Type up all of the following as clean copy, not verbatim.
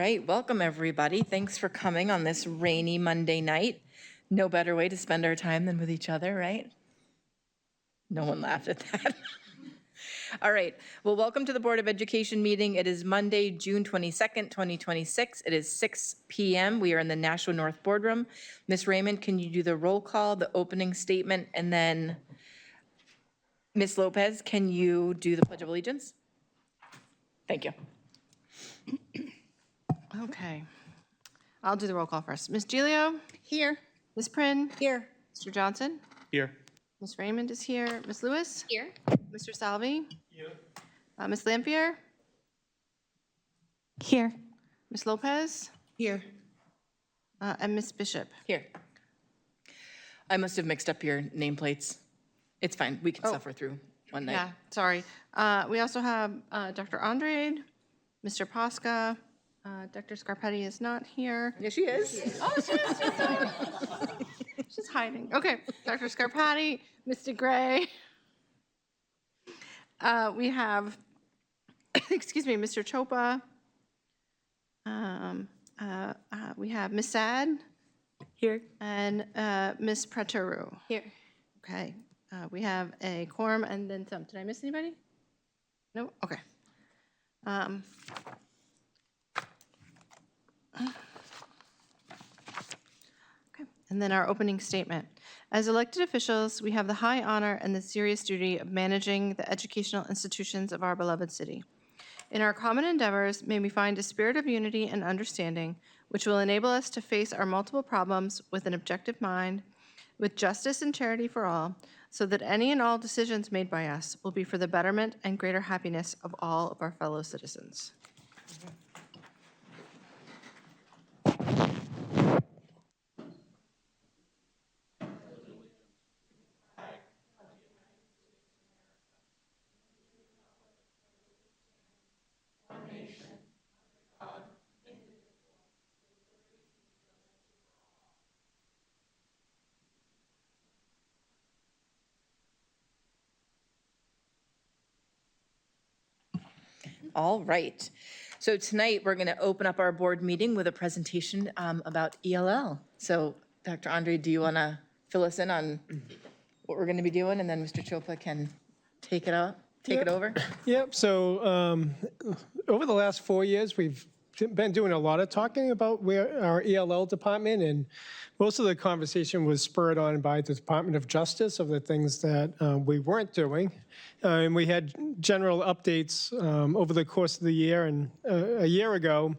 right, welcome everybody. Thanks for coming on this rainy Monday night. No better way to spend our time than with each other, right? No one laughed at that. All right, well, welcome to the Board of Education meeting. It is Monday, June 22nd, 2026. It is 6 p.m. We are in the Nashua North Boardroom. Ms. Raymond, can you do the roll call, the opening statement, and then Ms. Lopez, can you do the Pledge of Allegiance? Thank you. Okay. I'll do the roll call first. Ms. Gilio? Here. Ms. Prin? Here. Mr. Johnson? Here. Ms. Raymond is here. Ms. Lewis? Here. Mr. Salvi? Here. Ms. Lampier? Here. Ms. Lopez? Here. And Ms. Bishop? Here. I must have mixed up your nameplates. It's fine, we can suffer through one night. Yeah, sorry. We also have Dr. Andrade, Mr. Posca. Dr. Scarpetti is not here. Yes, she is. Oh, she is. She's hiding. Okay, Dr. Scarpati, Mr. Gray. We have, excuse me, Mr. Chopa. We have Ms. Sad. Here. And Ms. Prateru. Here. Okay, we have a quorum and then some. Did I miss anybody? No? Okay. Okay, and then our opening statement. As elected officials, we have the high honor and the serious duty of managing the educational institutions of our beloved city. In our common endeavors, may we find a spirit of unity and understanding, which will enable us to face our multiple problems with an objective mind, with justice and charity for all, so that any and all decisions made by us will be for the betterment and greater happiness of all of our fellow citizens. All right. So tonight, we're going to open up our board meeting with a presentation about ELL. So Dr. Andre, do you want to fill us in on what we're going to be doing? And then Mr. Chopa can take it over? Yep. So over the last 4 years, we've been doing a lot of talking about where our ELL department, and most of the conversation was spurred on by the Department of Justice of the things that we weren't doing. And we had general updates over the course of the year. And a year ago,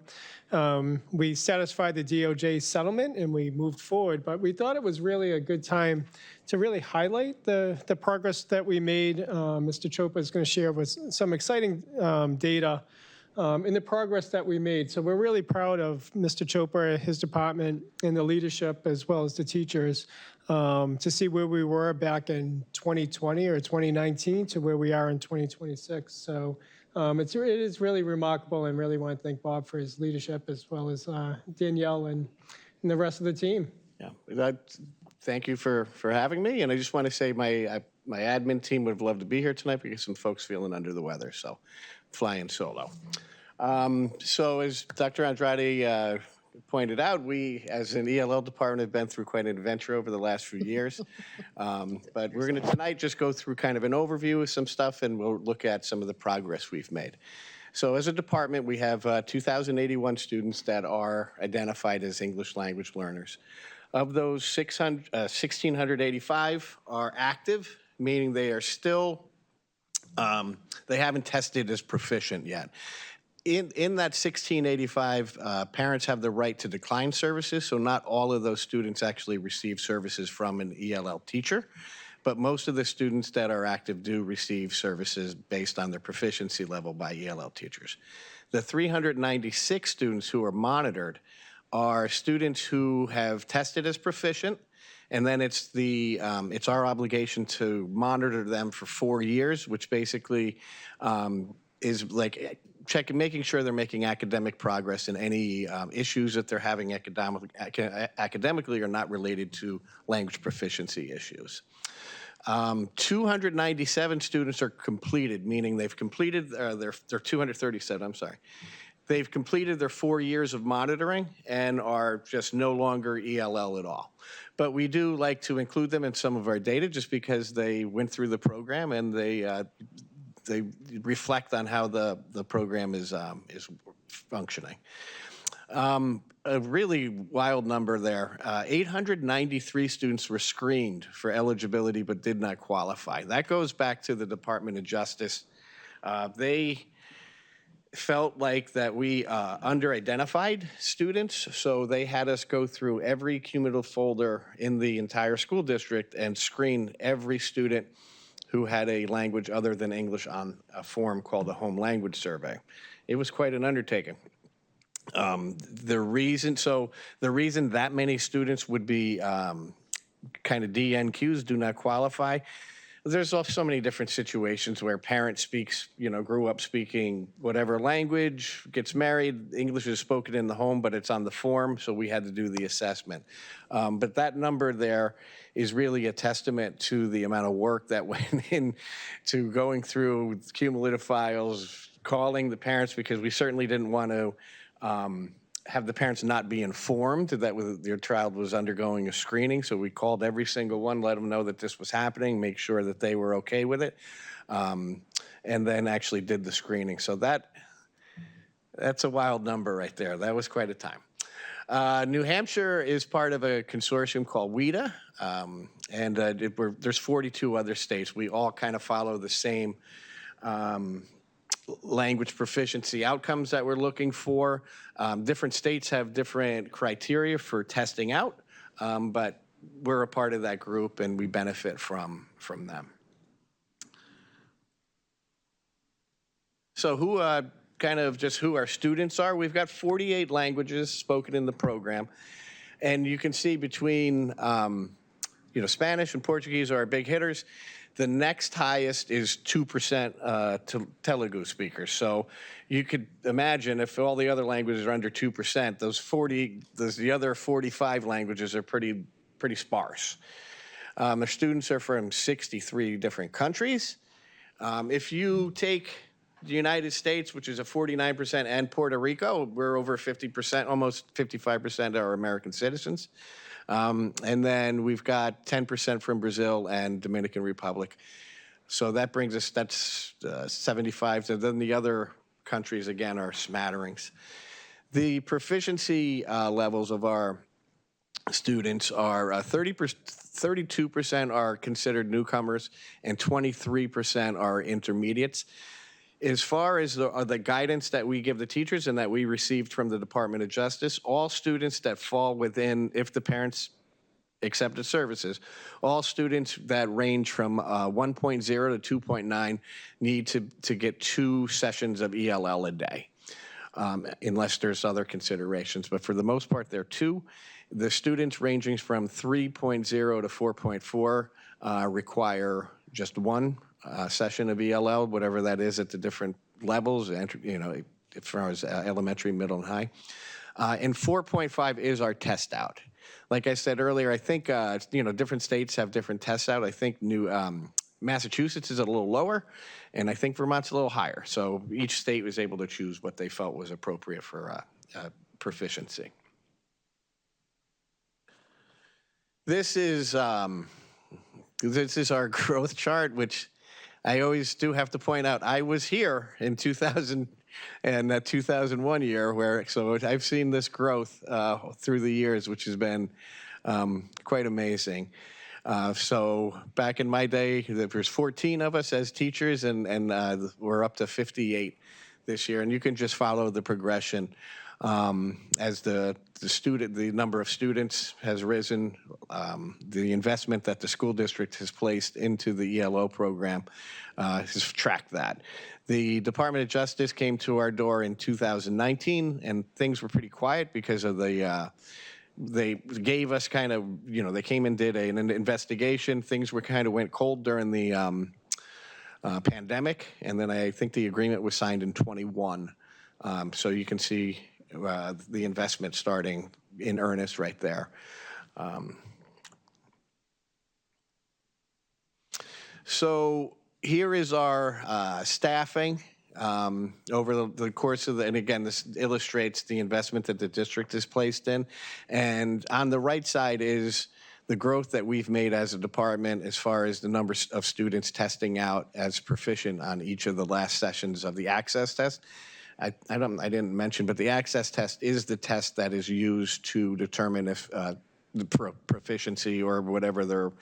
we satisfied the DOJ settlement and we moved forward. But we thought it was really a good time to really highlight the progress that we made. Mr. Chopa is going to share with some exciting data in the progress that we made. So we're really proud of Mr. Chopa, his department, and the leadership, as well as the teachers, to see where we were back in 2020 or 2019 to where we are in 2026. So it is really remarkable, and really want to thank Bob for his leadership, as well as Danielle and the rest of the team. Yeah, thank you for having me. And I just want to say my admin team would have loved to be here tonight because some folks feeling under the weather, so flying solo. So as Dr. Andrade pointed out, we as an ELL department have been through quite an adventure over the last few years. But we're going to tonight just go through kind of an overview of some stuff, and we'll look at some of the progress we've made. So as a department, we have 2,081 students that are identified as English language learners. Of those, 1,685 are active, meaning they are still, they haven't tested as proficient yet. In that 1,685, parents have the right to decline services, so not all of those students actually receive services from an ELL teacher, but most of the students that are active do receive services based on their proficiency level by ELL teachers. The 396 students who are monitored are students who have tested as proficient, and then it's our obligation to monitor them for 4 years, which basically is like making sure they're making academic progress, and any issues that they're having academically are not related to language proficiency issues. 297 students are completed, meaning they've completed, they're 237, I'm sorry. They've completed their 4 years of monitoring and are just no longer ELL at all. But we do like to include them in some of our data just because they went through the program and they reflect on how the program is functioning. A really wild number there. 893 students were screened for eligibility but did not qualify. That goes back to the Department of Justice. They felt like that we under-identified students, so they had us go through every cumulative folder in the entire school district and screen every student who had a language other than English on a form called the Home Language Survey. It was quite an undertaking. The reason that many students would be kind of DNQs, do not qualify, there's also so many different situations where parent speaks, grew up speaking whatever language, gets married, English is spoken in the home, but it's on the form, so we had to do the assessment. But that number there is really a testament to the amount of work that went into going through cumulative files, calling the parents, because we certainly didn't want to have the parents not be informed that their child was undergoing a screening. So we called every single one, let them know that this was happening, make sure that they were okay with it, and then actually did the screening. So that's a wild number right there. That was quite a time. New Hampshire is part of a consortium called WIDA, and there's 42 other states. We all kind of follow the same language proficiency outcomes that we're looking for. Different states have different criteria for testing out, but we're a part of that group and we benefit from them. So who our students are, we've got 48 languages spoken in the program. And you can see between, Spanish and Portuguese are our big hitters. The next highest is 2% Telugu speakers. So you could imagine if all the other languages are under 2%, the other 45 languages are pretty sparse. The students are from 63 different countries. If you take the United States, which is a 49%, and Puerto Rico, we're over 50%, almost 55% are American citizens. And then we've got 10% from Brazil and Dominican Republic. So that brings us, that's 75. So then the other countries, again, are smatterings. The proficiency levels of our students are 32% are considered newcomers and 23% are intermediates. As far as the guidance that we give the teachers and that we received from the Department of Justice, all students that fall within, if the parents accepted services, all students that range from 1.0 to 2.9 need to get 2 sessions of ELL a day, unless there's other considerations. But for the most part, they're 2. The students ranging from 3.0 to 4.4 require just 1 session of ELL, whatever that is at the different levels, as far as elementary, middle, and high. And 4.5 is our test out. Like I said earlier, I think, different states have different tests out. I think Massachusetts is a little lower, and I think Vermont's a little higher. So each state was able to choose what they felt was appropriate for proficiency. This is our growth chart, which I always do have to point out. I was here in 2000 and that 2001 year, so I've seen this growth through the years, which has been quite amazing. So back in my day, there was 14 of us as teachers, and we're up to 58 this year. And you can just follow the progression as the number of students has risen, the investment that the school district has placed into the ELO program has tracked that. The Department of Justice came to our door in 2019, and things were pretty quiet because of they gave us they came and did an investigation. Things went cold during the pandemic, and then I think the agreement was signed in 21. So you can see the investment starting in earnest right there. So here is our staffing. over the course of and again, this illustrates the investment that the district has placed in. And on the right side is the growth that we've made as a department as far as the numbers of students testing out as proficient on each of the last sessions of the access test. I didn't mention, but the access test is the test that is used to determine if the proficiency or whatever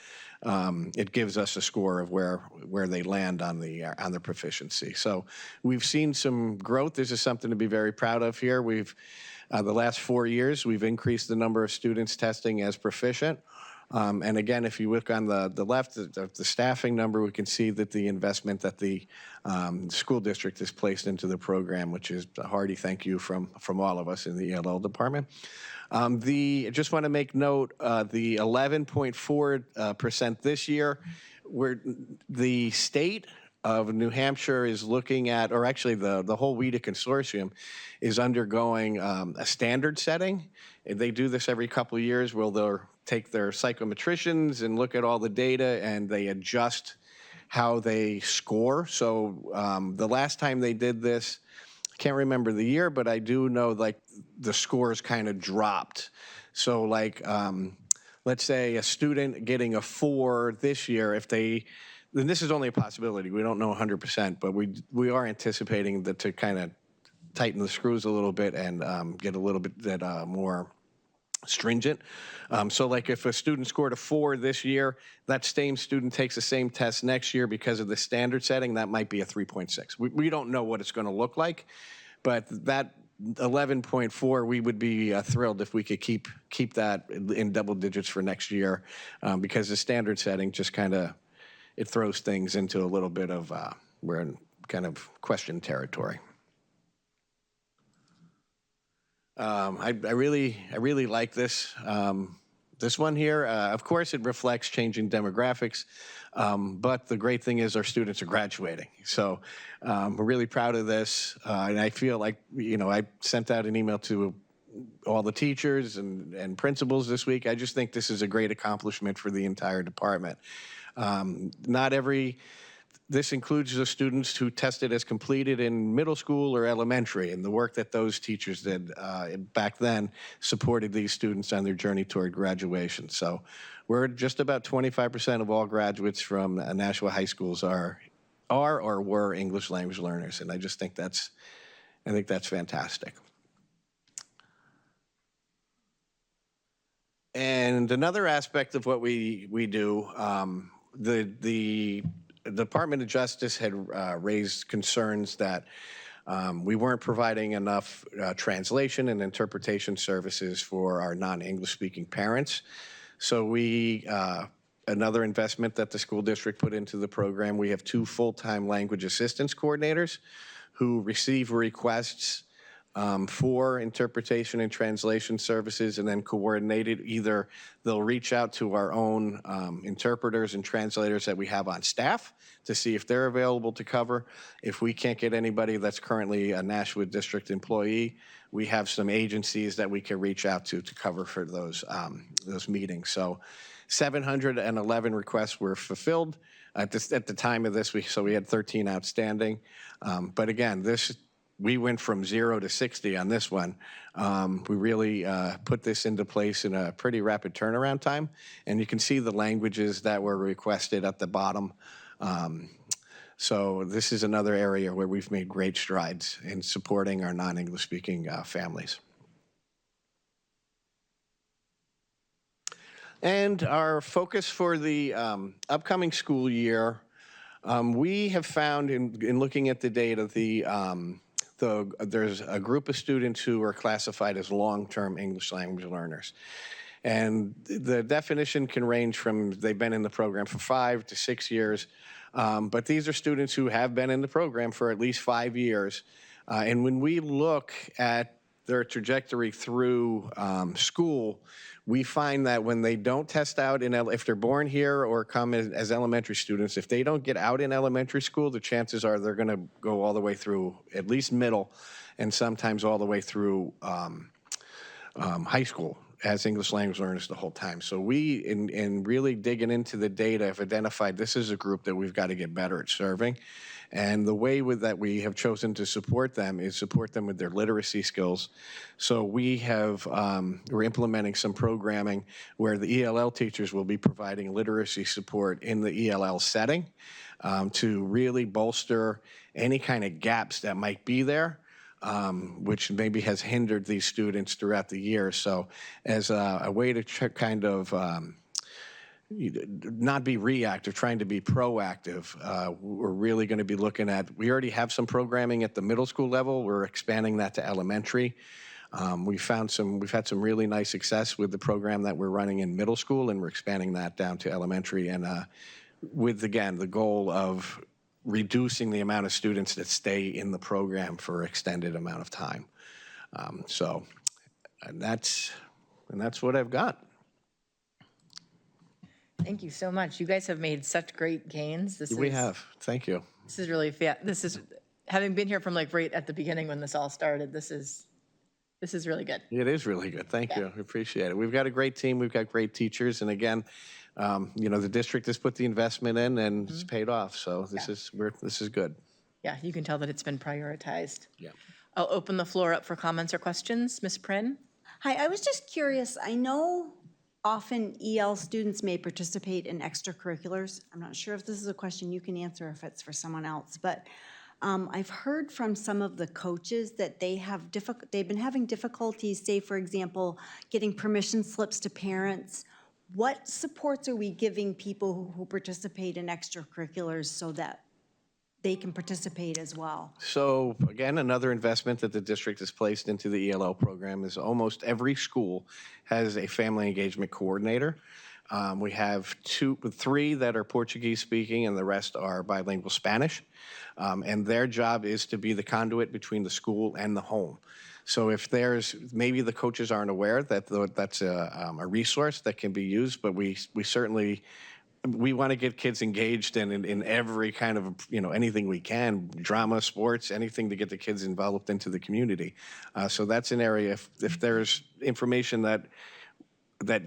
it gives us a score of where they land on the proficiency. So we've seen some growth. This is something to be very proud of here. We've the last 4 years, we've increased the number of students testing as proficient. And again, if you look on the left, the staffing number, we can see that the investment that the school district has placed into the program, which is a hearty thank you from all of us in the ELL department. I just want to make note, the 11.4% this year, where the state of New Hampshire is looking at, or actually the whole WIDA consortium is undergoing a standard setting. They do this every couple of years where they'll take their psychometricians and look at all the data and they adjust how they score. So the last time they did this, I can't remember the year, but I do know like the scores kind of dropped. So like, let's say a student getting a 4 this year, then this is only a possibility. We don't know 100%, but we are anticipating that to kind of tighten the screws a little bit and get a little bit more stringent. So like if a student scored a 4 this year, that same student takes the same test next year because of the standard setting, that might be a 3.6. We don't know what it's going to look like, but that 11.4, we would be thrilled if we could keep that in double digits for next year, because the standard setting just kind of, it throws things into a little bit of, we're in kind of question territory. I really like this one here. Of course, it reflects changing demographics, but the great thing is our students are graduating. So we're really proud of this, and I feel like, I sent out an email to all the teachers and principals this week. I just think this is a great accomplishment for the entire department. This includes the students who tested as completed in middle school or elementary, and the work that those teachers did back then supported these students on their journey toward graduation. So we're just about 25% of all graduates from Nashua high schools are or were English language learners, and I think that's fantastic. And another aspect of what we do, the Department of Justice had raised concerns that we weren't providing enough translation and interpretation services for our non-English speaking parents. So another investment that the school district put into the program, we have 2 full-time language assistance coordinators who receive requests for interpretation and translation services and then coordinate it. Either they'll reach out to our own interpreters and translators that we have on staff to see if they're available to cover. If we can't get anybody that's currently a Nashua district employee, we have some agencies that we can reach out to cover for those meetings. So 711 requests were fulfilled at the time of this week, so we had 13 outstanding. But again, we went from 0 to 60 on this one. We really put this into place in a pretty rapid turnaround time. And you can see the languages that were requested at the bottom. So this is another area where we've made great strides in supporting our non-English speaking families. And our focus for the upcoming school year, we have found in looking at the data, there's a group of students who are classified as long-term English language learners. And the definition can range from they've been in the program for 5 to 6 years, but these are students who have been in the program for at least 5 years. And when we look at their trajectory through school, we find that when they don't test out, if they're born here or come as elementary students, if they don't get out in elementary school, the chances are they're going to go all the way through at least middle and sometimes all the way through high school as English language learners the whole time. So we, in really digging into the data, have identified this is a group that we've got to get better at serving. And the way that we have chosen to support them is support them with their literacy skills. So we're implementing some programming where the ELL teachers will be providing literacy support in the ELL setting to really bolster any kind of gaps that might be there, which maybe has hindered these students throughout the year. So as a way to kind of not be reactive, trying to be proactive. We're really going to be looking at, we already have some programming at the middle school level. We're expanding that to elementary. We've had some really nice success with the program that we're running in middle school, and we're expanding that down to elementary, and with, again, the goal of reducing the amount of students that stay in the program for an extended amount of time. And that's what I've got. Thank you so much. You guys have made such great gains. We have. Thank you. This is really, this is, having been here from like right at the beginning when this all started, this is really good. It is really good. Thank you. I appreciate it. We've got a great team. We've got great teachers. And again, the district has put the investment in and it's paid off. So this is good. Yeah, you can tell that it's been prioritized. Yeah. I'll open the floor up for comments or questions. Ms. Prin? Hi, I was just curious. I know often EL students may participate in extracurriculars. I'm not sure if this is a question you can answer, if it's for someone else, but I've heard from some of the coaches that they've been having difficulties, say, for example, getting permission slips to parents. What supports are we giving people who participate in extracurriculars so that they can participate as well? So again, another investment that the district has placed into the ELL program is almost every school has a family engagement coordinator. We have three that are Portuguese speaking and the rest are bilingual Spanish. And their job is to be the conduit between the school and the home. So if maybe the coaches aren't aware that that's a resource that can be used, but we certainly, we want to get kids engaged in every kind of, anything we can, drama, sports, anything to get the kids involved into the community. So that's an area, if there's information that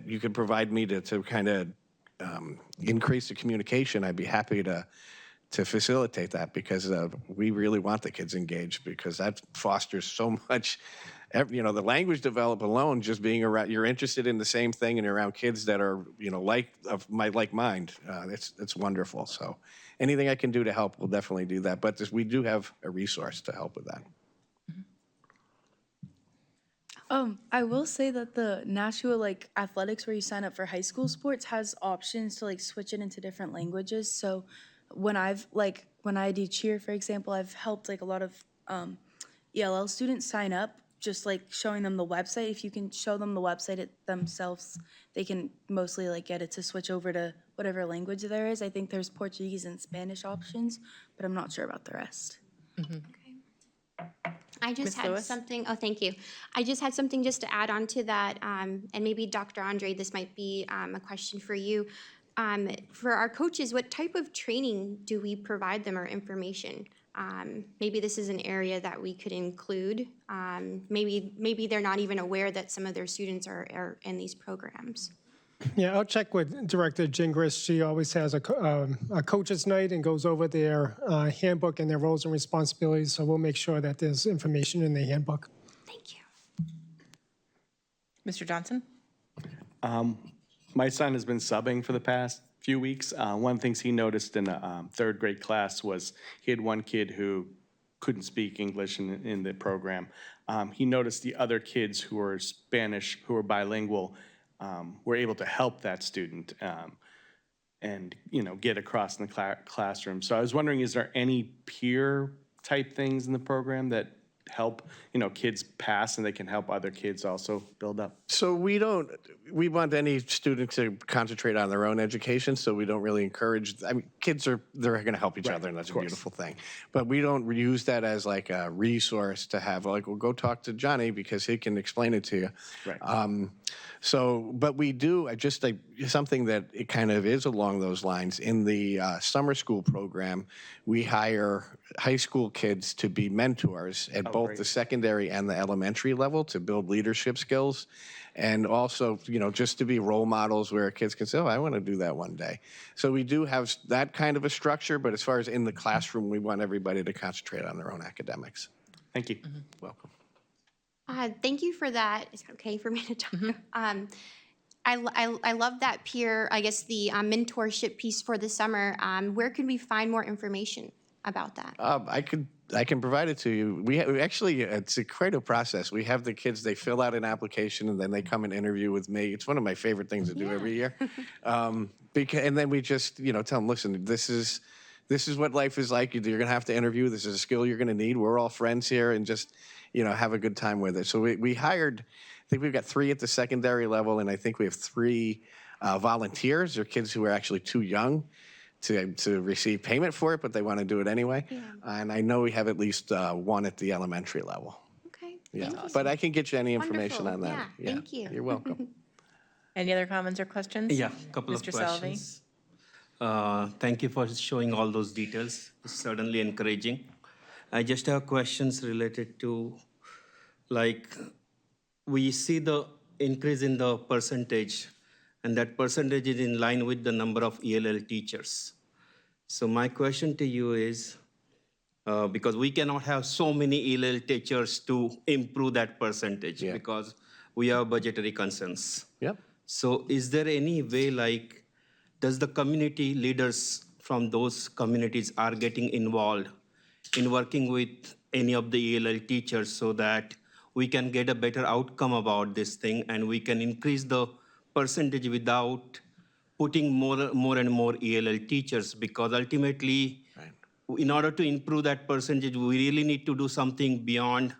you could provide me to kind of increase the communication, I'd be happy to facilitate that, because we really want the kids engaged, because that fosters so much. The language development alone, just being around, you're interested in the same thing and you're around kids that are, like mind. It's wonderful. So anything I can do to help, we'll definitely do that. But we do have a resource to help with that. I will say that the Nashua athletics, where you sign up for high school sports, has options to switch it into different languages. So when I do cheer, for example, I've helped a lot of ELL students sign up, just showing them the website. If you can show them the website themselves, they can mostly get it to switch over to whatever language there is. I think there's Portuguese and Spanish options, but I'm not sure about the rest. Okay. I just Ms. had Lewis? something, oh, thank you. I just had something just to add on to that, and maybe Dr. Andre, this might be a question for you. For our coaches, what type of training do we provide them, or information? Maybe this is an area that we could include. Maybe they're not even aware that some of their students are in these programs. Yeah, I'll check with Director Gingras. She always has a coaches' night and goes over their handbook and their roles and responsibilities, so we'll make sure that there's information in the handbook. Thank you. Mr. Johnson? My son has been subbing for the past few weeks. One of the things he noticed in a third grade class was he had one kid who couldn't speak English in the program. He noticed the other kids who were Spanish, who were bilingual, were able to help that student and get across in the classroom. So I was wondering, is there any peer type things in the program that help kids pass and they can help other kids also build up? So we want any student to concentrate on their own education, so we don't really encourage, kids they're going to help each other, and that's a beautiful thing. But we don't use that as a resource to have, well, go talk to Johnny because he can explain it to you. Right. But we do, something that it kind of is along those lines. In the summer school program, we hire high school kids to be mentors at both great. the secondary and the elementary level to build leadership skills. and also, just to be role models where kids can say, oh, I want to do that one day. So we do have that kind of a structure, but as far as in the classroom, we want everybody to concentrate on their own academics. Thank you. Welcome. Thank you for that. Is it okay for me to talk? I love that peer, I guess the mentorship piece for the summer. Where can we find more information about that? I can provide it to you. We actually, it's quite a process. We have the kids, they fill out an application and then they come and interview with me. It's one of my favorite things to do every year. And then we just, tell them, listen, this is what life is like. You're going to have to interview. This is a skill you're going to need. We're all friends here, and just, have a good time with it. So we hired, I think we've got 3 at the secondary level, and I think we have 3 volunteers, or kids who are actually too young to receive payment for it, but they want to do it anyway. Yeah. And I know we have at least 1 at the elementary level. Okay. Yeah, Thank you. but I can get you any information Wonderful. on that. Yeah, thank you. You're welcome. Any other comments or questions? Yeah, couple of Mr. Salvi? questions. Thank you for showing all those details. It's certainly encouraging. I just have questions related to, like, we see the increase in the percentage, and that percentage is in line with the number of ELL teachers. So my question to you is, because we cannot have so many ELL teachers to improve that percentage because we have budgetary concerns. Yep. So is there any way, like, does the community leaders from those communities are getting involved in working with any of the ELL teachers so that we can get a better outcome about this thing and we can increase the percentage without putting more and more ELL teachers? Because ultimately, in order to improve that percentage, we really need to do something beyond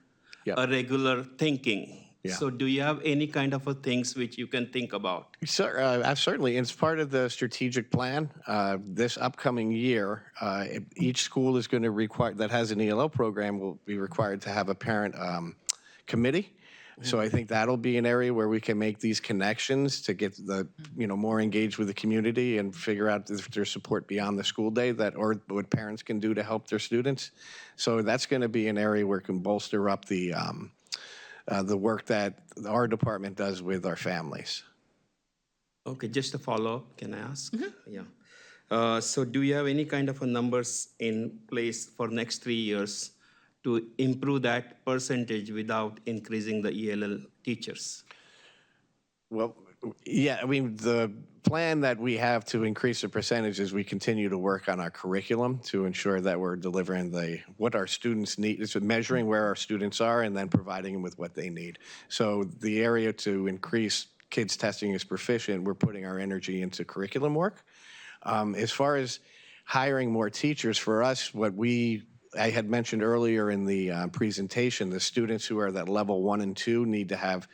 a regular thinking. Yeah. So do you have any kind of things which you can think about? Certainly. It's part of the strategic plan. This upcoming year, each school is going to require, that has an ELL program, will be required to have a parent committee. So I think that'll be an area where we can make these connections to get the, more engaged with the community and figure out if there's support beyond the school day or what parents can do to help their students. So that's going to be an area where it can bolster up the work that our department does with our families. Okay, just a follow-up, can I ask? Yeah. So do you have any kind of numbers in place for next 3 years to improve that percentage without increasing the ELL teachers? Well, yeah, I mean, the plan that we have to increase the percentage is we continue to work on our curriculum to ensure that we're delivering what our students need. It's measuring where our students are and then providing them with what they need. So the area to increase kids testing as proficient, we're putting our energy into curriculum work. As far as hiring more teachers, for us, I had mentioned earlier in the presentation, the students who are at level 1 and 2 need to have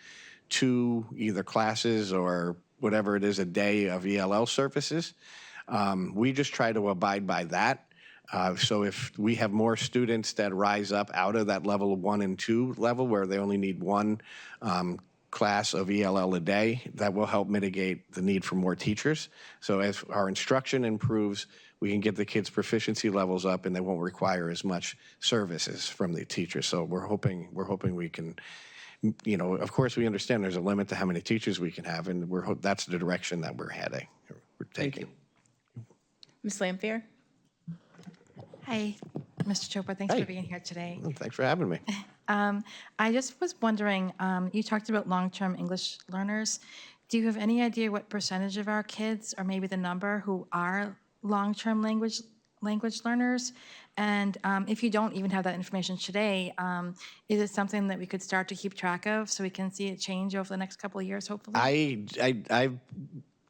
2 either classes or whatever it is a day of ELL services. We just try to abide by that. So if we have more students that rise up out of that level 1 and 2 level where they only need 1 class of ELL a day, that will help mitigate the need for more teachers. So as our instruction improves, we can get the kids' proficiency levels up and they won't require as much services from the teachers. So we're hoping we can, of course we understand there's a limit to how many teachers we can have, and that's the direction that we're heading, we're taking. Ms. Lampier? Hi, Mr. Chopra. Thanks for being here today. Thanks for having me. I just was wondering, you talked about long-term English learners. Do you have any idea what percentage of our kids, or maybe the number, who are long-term language learners? And if you don't even have that information today, is it something that we could start to keep track of so we can see it change over the next couple of years, hopefully?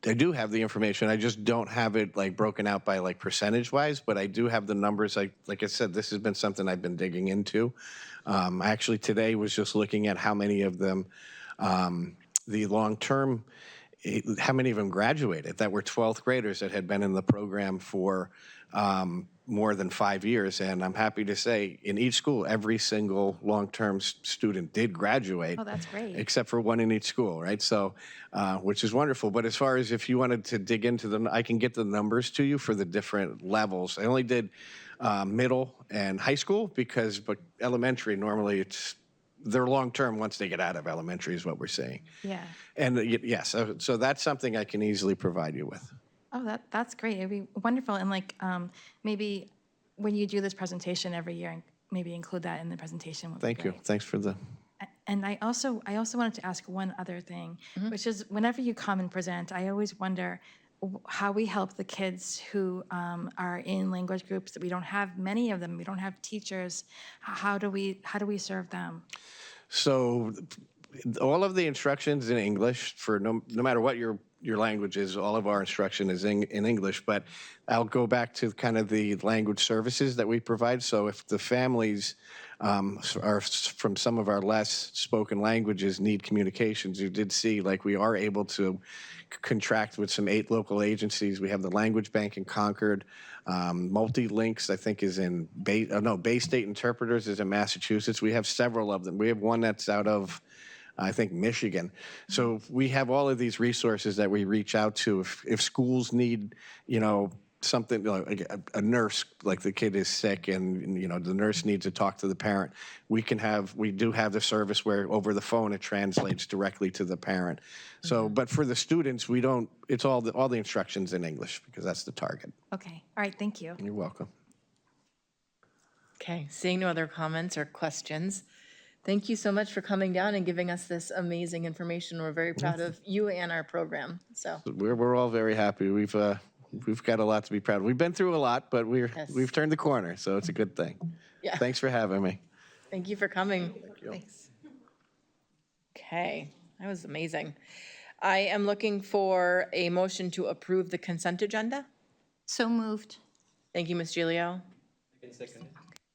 I do have the information. I just don't have it broken out by percentage-wise, but I do have the numbers. Like I said, this has been something I've been digging into. Actually, today was just looking at how many of them, the long-term, how many of them graduated that were 12th graders that had been in the program for more than 5 years. And I'm happy to say in each school, every single long-term student did graduate. Oh, that's great. Except for 1 in each school, right? So, which is wonderful. But as far as if you wanted to dig into them, I can get the numbers to you for the different levels. I only did middle and high school but elementary, normally it's, they're long-term once they get out of elementary is what we're saying. Yeah. And yes, so that's something I can easily provide you with. Oh, that's great. It'd be wonderful. And like, maybe when you do this presentation every year, maybe include that in the presentation would be Thank you. great. Thanks for the, And I also wanted to ask one other thing, which is whenever you come and present, I always wonder how we help the kids who are in language groups that we don't have many of them. We don't have teachers. How do we serve them? so all of the instructions in English for no matter what your language is, all of our instruction is in English, but I'll go back to kind of the language services that we provide. So if the families are from some of our less spoken languages need communications, you did see like we are able to contract with some 8 local agencies. We have the Language Bank in Concord. Multi-Links, I think, is in Bay State Interpreters is in Massachusetts. We have several of them. We have one that's out of, I think, Michigan. So we have all of these resources that we reach out to. If schools need, something like a nurse, like the kid is sick and the nurse needs to talk to the parent, we do have the service where over the phone it translates directly to the parent. So, but for the students, it's all the instructions in English because that's the target. Okay. All right. Thank you. You're welcome. Okay, seeing no other comments or questions, thank you so much for coming down and giving us this amazing information. We're very proud of you and our program, so. We're all very happy. We've got a lot to be proud of. We've been through a lot, but we've turned the corner, so it's a good thing. Yeah. Thanks for having me. Thank you for coming. Thanks. Okay, that was amazing. I am looking for a motion to approve the consent agenda. So moved. Thank you, Ms. Gilio.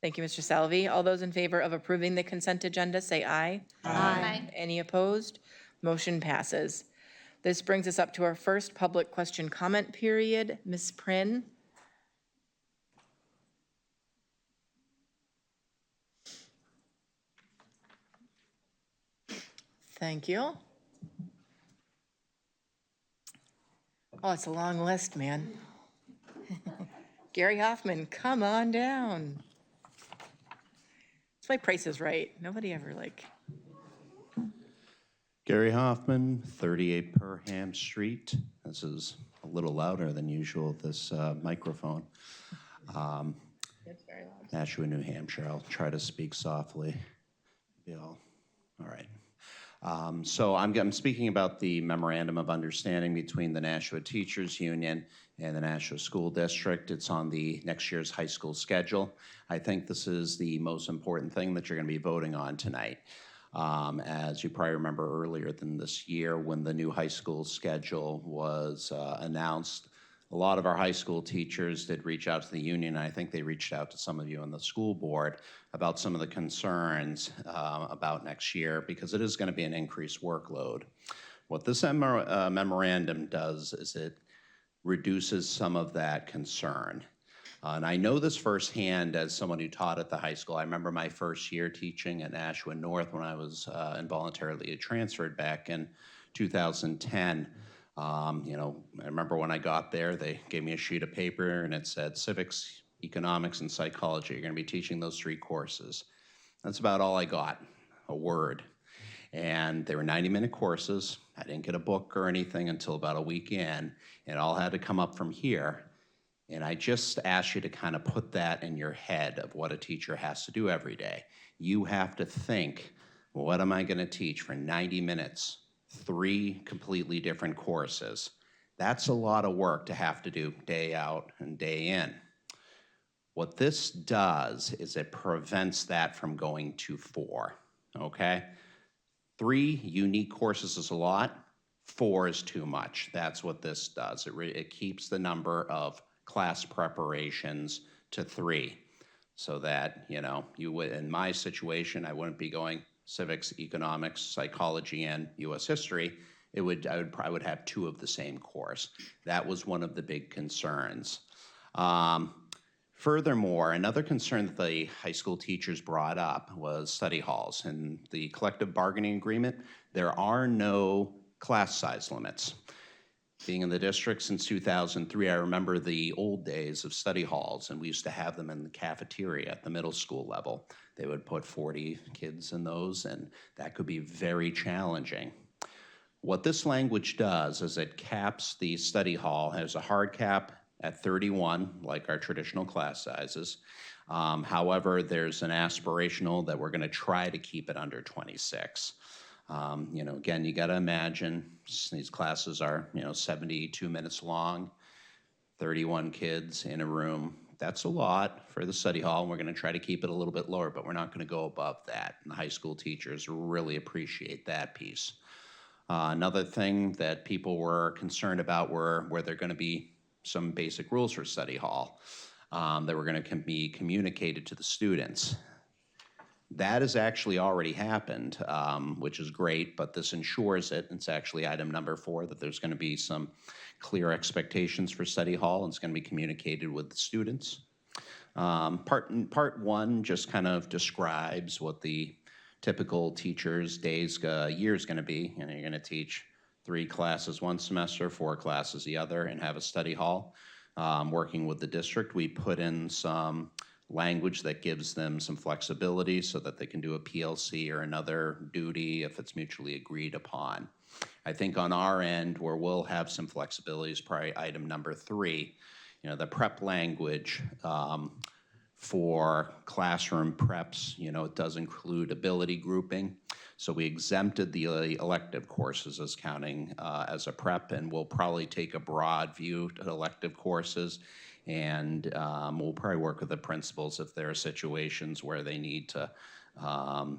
Thank you, Mr. Salvi. All those in favor of approving the consent agenda, say aye. Aye. Any opposed? Motion passes. This brings us up to our first public question comment period. Ms. Prin. Thank you. Oh, it's a long list, man. Gary Hoffman, come on down. It's my Price is Right. Nobody ever Gary Hoffman, 38 Perham Street. This is a little louder than usual, this microphone. It's very loud. Nashua, New Hampshire. I'll try to speak softly. All right. So I'm speaking about the Memorandum of Understanding between the Nashua Teachers Union and the Nashua School District. It's on the next year's high school schedule. I think this is the most important thing that you're going to be voting on tonight. As you probably remember earlier than this year when the new high school schedule was announced, a lot of our high school teachers did reach out to the union, and I think they reached out to some of you on the school board about some of the concerns about next year because it is going to be an increased workload. What this memorandum does is it reduces some of that concern. And I know this firsthand as someone who taught at the high school. I remember my first year teaching at Nashua North when I was involuntarily transferred back in 2010. I remember when I got there, they gave me a sheet of paper and it said civics, economics, and psychology. You're going to be teaching those 3 courses. That's about all I got, a word. And they were 90-minute courses. I didn't get a book or anything until about a week in, and it all had to come up from here. And I just ask you to kind of put that in your head of what a teacher has to do every day. You have to think, well, what am I going to teach for 90 minutes? 3 completely different courses. That's a lot of work to have to do day out and day in. What this does is it prevents that from going to 4, okay? 3 unique courses is a lot, 4 is too much. That's what this does. It keeps the number of class preparations to 3 so that, you would, in my situation, I wouldn't be going civics, economics, psychology, and U.S. history. I would have 2 of the same course. That was one of the big concerns. Furthermore, another concern that the high school teachers brought up was study halls. In the collective bargaining agreement, there are no class size limits. Being in the district since 2003, I remember the old days of study halls, and we used to have them in the cafeteria at the middle school level. They would put 40 kids in those, and that could be very challenging. What this language does is it caps the study hall, has a hard cap at 31, like our traditional class sizes. However, there's an aspirational that we're going to try to keep it under 26. Again, you got to imagine these classes are, 72 minutes long, 31 kids in a room. That's a lot for the study hall, and we're going to try to keep it a little bit lower, but we're not going to go above that. And the high school teachers really appreciate that piece. Another thing that people were concerned about were where there are going to be some basic rules for study hall that were going to be communicated to the students. That has actually already happened, which is great, but this ensures it. It's actually item number 4, that there's going to be some clear expectations for study hall, and it's going to be communicated with the students. Part 1 just kind of describes what the typical teacher's year is going to be. You're going to teach 3 classes one semester, 4 classes the other, and have a study hall. Working with the district, we put in some language that gives them some flexibility so that they can do a PLC or another duty if it's mutually agreed upon. I think on our end, where we'll have some flexibility is probably item number 3, the prep language for classroom preps, it does include ability grouping. So we exempted the elective courses as counting as a prep, and we'll probably take a broad view to elective courses. And we'll probably work with the principals if there are situations where they need to have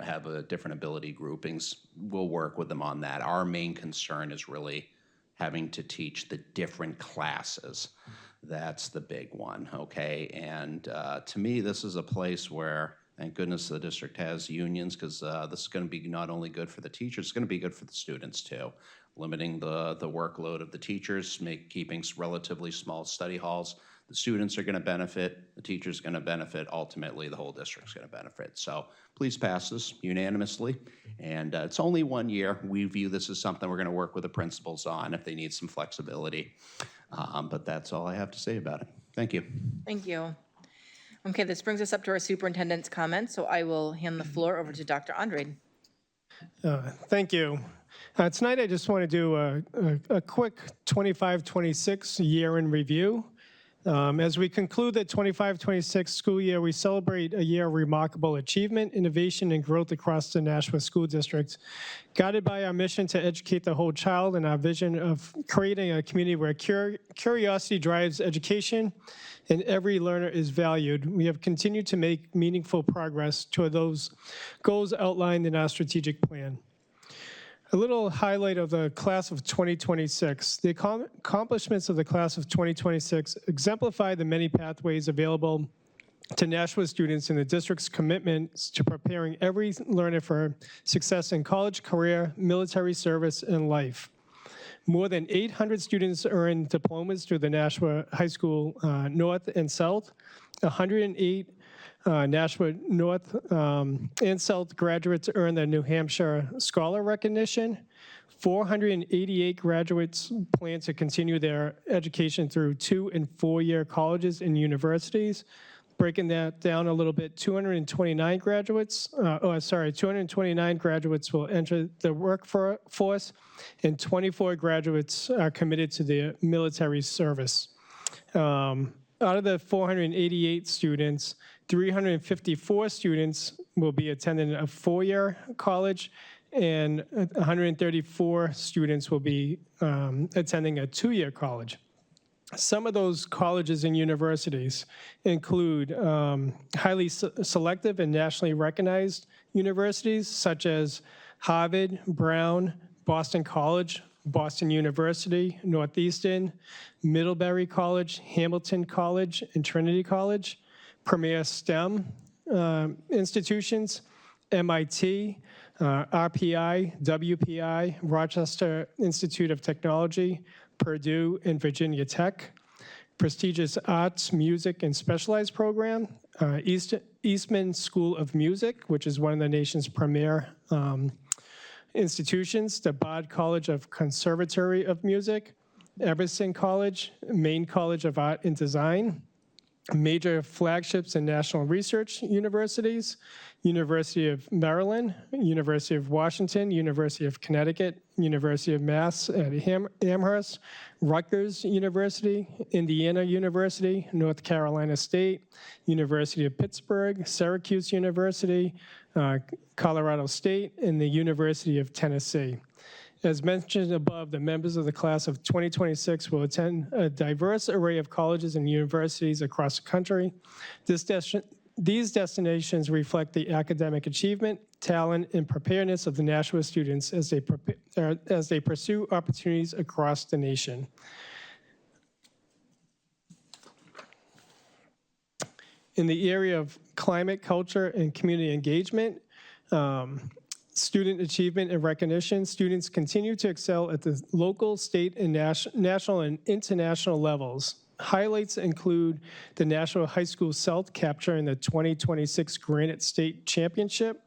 have different ability groupings. We'll work with them on that. Our main concern is really having to teach the different classes. That's the big one, okay? And to me, this is a place where, thank goodness the district has unions, because this is going to be not only good for the teachers, it's going to be good for the students too. Limiting the workload of the teachers, keeping relatively small study halls. The students are going to benefit, the teachers are going to benefit, ultimately the whole district's going to benefit. So please pass this unanimously. And it's only 1 year. We view this as something we're going to work with the principals on if they need some flexibility. But that's all I have to say about it. Thank you. Thank you. Okay, this brings us up to our superintendent's comments, so I will hand the floor over to Dr. Andrade. Thank you. Tonight, I just want to do a quick 25-26 year in review. As we conclude the 25-26 school year, we celebrate a year of remarkable achievement, innovation, and growth across the Nashua School District. Guided by our mission to educate the whole child and our vision of creating a community where curiosity drives education and every learner is valued, we have continued to make meaningful progress toward those goals outlined in our strategic plan. A little highlight of the class of 2026. The accomplishments of the class of 2026 exemplify the many pathways available to Nashua students in the district's commitments to preparing every learner for success in college, career, military service, and life. More than 800 students earned diplomas through the Nashua High School North and South. 108 Nashua North and South graduates earned the New Hampshire Scholar Recognition. 488 graduates plan to continue their education through 2- and 4-year colleges and universities. Breaking that down a little bit, 229 graduates will enter the workforce, and 24 graduates are committed to the military service. Out of the 488 students, 354 students will be attending a 4-year college, and 134 students will be attending a 2-year college. Some of those colleges and universities include highly selective and nationally recognized universities such as Harvard, Brown, Boston College, Boston University, Northeastern, Middlebury College, Hamilton College, and Trinity College. Premier STEM institutions, MIT, RPI, WPI, Rochester Institute of Technology, Purdue, and Virginia Tech. Prestigious arts, music, and specialized program, Eastman School of Music, which is one of the nation's premier Institutions, the Bard College of Conservatory of Music, Everson College, Maine College of Art and Design, major flagships and national research universities, University of Maryland, University of Washington, University of Connecticut, University of Mass at Amherst, Rutgers University, Indiana University, North Carolina State, University of Pittsburgh, Syracuse University, Colorado State, and the University of Tennessee. As mentioned above, the members of the class of 2026 will attend a diverse array of colleges and universities across the country. These destinations reflect the academic achievement, talent, and preparedness of the Nashua students as they pursue opportunities across the nation. In the area of climate, culture, and community engagement, student achievement and recognition, students continue to excel at the local, state, and national and international levels. Highlights include the Nashua High School South capturing the 2026 Granite State Championship.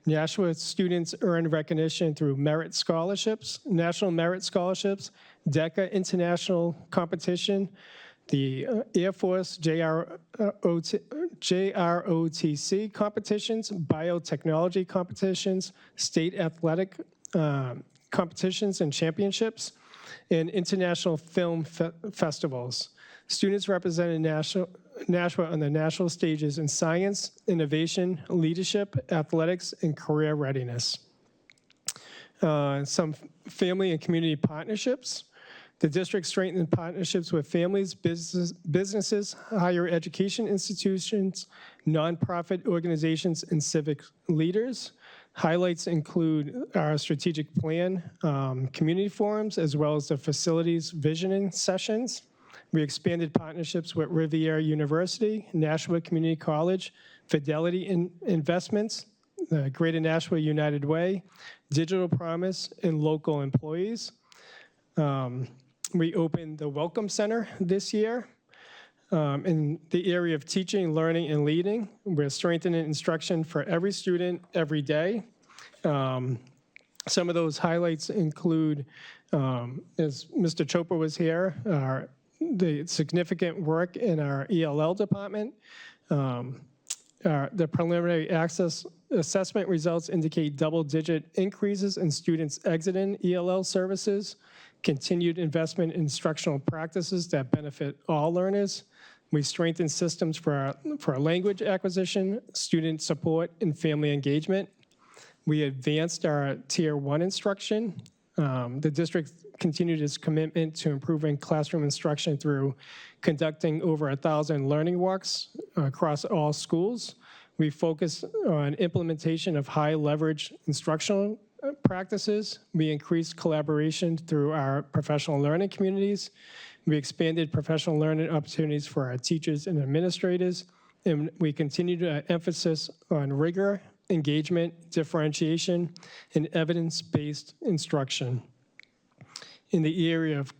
Nashua students earn recognition through merit scholarships, national merit scholarships, DECA International Competition, the Air Force JROTC competitions, biotechnology competitions, state athletic competitions and championships, and international film festivals. Students represented Nashua on the national stages in science, innovation, leadership, athletics, and career readiness. Some family and community partnerships. The district strengthened partnerships with families, businesses, higher education institutions, nonprofit organizations, and civic leaders. Highlights include our strategic plan, community forums, as well as the facilities visioning sessions. We expanded partnerships with Riviera University, Nashua Community College, Fidelity Investments, the Greater Nashua United Way, Digital Promise, and local employees. We opened the Welcome Center this year. In the area of teaching, learning, and leading, we're strengthening instruction for every student every day. Some of those highlights include, as Mr. Chopra was here, the significant work in our ELL department. The preliminary access assessment results indicate double-digit increases in students exiting ELL services, continued investment in instructional practices that benefit all learners. We strengthened systems for language acquisition, student support, and family engagement. We advanced our Tier 1 instruction. The district continued its commitment to improving classroom instruction through conducting over 1,000 learning walks across all schools. We focused on implementation of high-leverage instructional practices. We increased collaboration through our professional learning communities. We expanded professional learning opportunities for our teachers and administrators. And we continued emphasis on rigor, engagement, differentiation, and evidence-based instruction. In the area of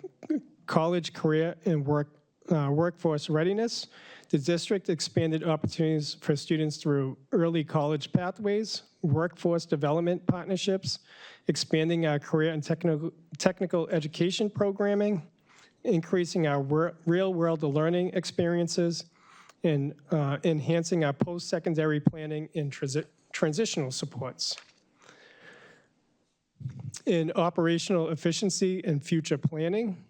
college, career, and workforce readiness, the district expanded opportunities for students through early college pathways, workforce development partnerships, expanding our career and technical education programming, increasing our real-world learning experiences, and enhancing our post-secondary planning and transitional supports. In operational efficiency and future planning,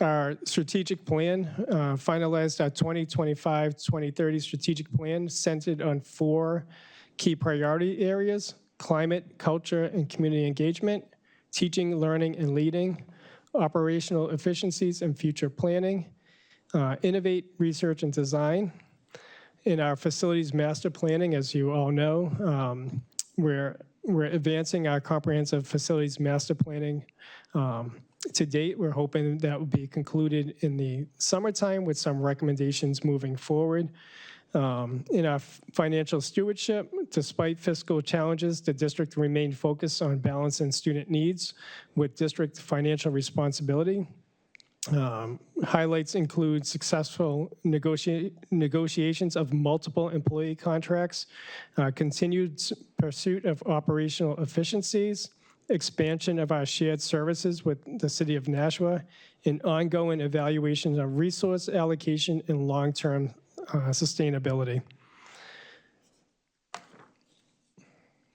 our strategic plan finalized our 2025-2030 strategic plan centered on 4 key priority areas: climate, culture, and community engagement, teaching, learning, and leading, operational efficiencies and future planning, innovate, research, and design. In our facilities master planning, as you all know, we're advancing our comprehensive facilities master planning. To date, we're hoping that will be concluded in the summertime with some recommendations moving forward. In our financial stewardship, despite fiscal challenges, the district remained focused on balancing student needs with district financial responsibility. Highlights include successful negotiations of multiple employee contracts, continued pursuit of operational efficiencies, expansion of our shared services with the City of Nashua, and ongoing evaluations of resource allocation and long-term sustainability.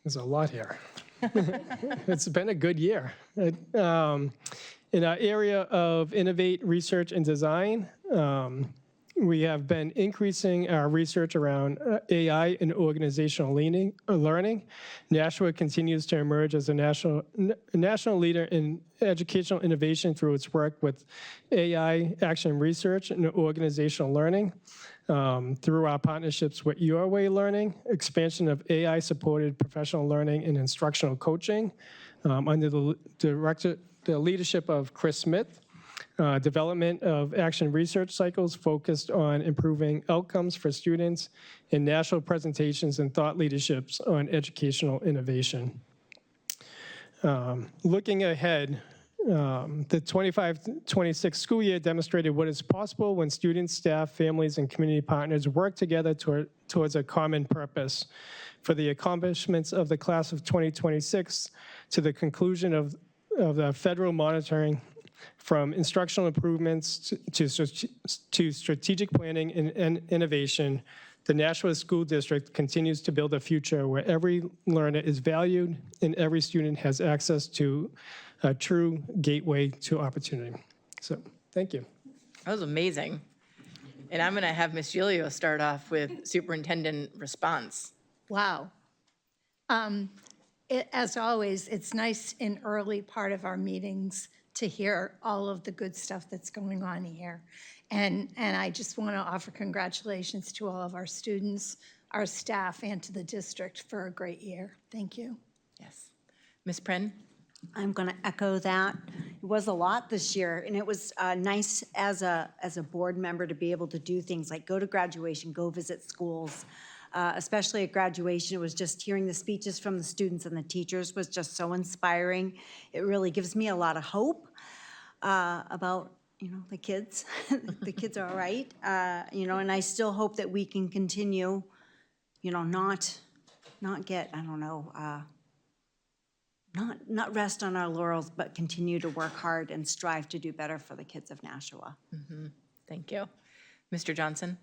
There's a lot here. It's been a good year. In our area of innovate, research, and design, we have been increasing our research around AI and organizational learning. Nashua continues to emerge as a national leader in educational innovation through its work with AI action research and organizational learning. Through our partnerships with Your Way Learning, expansion of AI-supported professional learning and instructional coaching under the leadership of Chris Smith, development of action research cycles focused on improving outcomes for students, and national presentations and thought leaderships on educational innovation. Looking ahead, the 25-26 school year demonstrated what is possible when students, staff, families, and community partners work together towards a common purpose. For the accomplishments of the class of 2026 to the conclusion of the federal monitoring, from instructional improvements to strategic planning and innovation, the Nashua School District continues to build a future where every learner is valued and every student has access to a true gateway to opportunity. So, thank you. That was amazing. And I'm going to have Ms. Giglio start off with superintendent response. Wow. As always, it's nice in early part of our meetings to hear all of the good stuff that's going on here. And I just want to offer congratulations to all of our students, our staff, and to the district for a great year. Thank you. Yes. Ms. Prin? I'm going to echo that. It was a lot this year, and it was nice as a board member to be able to do things like go to graduation, go visit schools. Especially at graduation, it was just hearing the speeches from the students and the teachers was just so inspiring. It really gives me a lot of hope about, the kids. The kids are all right, and I still hope that we can continue, not get, not rest on our laurels, but continue to work hard and strive to do better for the kids of Nashua. Thank you. Mr. Johnson?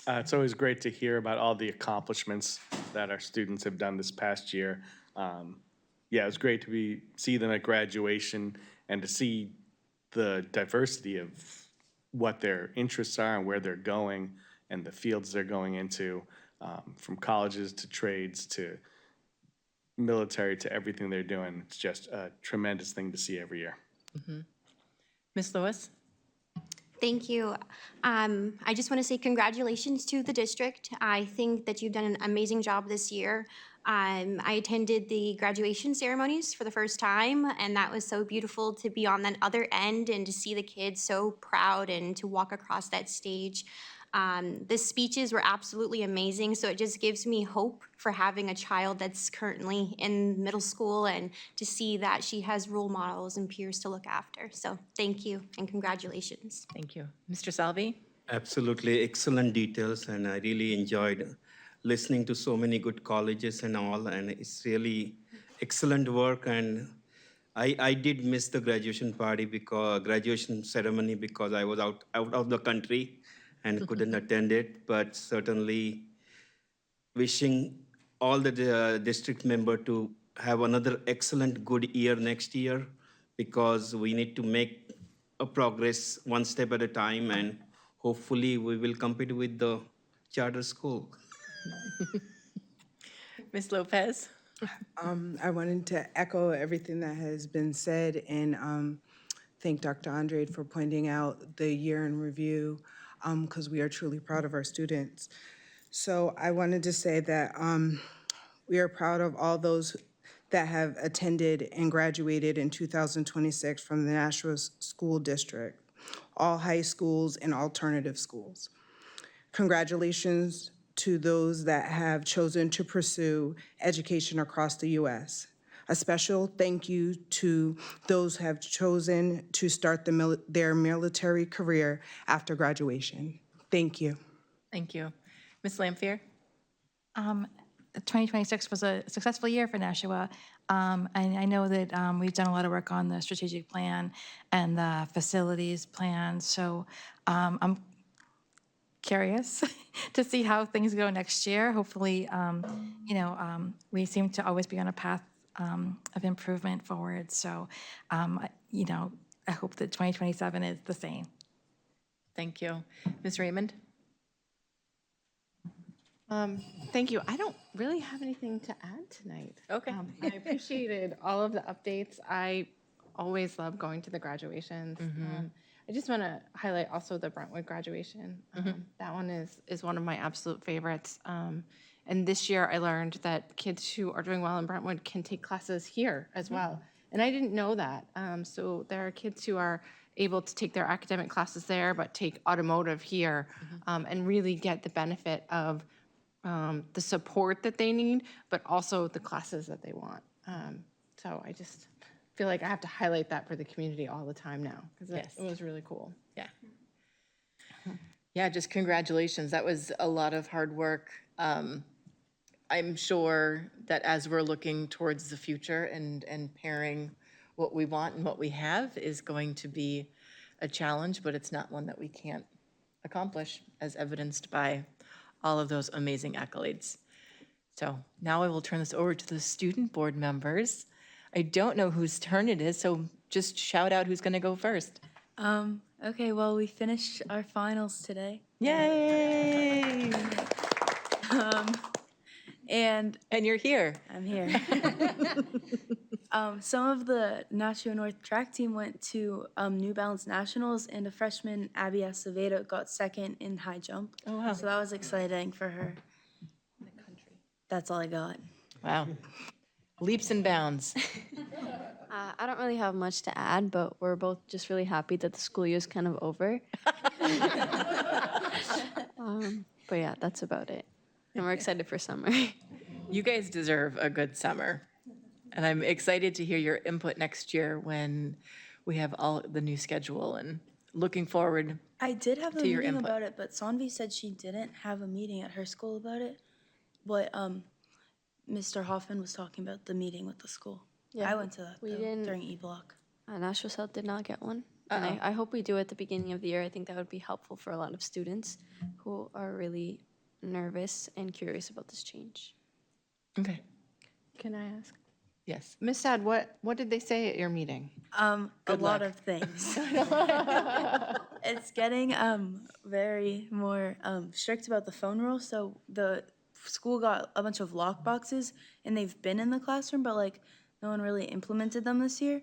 It's always great to hear about all the accomplishments that our students have done this past year. Yeah, it was great to see them at graduation and to see the diversity of what their interests are and where they're going and the fields they're going into, from colleges to trades to military to everything they're doing. It's just a tremendous thing to see every year. Ms. Lewis? Thank you. I just want to say congratulations to the district. I think that you've done an amazing job this year. I attended the graduation ceremonies for the first time, and that was so beautiful to be on that other end and to see the kids so proud and to walk across that stage. The speeches were absolutely amazing, so it just gives me hope for having a child that's currently in middle school and to see that she has role models and peers to look after. So thank you and congratulations. Thank you. Mr. Salvi? Absolutely excellent details, and I really enjoyed listening to so many good colleges and all, and it's really excellent work. And I did miss the graduation ceremony because I was out of the country and couldn't attend it, but certainly wishing all the district member to have another excellent good year next year, because we need to make a progress one step at a time, and hopefully we will compete with the charter school. Ms. Lopez? I wanted to echo everything that has been said and thank Dr. Andre for pointing out the year in review, because we are truly proud of our students. So I wanted to say that we are proud of all those that have attended and graduated in 2026 from the Nashua School District, all high schools and alternative schools. Congratulations to those that have chosen to pursue education across the U.S. A special thank you to those who have chosen to start their military career after graduation. Thank you. Thank you. Ms. Lampier? 2026 was a successful year for Nashua. And I know that we've done a lot of work on the strategic plan and the facilities plan. So I'm curious to see how things go next year. Hopefully, we seem to always be on a path of improvement forward. So, I hope that 2027 is the same. Thank you. Ms. Raymond? Thank you. I don't really have anything to add tonight. Okay. I appreciated all of the updates. I always love going to the graduations. I just want to highlight also the Brentwood graduation. That one is one of my absolute favorites. And this year I learned that kids who are doing well in Brentwood can take classes here as well. And I didn't know that. So there are kids who are able to take their academic classes there, but take automotive here and really get the benefit of the support that they need, but also the classes that they want. So I just feel like I have to highlight that for the community all the time now, because it was really cool. Yeah. Yeah, just congratulations. That was a lot of hard work. I'm sure that as we're looking towards the future and pairing what we want and what we have is going to be a challenge, but it's not one that we can't accomplish, as evidenced by all of those amazing accolades. So now I will turn this over to the student board members. I don't know whose turn it is, so just shout out who's going to go first. Okay, well, we finished our finals today. Yay! And you're here. I'm here. Some of the Nashua North track team went to New Balance Nationals, and a freshman, Abby Acevedo, got second in high jump. Oh, wow. So that was exciting for her. That's all I got. Wow. Leaps and bounds. I don't really have much to add, but we're both just really happy that the school year is kind of over. But yeah, that's about it. And we're excited for summer. You guys deserve a good summer. And I'm excited to hear your input next year when we have all the new schedule and looking forward. I did have a to your meeting input. about it, but Sanvi said she didn't have a meeting at her school about it. But Mr. Hoffman was talking about the meeting with the school. Yeah, I went to that we though, didn't- during E-Block. Nashua South did not get one. And I hope we do at the beginning of the year. I think that would be helpful for a lot of students who are really nervous and curious about this change. Okay. Can I ask? Yes. Ms. Sad, what did they say at your meeting? A Good lot luck. of things. It's getting very more strict about the phone rule. So the school got a bunch of lock boxes, and they've been in the classroom, but like no one really implemented them this year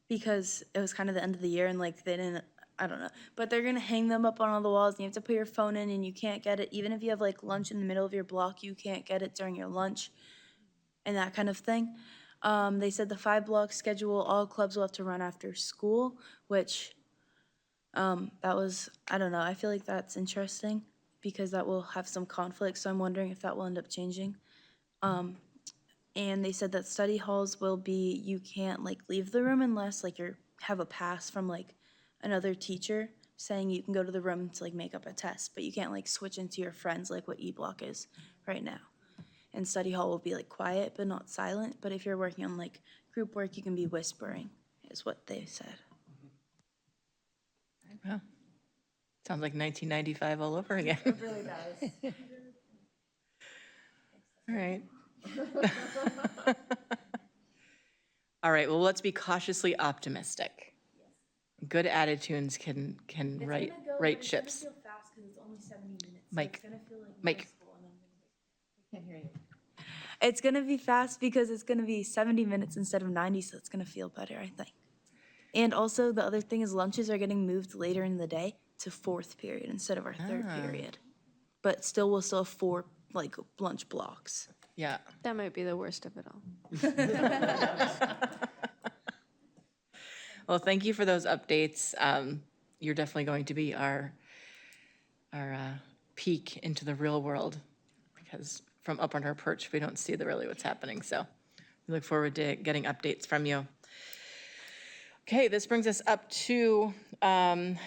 because it was kind of the end of the year and like they didn't. I don't know, but they're gonna hang them up on all the walls, and you have to put your phone in, and you can't get it even if you have like lunch in the middle of your block. You can't get it during your lunch, and that kind of thing. They said the 5-block schedule, all clubs will have to run after school, which that was, I don't know, I feel like that's interesting because that will have some conflict, so I'm wondering if that will end up changing. And they said that study halls will be, you can't like leave the room unless like you have a pass from like another teacher saying you can go to the room to like make up a test, but you can't like switch into your friends like what E-Block is right now. And study hall will be like quiet but not silent, but if you're working on like group work, you can be whispering, is what they said. Wow. Sounds like 1995 all over again. It really does. All right. All right, well, let's be cautiously optimistic. Good attitudes can right ships. It's gonna feel fast because it's only 70 minutes. Mike. So it's gonna feel like Mike. middle school, and I can't hear you. It's gonna be fast because it's gonna be 70 minutes instead of 90, so it's gonna feel better, I think. And also, the other thing is lunches are getting moved later in the day to 4th period instead of our 3rd period. But still, we'll still have 4 like lunch blocks. Yeah. That might be the worst of it all. Well, thank you for those updates. You're definitely going to be our peek into the real world because from up on our perch, we don't see really what's happening. So We look forward to getting updates from you. Okay, this brings us up to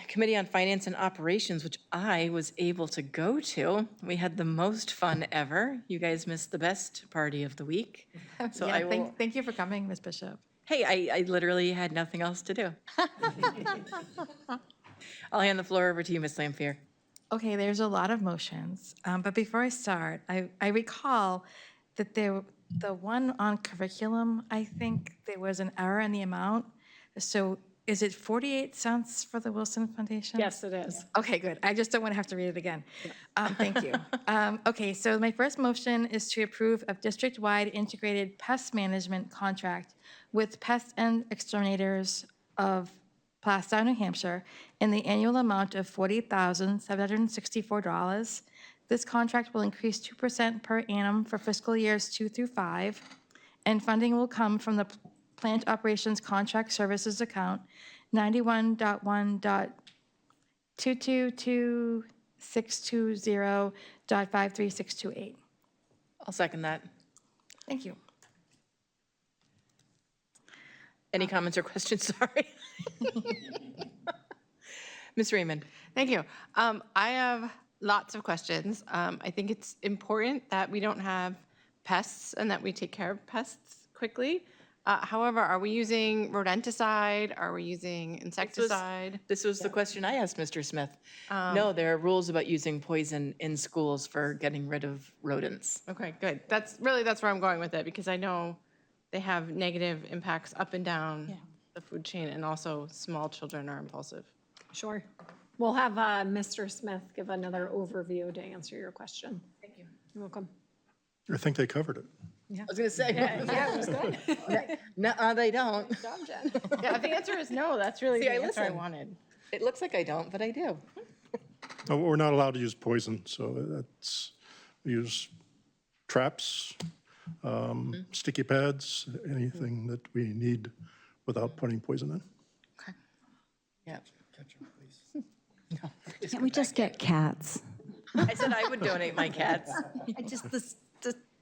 Committee on Finance and Operations, which I was able to go to. We had the most fun ever. You guys missed the best party of the week. So Yeah, I will, thank you for coming, Ms. Bishop. hey, I literally had nothing else to do. I'll hand the floor over to you, Ms. Lampier. Okay, there's a lot of motions, but before I start, I recall that the one on curriculum, I think there was an error in the amount. So is it 48 cents for the Wilson Foundation? Yes, it is. Okay, good. I just don't want to have to read it again. Thank you. Okay, so my first motion is to approve a district-wide integrated pest management contract with Pest and Exterminators of Plastow, New Hampshire, in the annual amount of $40,764. This contract will increase 2% per annum for fiscal years 2 through 5, and funding will come from the Plant Operations Contract Services account 91.1.222.620.53628. I'll second that. Thank you. Any comments or questions? Sorry. Ms. Raymond. Thank you. I have lots of questions. I think it's important that we don't have pests and that we take care of pests quickly. However, are we using rodenticide? Are we using insecticide? This was the question I asked Mr. Smith. No, there are rules about using poison in schools for getting rid of rodents. Okay, good. That's where I'm going with it, because I know they have negative impacts up and down the food chain, and also small children are impulsive. Sure. We'll have Mr. Smith give another overview to answer your question. Thank you. You're welcome. I think they covered it. I was going to say. Yeah, it was good. No, they don't. Good job, Jen. Yeah, the answer is no. That's really See, the I answer I listen. wanted. It looks like I don't, but I do. No, we're not allowed to use poison, so we use traps, sticky pads, anything that we need without putting poison in. Okay. Yeah. Can't we just get cats? I said I would donate my cats. I just,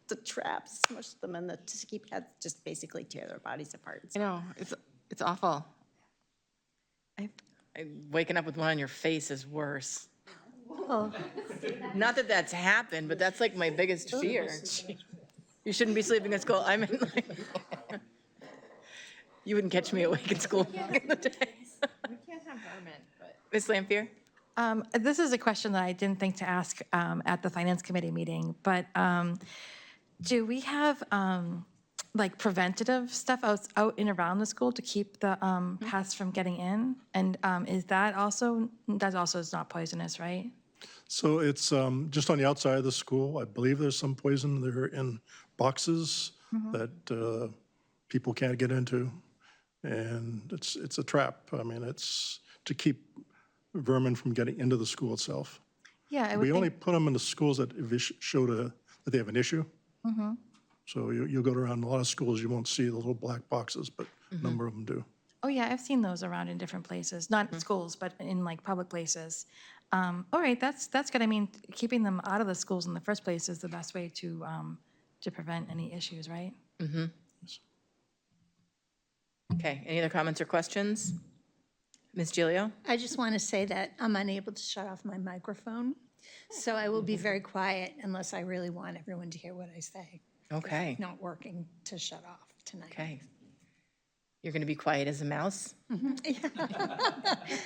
the traps, smush them, and the sticky pads just basically tear their bodies apart. I know, it's awful. Waking up with one on your face is worse. Not that that's happened, but that's like my biggest fear. You shouldn't be sleeping at school. I mean, you wouldn't catch me awake at school back in the day. We can't have vermin, but. Ms. Lampier? This is a question that I didn't think to ask at the Finance Committee meeting, but do we have like preventative stuff out and around the school to keep the pests from getting in? And is that also is not poisonous, right? So it's just on the outside of the school. I believe there's some poison there in boxes that people can't get into. And it's a trap. I mean, it's to keep vermin from getting into the school itself. Yeah, I would We only think, put them in the schools that show that they have an issue. So you'll go around a lot of schools, you won't see the little black boxes, but a number of them do. oh yeah, I've seen those around in different places, not in schools, but in like public places. All right, that's good. I mean, keeping them out of the schools in the first place is the best way to prevent any issues, right? Okay, any other comments or questions? Ms. Gilio? I just want to say that I'm unable to shut off my microphone, so I will be very quiet unless I really want everyone to hear what I say. Okay, Not working to shut off tonight. okay. You're going to be quiet as a mouse?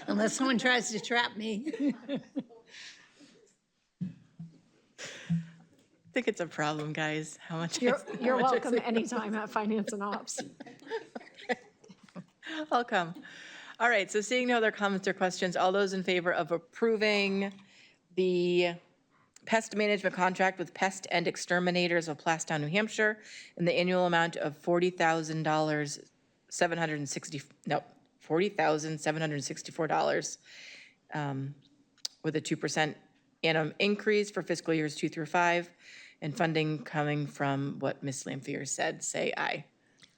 Unless someone tries to trap me. I think it's a problem, guys, how much. You're how much I welcome say. anytime at Finance and Ops. I'll come. All right, so seeing no other comments or questions, all those in favor of approving the pest management contract with Pest and Exterminators of Plastow, New Hampshire, in the annual amount of $40,764, with a 2% annum increase for fiscal years 2 through 5, and funding coming from what Ms. Lampier said, say aye.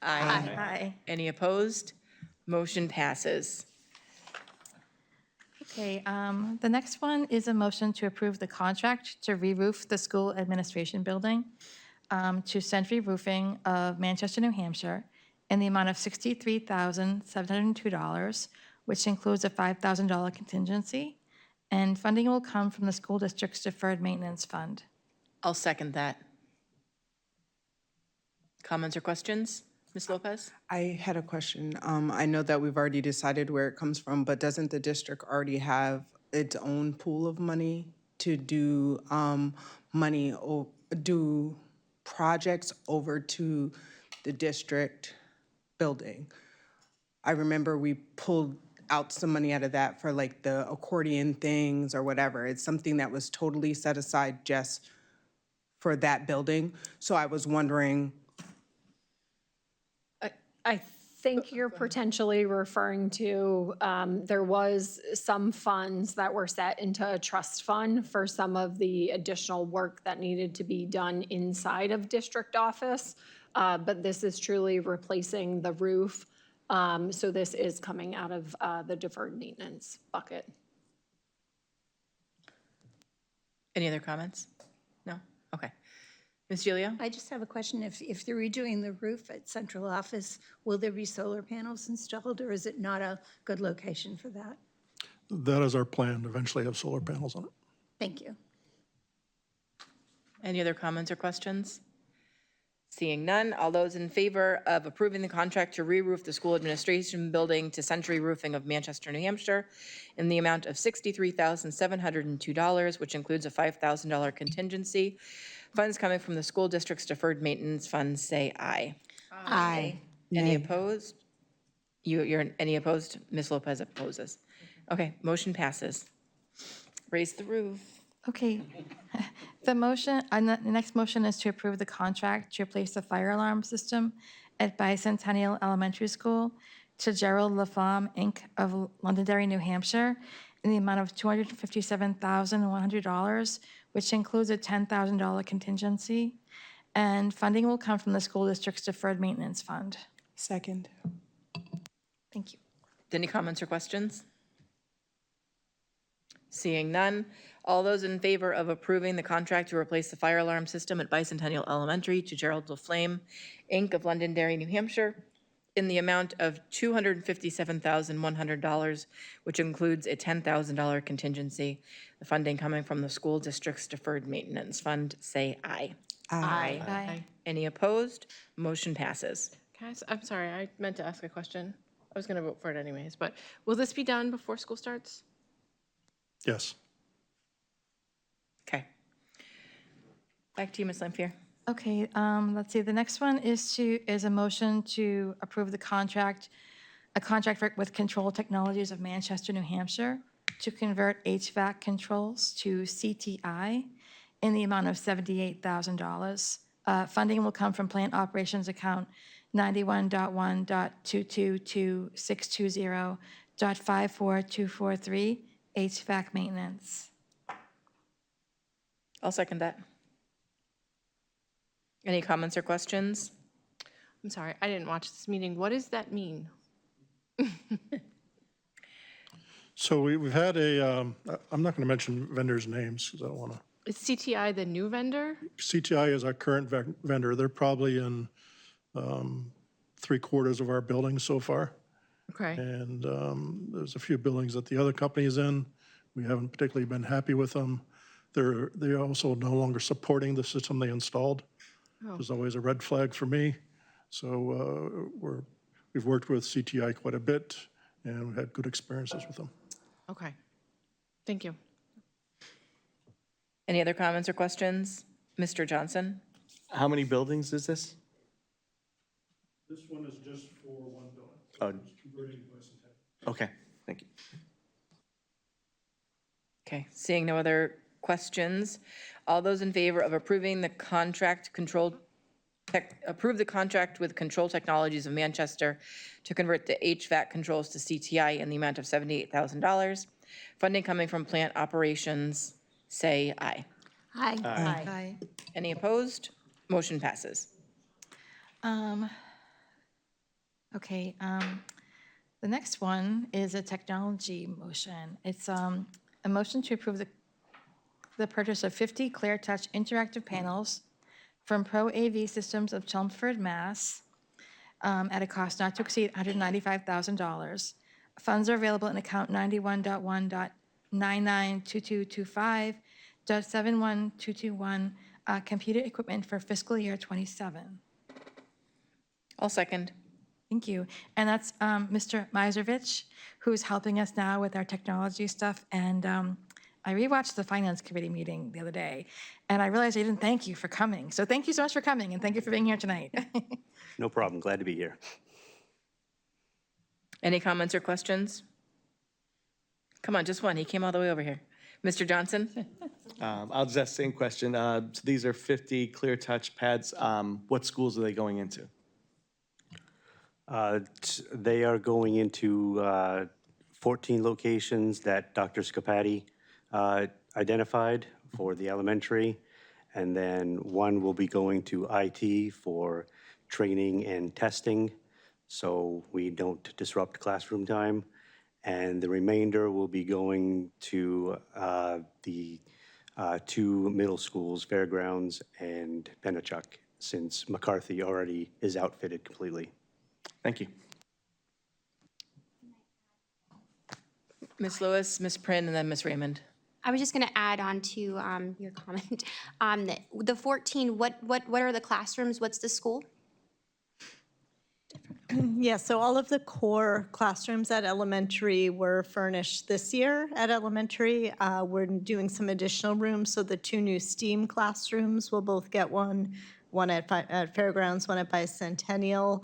Aye. Any opposed? Motion passes. Okay, the next one is a motion to approve the contract to re-roof the school administration building. to Century Roofing of Manchester, New Hampshire, in the amount of $63,702, which includes a $5,000 contingency, and funding will come from the school district's deferred maintenance fund. I'll second that. Comments or questions? Ms. Lopez? I had a question. I know that we've already decided where it comes from, but doesn't the district already have its own pool of money to do do projects over to the district building? I remember we pulled out some money out of that for like the accordion things or whatever. It's something that was totally set aside just for that building. So I was wondering, I think you're potentially referring to, there was some funds that were set into a trust fund for some of the additional work that needed to be done inside of district office. But this is truly replacing the roof. So this is coming out of the deferred maintenance bucket. Any other comments? No? Okay. Ms. Gilio? I just have a question. If they're redoing the roof at central office, will there be solar panels installed, or is it not a good location for that? That is our plan, to eventually have solar panels on it. Thank you. Any other comments or questions? Seeing none, all those in favor of approving the contract to re-roof the school administration building to Century Roofing of Manchester, New Hampshire in the amount of $63,702, which includes a $5,000 contingency. Funds coming from the school district's deferred maintenance fund, say aye. Aye. Any opposed? Any opposed? Ms. Lopez opposes. Okay, motion passes. Raise the roof. Okay. The next motion is to approve the contract to replace the fire alarm system at Bicentennial Elementary School to Gerald Laflamme, Inc. of Londonderry, New Hampshire, in the amount of $257,100, which includes a $10,000 contingency, and funding will come from the school district's deferred maintenance fund. second. Thank you. Any comments or questions? Seeing none, all those in favor of approving the contract to replace the fire alarm system at Bicentennial Elementary to Gerald Laflamme, Inc. of Londonderry, New Hampshire, in the amount of $257,100, which includes a $10,000 contingency, the funding coming from the school district's deferred maintenance fund, say aye. Aye. Aye. Any opposed? Motion passes. I'm sorry, I meant to ask a question. I was going to vote for it anyways, but will this be done before school starts? Yes. Okay. Back to you, Ms. Lampier. Okay, let's see, the next one is a motion to approve a contract with Control Technologies of Manchester, New Hampshire, to convert HVAC controls to CTI in the amount of $78,000. Funding will come from plant operations account 91.1.222620.54243, HVAC maintenance. I'll second that. Any comments or questions? I'm sorry, I didn't watch this meeting. What does that mean? So we've had I'm not going to mention vendors' names because I don't want to. Is CTI the new vendor? CTI is our current vendor. They're probably in 3/4 of our buildings so far. Okay. And there's a few buildings that the other company is in. We haven't particularly been happy with them. They're also no longer supporting the system they installed. Oh. There's always a red flag for me. So we've worked with CTI quite a bit, and we've had good experiences with them. Okay. Thank you. Any other comments or questions? Mr. Johnson? How many buildings is this? This one is just for one building. Oh. It's converting to Bicentennial. Okay, thank you. Okay, seeing no other questions, all those in favor of approving the contract approve the contract with Control Technologies of Manchester to convert the HVAC controls to CTI in the amount of $78,000. Funding coming from plant operations, say aye. Aye. Aye. Any opposed? Motion passes. Okay, the next one is a technology motion. It's a motion to approve the purchase of 50 ClearTouch interactive panels from Pro AV Systems of Chelmsford, Mass, at a cost not to exceed $195,000. Funds are available in account 91.1.992225.71221, computer equipment for fiscal year '27. I'll second. Thank you. And that's Mr. Miservich, who's helping us now with our technology stuff. And I rewatched the Finance Committee meeting the other day, and I realized I didn't thank you for coming. So thank you so much for coming, and thank you for being here tonight. No problem. Glad to be here. Any comments or questions? Come on, just one. He came all the way over here. Mr. Johnson? I'll just ask the same question. So these are 50 clear touch pads. What schools are they going into? They are going into 14 locations that Dr. Scapati identified for the elementary, and then one will be going to IT for training and testing, so we don't disrupt classroom time. And the remainder will be going to the two middle schools, Fairgrounds and Pennachuck, since McCarthy already is outfitted completely. Thank you. Ms. Lewis, Ms. Prin, and then Ms. Raymond. I was just going to add on to your comment. The 14, what are the classrooms? What's the school? Yeah, so all of the core classrooms at elementary were furnished this year at elementary. We're doing some additional rooms, so the two new STEAM classrooms will both get one at Fairgrounds, one at Bicentennial.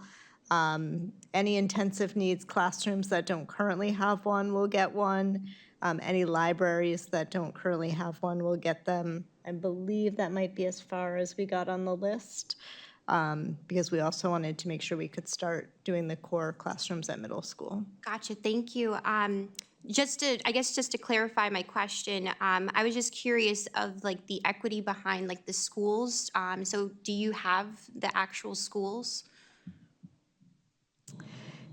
Any intensive needs classrooms that don't currently have one will get one. Any libraries that don't currently have one will get them. I believe that might be as far as we got on the list, because we also wanted to make sure we could start doing the core classrooms at middle school. Gotcha, thank you. Just to clarify my question, I was just curious of like the equity behind like the schools. So do you have the actual schools?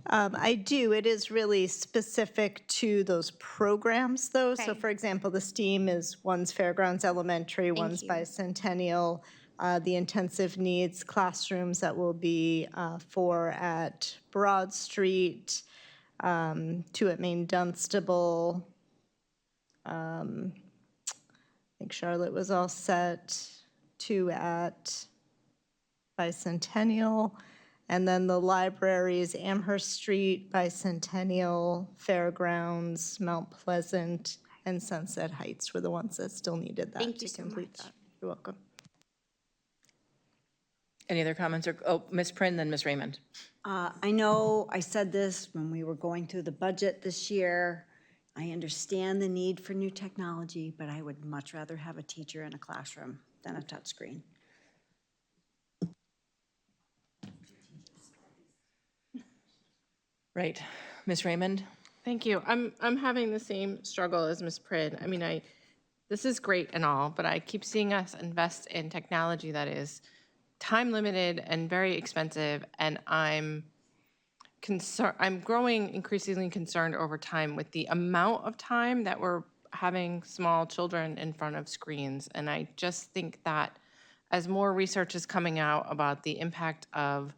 I do. It is really specific to those programs, though. So, Okay. for example, the STEAM is one's Fairgrounds Elementary, Thank one's you. Bicentennial. The intensive needs classrooms that will be 4 at Broad Street, 2 at Main Dunstable. I think Charlotte was all set. 2 at Bicentennial. And then the libraries, Amherst Street, Bicentennial, Fairgrounds, Mount Pleasant, and Sunset Heights were the ones that still needed that Thank you to so complete much. that. You're welcome. Any other comments or, oh, Ms. Prin, then Ms. Raymond. I know I said this when we were going through the budget this year. I understand the need for new technology, but I would much rather have a teacher in a classroom than a touchscreen. Right. Ms. Raymond? Thank you. I'm having the same struggle as Ms. Prid. I mean, this is great and all, but I keep seeing us invest in technology that is time limited and very expensive, and I'm growing increasingly concerned over time with the amount of time that we're having small children in front of screens. And I just think that as more research is coming out about the impact of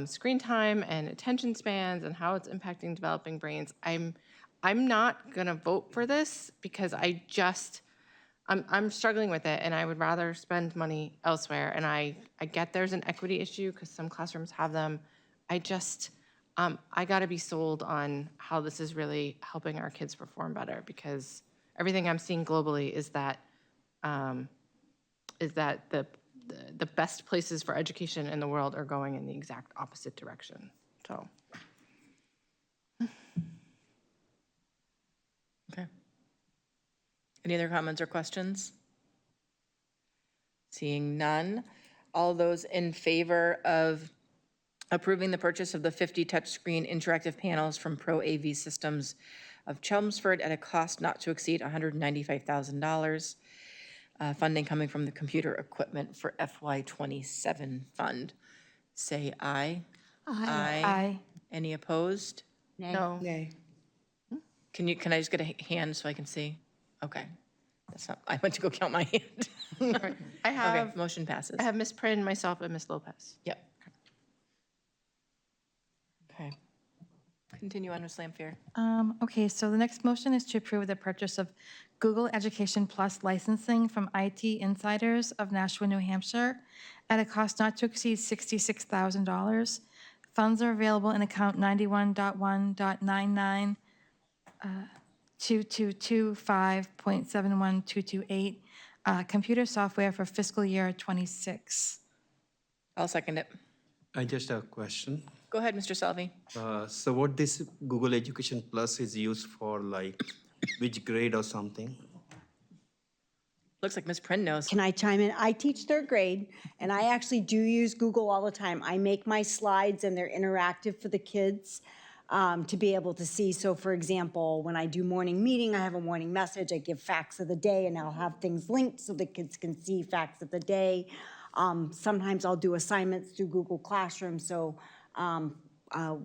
screen time and attention spans and how it's impacting developing brains, I'm not gonna vote for this because I'm struggling with it, and I would rather spend money elsewhere. And I get there's an equity issue because some classrooms have them. I gotta be sold on how this is really helping our kids perform better, because everything I'm seeing globally is that the best places for education in the world are going in the exact opposite direction. So. Okay. Any other comments or questions? Seeing none. All those in favor of approving the purchase of the 50 touchscreen interactive panels from Pro AV Systems of Chelmsford at a cost not to exceed $195,000, funding coming from the Computer Equipment for FY27 fund, say aye. Aye. Aye. Any opposed? No. Nay. Can I just get a hand so I can see? Okay. That's not, I went to go count my hand. I Okay, have, motion passes. I have Ms. Prin, myself, and Ms. Lopez. Yep. Okay. Continue on with Lamfair. Okay, so the next motion is to approve the purchase of Google Education Plus licensing from IT Insiders of Nashua, New Hampshire, at a cost not to exceed $66,000. Funds are available in account 91.1.99 2225.71228, computer software for fiscal year '26. I'll second it. I just have a question. Go ahead, Mr. Salvi. So what this Google Education Plus is used for, like which grade or something? Looks like Ms. Prin knows. Can I chime in? I teach third grade, and I actually do use Google all the time. I make my slides, and they're interactive for the kids to be able to see. So for example, when I do morning meeting, I have a morning message, I give facts of the day, and I'll have things linked so the kids can see facts of the day. Sometimes I'll do assignments through Google Classroom. So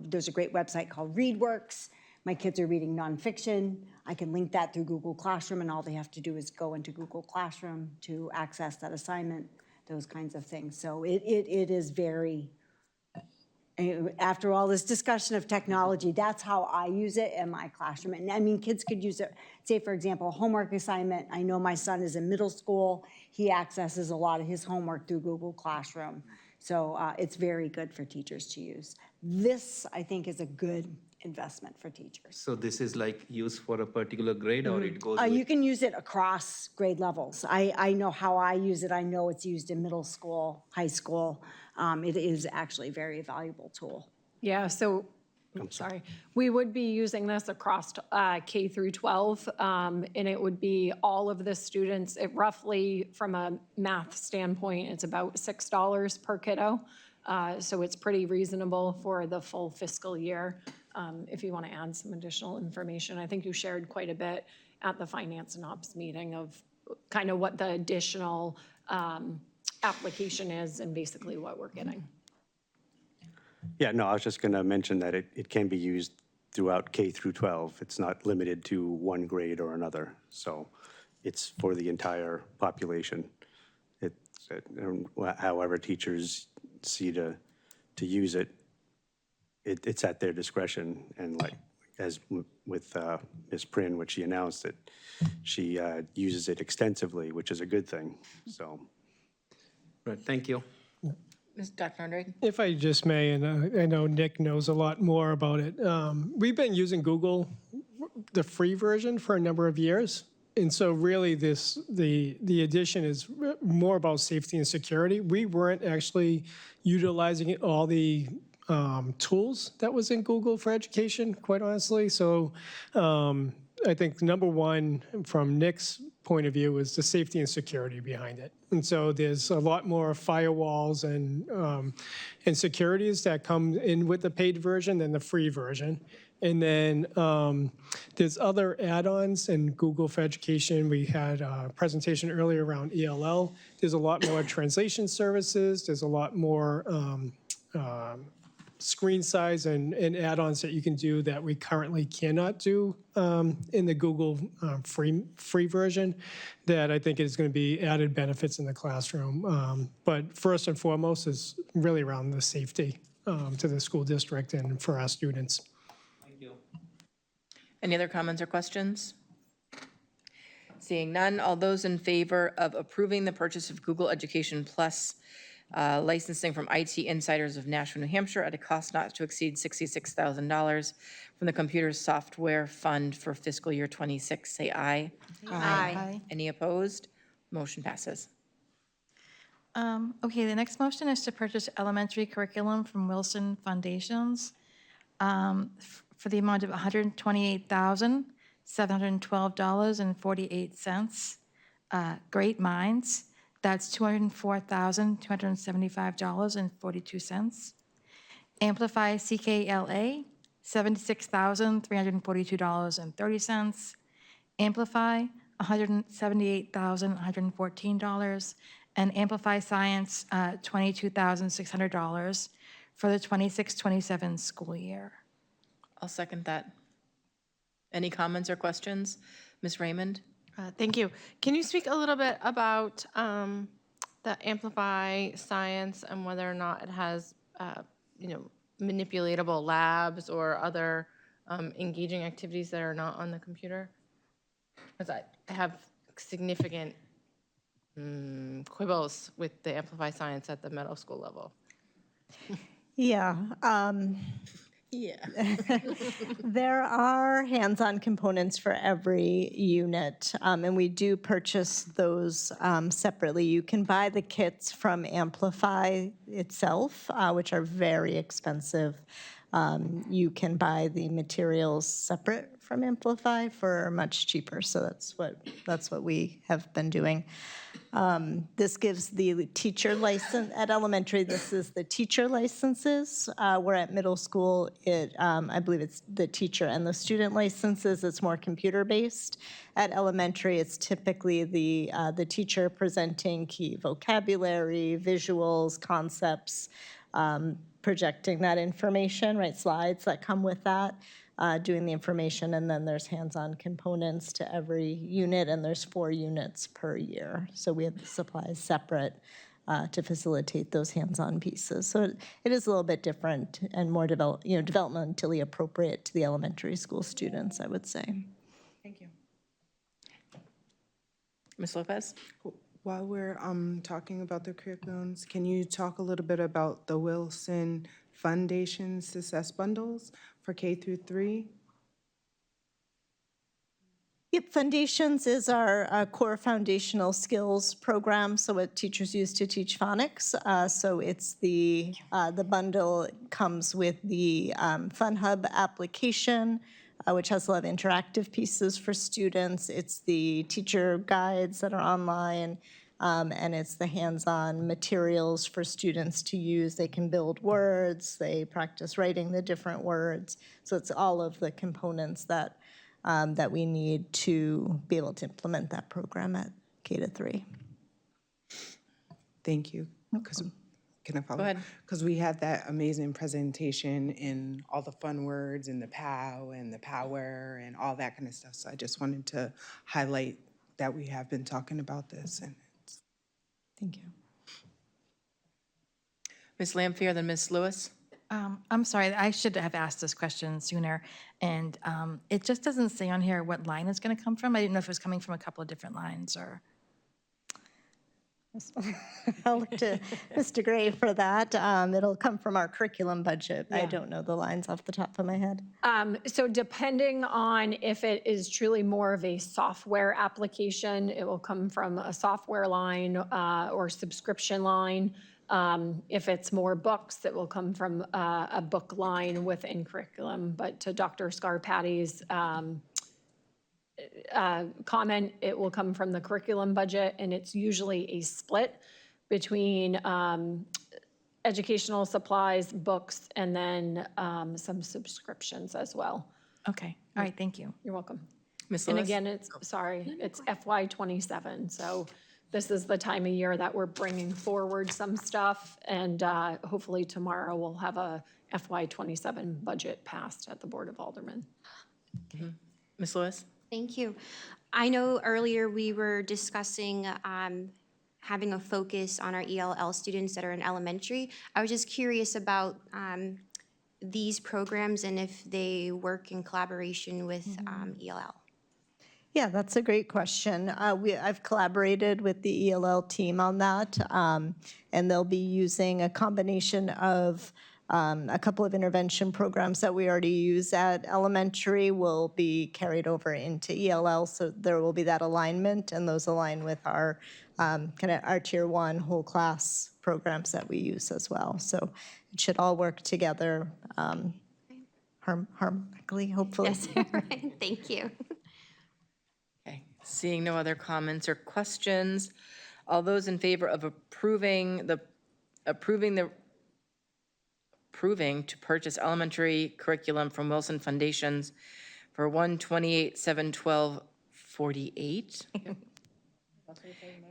there's a great website called ReadWorks. My kids are reading nonfiction. I can link that through Google Classroom, and all they have to do is go into Google Classroom to access that assignment, those kinds of things. So it is very, after all this discussion of technology, that's how I use it in my classroom. And I mean, kids could use it, say, for example, a homework assignment. I know my son is in middle school. He accesses a lot of his homework through Google Classroom. So it's very good for teachers to use. This, I think, is a good investment for teachers. So this is like used for a particular grade or it goes You with, can use it across grade levels. I know how I use it. I know it's used in middle school, high school. It is actually a very valuable tool. Yeah, so, sorry, we would be using this across K through 12, and it would be all of the students, it roughly, from a math standpoint, it's about $6 per kiddo. So it's pretty reasonable for the full fiscal year. If you want to add some additional information, I think you shared quite a bit at the Finance and Ops meeting of kind of what the additional application is and basically what we're getting. Yeah, no, I was just going to mention that it can be used throughout K through 12. It's not limited to one grade or another. So it's for the entire population. It's, however teachers see to use it, it's at their discretion. And like, as with Ms. Prin, which she announced that she uses it extensively, which is a good thing, so. right, thank you. Dr. Andre? If I just may, and I know Nick knows a lot more about it. We've been using Google, the free version, for a number of years. And so really the addition is more about safety and security. We weren't actually utilizing all the tools that was in Google for Education, quite honestly. So I think number one, from Nick's point of view, is the safety and security behind it. And so there's a lot more firewalls and securities that come in with the paid version than the free version. And then there's other add-ons in Google for Education. We had a presentation earlier around ELL. There's a lot more translation services. There's a lot more screen size and add-ons that you can do that we currently cannot do in the Google free version that I think is going to be added benefits in the classroom. But first and foremost is really around the safety to the school district and for our students. Thank you. Any other comments or questions? Seeing none, all those in favor of approving the purchase of Google Education Plus licensing from IT Insiders of Nashua, New Hampshire at a cost not to exceed $66,000 from the Computer Software Fund for fiscal year '26, say aye. Aye. Any opposed? Motion passes. Okay, the next motion is to purchase elementary curriculum from Wilson Foundations for the amount of $128,712.48. Great Minds, that's $204,275.42. Amplify CKLA, $76,342.30. Amplify, $178,114. And Amplify Science, $22,600 for the 26-27 school year. I'll second that. Any comments or questions? Ms. Raymond? Thank you. Can you speak a little bit about the Amplify Science and whether or not it has, manipulatable labs or other engaging activities that are not on the computer? Because I have significant quibbles with the Amplify Science at the middle school level. Yeah. Yeah. There are hands-on components for every unit, and we do purchase those separately. You can buy the kits from Amplify itself, which are very expensive. You can buy the materials separate from Amplify for much cheaper, so that's what we have been doing. This gives the teacher license at elementary. This is the teacher licenses. Where at middle school, I believe it's the teacher and the student licenses. It's more computer-based. At elementary, it's typically the teacher presenting key vocabulary, visuals, concepts, projecting that information, right? Slides that come with that. Doing the information, and then there's hands-on components to every unit, and there's 4 units per year. So we have the supplies separate to facilitate those hands-on pieces. So it is a little bit different and more developmentally appropriate to the elementary school students, I would say. Thank you. Ms. Lopez? While we're talking about the curriculums, can you talk a little bit about the Wilson Foundation Success Bundles for K through 3? Yep, Foundations is our core foundational skills program, so what teachers use to teach phonics. So it's the bundle comes with the Fun Hub application, which has a lot of interactive pieces for students. It's the teacher guides that are online, and it's the hands-on materials for students to use. They can build words, they practice writing the different words. So it's all of the components that we need to be able to implement that program at K-3. Thank you. Can I follow? Go ahead. Because we had that amazing presentation in all the fun words and the POW and the power and all that kind of stuff. So I just wanted to highlight that we have been talking about this. And thank you. Ms. Lampier, then Ms. Lewis? I'm sorry, I should have asked this question sooner, and it just doesn't say on here what line it's going to come from. I didn't know if it was coming from a couple of different lines or. I'll look to Mr. Gray for that. It'll come from our curriculum budget. I don't know the lines off the top of my head. So depending on if it is truly more of a software application, it will come from a software line or subscription line. If it's more books, it will come from a book line within curriculum. But to Dr. Scarpatti's comment, it will come from the curriculum budget, and it's usually a split between educational supplies, books, and then some subscriptions as well. Okay, all right, thank you. You're welcome. Ms. And Lewis? again, it's FY27, so this is the time of year that we're bringing forward some stuff, and hopefully tomorrow we'll have a FY27 budget passed at the Board of Aldermen. Ms. Lewis? Thank you. I know earlier we were discussing having a focus on our ELL students that are in elementary. I was just curious about these programs and if they work in collaboration with ELL. Yeah, that's a great question. I've collaborated with the ELL team on that, and they'll be using a combination of a couple of intervention programs that we already use at elementary will be carried over into ELL, so there will be that alignment, and those align with our our Tier 1 whole class programs that we use as well. So it should all work together harmonically, hopefully. Yes, right. Thank you. Okay, seeing no other comments or questions, all those in favor of approving to purchase elementary curriculum from Wilson Foundations for $128,712.48.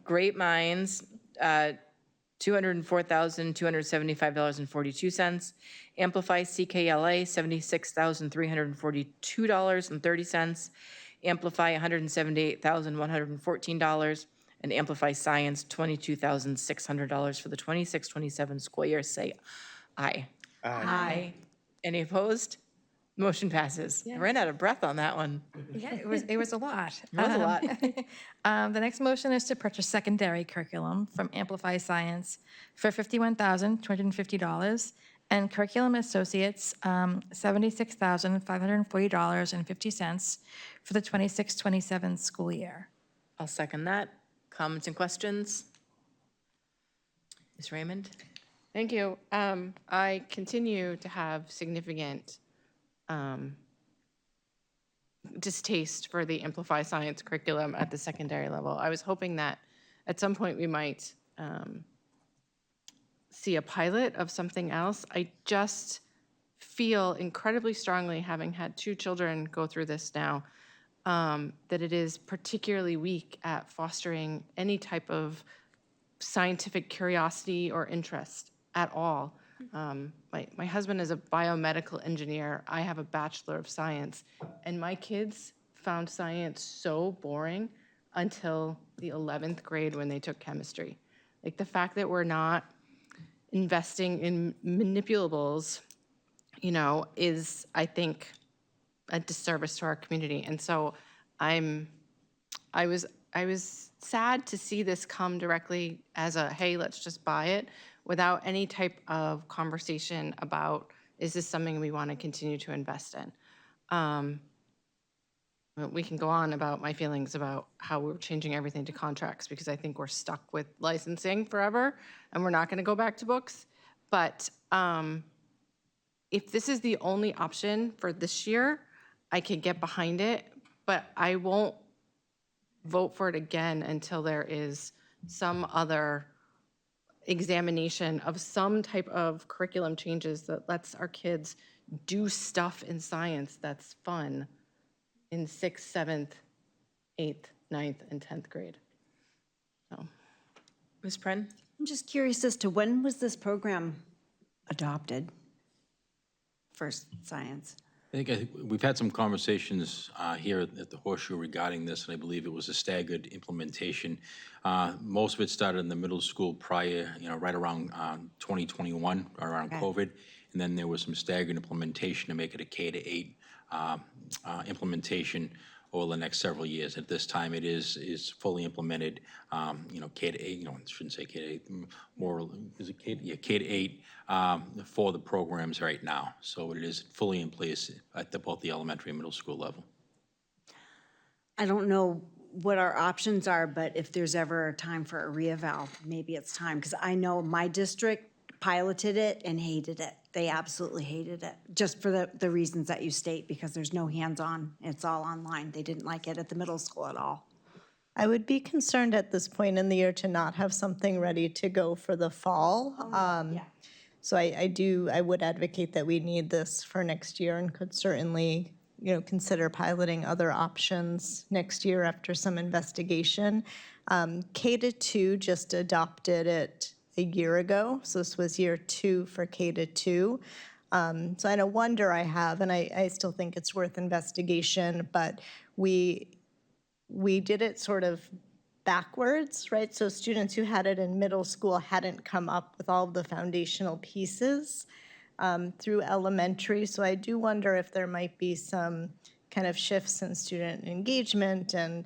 Great Minds, $204,275.42. Amplify CKLA, $76,342.30. Amplify, $178,114, and Amplify Science, $22,600 for the 26-27 school year. Say aye. Aye. Any opposed? Motion passes. I ran out of breath on that one. Yeah, it was a lot. It was a lot. The next motion is to purchase secondary curriculum from Amplify Science for $51,250, and Curriculum Associates, $76,540.50 for the 26-27 school year. I'll second that. Comments and questions? Ms. Raymond? Thank you. I continue to have significant distaste for the Amplify Science curriculum at the secondary level. I was hoping that at some point we might see a pilot of something else. I just feel incredibly strongly, having had 2 children go through this now, that it is particularly weak at fostering any type of scientific curiosity or interest at all. My husband is a biomedical engineer. I have a Bachelor of Science, and my kids found science so boring until the 11th grade when they took chemistry. Like, the fact that we're not investing in manipulables, you know, is, I think, a disservice to our community. And so I was sad to see this come directly as a, hey, let's just buy it, without any type of conversation about, is this something we want to continue to invest in? We can go on about my feelings about how we're changing everything to contracts, because I think we're stuck with licensing forever and we're not going to go back to books. But if this is the only option for this year, I could get behind it, but I won't vote for it again until there is some other examination of some type of curriculum changes that lets our kids do stuff in science that's fun in 6th, 7th, 8th, 9th, and 10th grade. So, Ms. Pren? I'm just curious as to when was this program adopted for science? I think we've had some conversations here at the Horseshoe regarding this, and I believe it was a staggered implementation. Most of it started in the middle school prior, right around 2021, around COVID, and then there was some staggered implementation to make it a K-8 implementation over the next several years. At this time, it is fully implemented. K-8. I shouldn't say K-8. More is it K? Yeah, K-8 for the programs right now. So it is fully in place at both the elementary and middle school level. I don't know what our options are, but if there's ever a time for a reeval, maybe it's time. Because I know my district piloted it and hated it. They absolutely hated it, just for the reasons that you state, because there's no hands-on. It's all online. They didn't like it at the middle school at all. I would be concerned at this point in the year to not have something ready to go for the fall. So I would advocate that we need this for next year, and could certainly, consider piloting other options next year after some investigation. K-2 just adopted it a year ago, so this was year 2 for K-2. So I know wonder I have, and I still think it's worth investigation, but we did it sort of backwards, right? So students who had it in middle school hadn't come up with all of the foundational pieces through elementary. So I do wonder if there might be some kind of shifts in student engagement and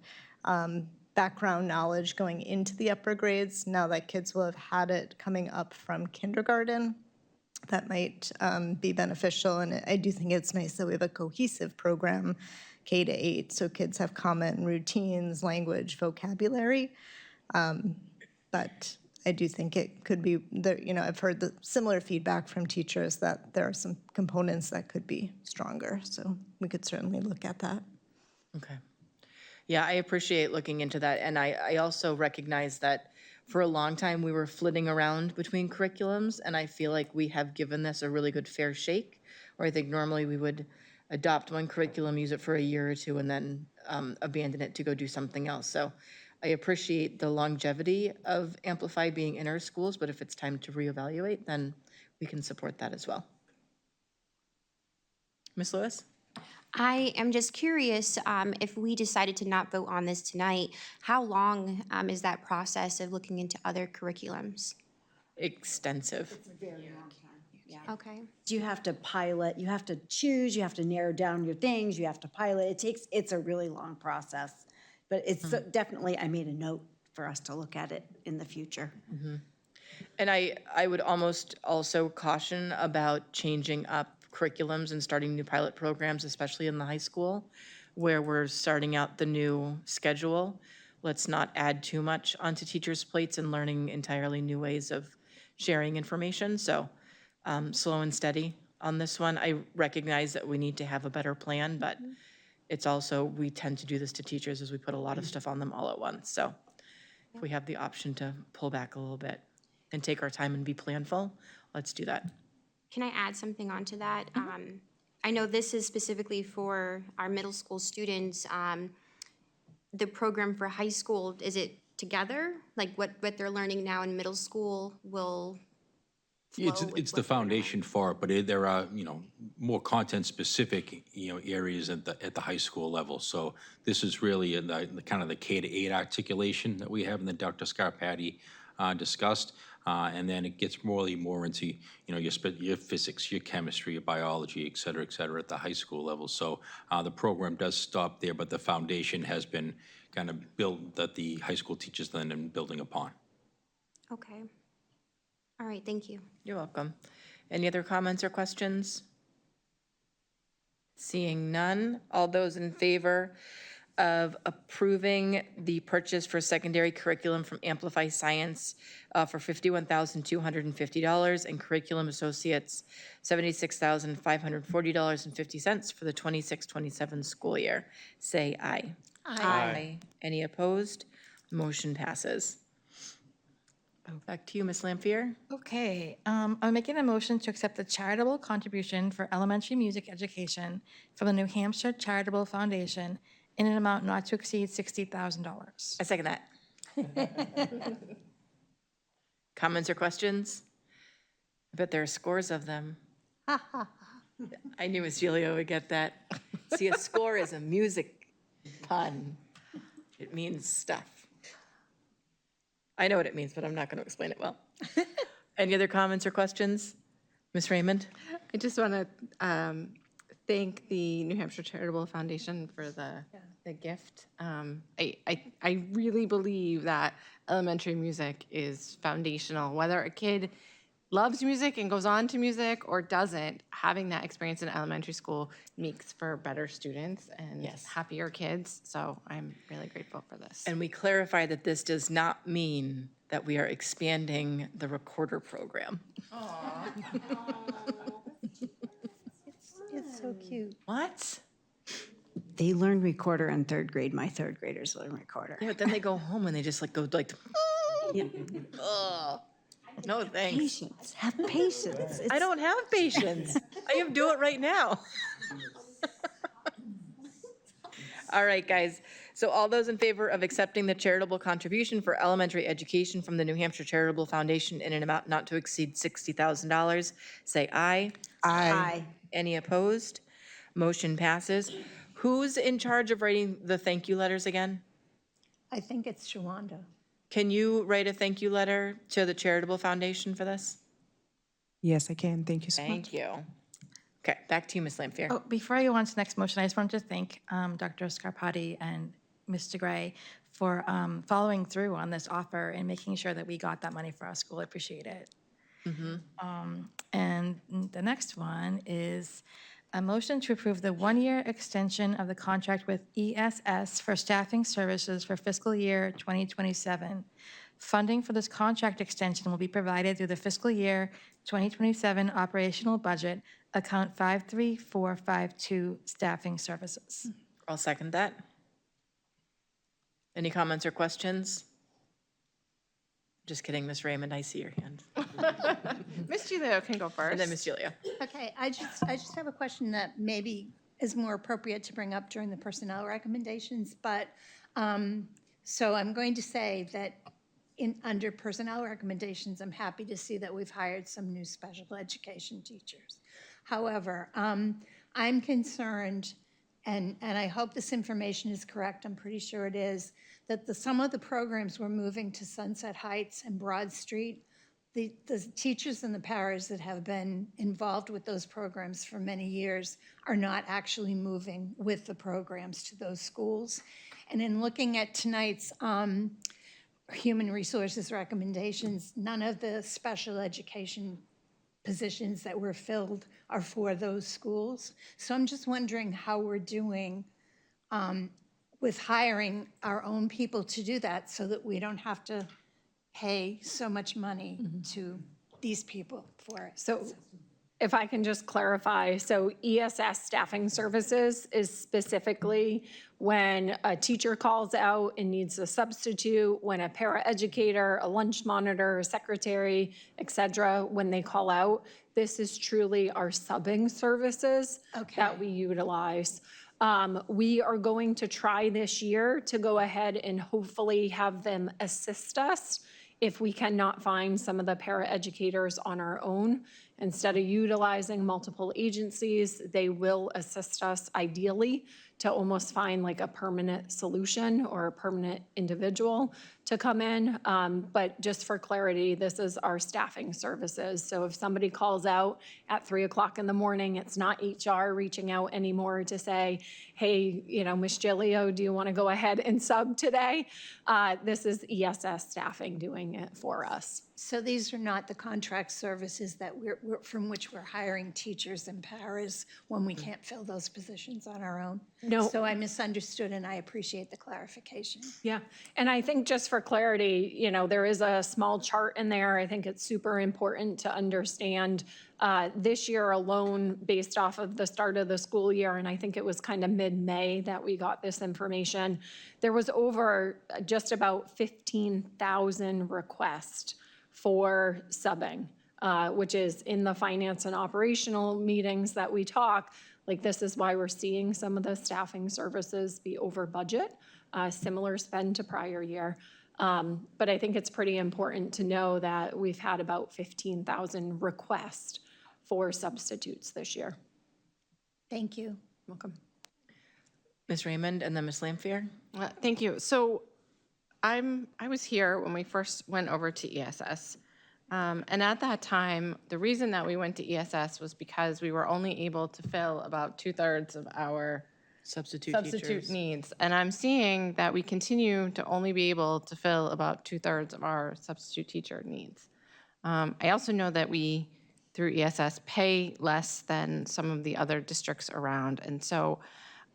background knowledge going into the upper grades now that kids will have had it coming up from kindergarten. That might be beneficial, and I do think it's nice that we have a cohesive program K-8, so kids have common routines, language, vocabulary. But I do think it could be, I've heard the similar feedback from teachers that there are some components that could be stronger, so we could certainly look at that. Okay. Yeah, I appreciate looking into that. And I also recognize that for a long time, we were flitting around between curriculums, and I feel like we have given this a really good fair shake, where I think normally we would adopt one curriculum, use it for a year or two, and then abandon it to go do something else. So I appreciate the longevity of Amplify being in our schools, but if it's time to reevaluate, then we can support that as well. Ms. Lewis? I am just curious, if we decided to not vote on this tonight, how long is that process of looking into other curriculums? Extensive. Okay. You have to pilot, you have to choose, you have to narrow down your things, you have to pilot. It's a really long process. But it's definitely, I made a note for us to look at it in the future. And I would almost also caution about changing up curriculums and starting new pilot programs, especially in the high school, where we're starting out the new schedule. Let's not add too much onto teachers' plates and learning entirely new ways of sharing information. So slow and steady on this one. I recognize that we need to have a better plan, but it's also, we tend to do this to teachers as we put a lot of stuff on them all at once. So if we have the option to pull back a little bit and take our time and be planful, let's do that. Can I add something onto that? I know this is specifically for our middle school students. The program for high school, is it together? Like what they're learning now in middle school will It's the foundation for it, but there are, more content-specific, areas at the high school level. So this is really in the kind of the K-8 articulation that we have and that Dr. Scarpati discussed. And then it gets more into, your physics, your chemistry, your biology, et cetera, at the high school level. So the program does stop there, but the foundation has been kind of built that the high school teachers then are building upon. Okay. All right, thank you. You're welcome. Any other comments or questions? Seeing none, all those in favor of approving the purchase for secondary curriculum from Amplify Science for $51,250 and Curriculum Associates $76,540.50 for the 26-27 school year, say aye. Aye. Any opposed? Motion passes. Back to you, Ms. Lampier. Okay, I'm making a motion to accept the charitable contribution for elementary music education from the New Hampshire Charitable Foundation in an amount not to exceed $60,000. I second that. Comments or questions? I bet there are scores of them. I knew Ms. Gilio would get that. See, a score is a music pun. It means stuff. I know what it means, but I'm not going to explain it well. Any other comments or questions? Ms. Raymond? I just want to thank the New Hampshire Charitable Foundation for the gift. I really believe that elementary music is foundational. Whether a kid loves music and goes on to music or doesn't, having that experience in elementary school makes for better students and happier kids. So I'm really grateful for this. And we clarify that this does not mean that we are expanding the recorder program. It's so cute. What? They learn recorder in third grade. My third graders learn recorder. Yeah, but then they go home and they just go like, oh, no thanks. Patience, have patience. I don't have patience. I can do it right now. All right, guys. So all those in favor of accepting the charitable contribution for elementary education from the New Hampshire Charitable Foundation in an amount not to exceed $60,000, say aye. Aye. Any opposed? Motion passes. Who's in charge of writing the thank you letters again? I think it's Shawanda. Can you write a thank you letter to the Charitable Foundation for this? Yes, I can. Thank you so much. Thank you. Okay, back to you, Ms. Lampier. Oh, before I go on to the next motion, I just wanted to thank Dr. Scarpati and Mr. Gray for following through on this offer and making sure that we got that money for our school. I appreciate it. And the next one is a motion to approve the one-year extension of the contract with ESS for staffing services for fiscal year 2027. Funding for this contract extension will be provided through the fiscal year 2027 operational budget, account 53452, staffing services. I'll second that. Any comments or questions? Just kidding, Ms. Raymond, I see your hand. Ms. Gilio can go first. And then Ms. Julia. Okay, I just have a question that maybe is more appropriate to bring up during the personnel recommendations, but, so I'm going to say that under personnel recommendations, I'm happy to see that we've hired some new special education teachers. However, I'm concerned and I hope this information is correct, I'm pretty sure it is, that some of the programs we're moving to Sunset Heights and Broad Street, the teachers and the paras that have been involved with those programs for many years are not actually moving with the programs to those schools. And in looking at tonight's human resources recommendations, none of the special education positions that were filled are for those schools. So I'm just wondering how we're doing with hiring our own people to do that so that we don't have to pay so much money to these people for it. So if I can just clarify, so ESS staffing services is specifically when a teacher calls out and needs a substitute, when a paraeducator, a lunch monitor, a secretary, et cetera, when they call out. This is truly our subbing services that we utilize. We are going to try this year to go ahead and hopefully have them assist us if we cannot find some of the paraeducators on our own. Instead of utilizing multiple agencies, they will assist us ideally to almost find like a permanent solution or a permanent individual to come in. But just for clarity, this is our staffing services. So if somebody calls out at 3 o'clock in the morning, it's not HR reaching out anymore to say, hey, you know, Ms. Gilio, do you want to go ahead and sub today? This is ESS staffing doing it for us. So these are not the contract services that from which we're hiring teachers and paras when we can't fill those positions on our own? No. So I misunderstood, and I appreciate the clarification. Yeah, and I think just for clarity, you know, there is a small chart in there. I think it's super important to understand this year alone, based off of the start of the school year, and I think it was kind of mid-May that we got this information, there was over just about 15,000 requests for subbing, which is in the finance and operational meetings that we talk. Like, this is why we're seeing some of the staffing services be over budget, similar spend to prior year. But I think it's pretty important to know that we've had about 15,000 requests for substitutes this year. Thank you. Welcome. Ms. Raymond and then Ms. Lampier. Thank you. So I was here when we first went over to ESS. And at that time, the reason that we went to ESS was because we were only able to fill about 2/3 of our substitute needs. And I'm seeing that we continue to only be able to fill about 2/3 of our substitute teacher needs. I also know that we, through ESS, pay less than some of the other districts around. And so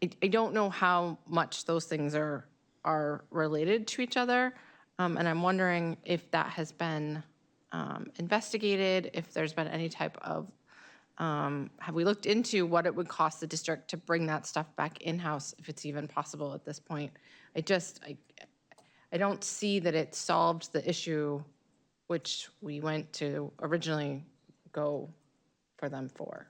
I don't know how much those things are related to each other. And I'm wondering if that has been investigated, if there's been any type of, have we looked into what it would cost the district to bring that stuff back in-house, if it's even possible at this point? I don't see that it solved the issue which we went to originally go for them for.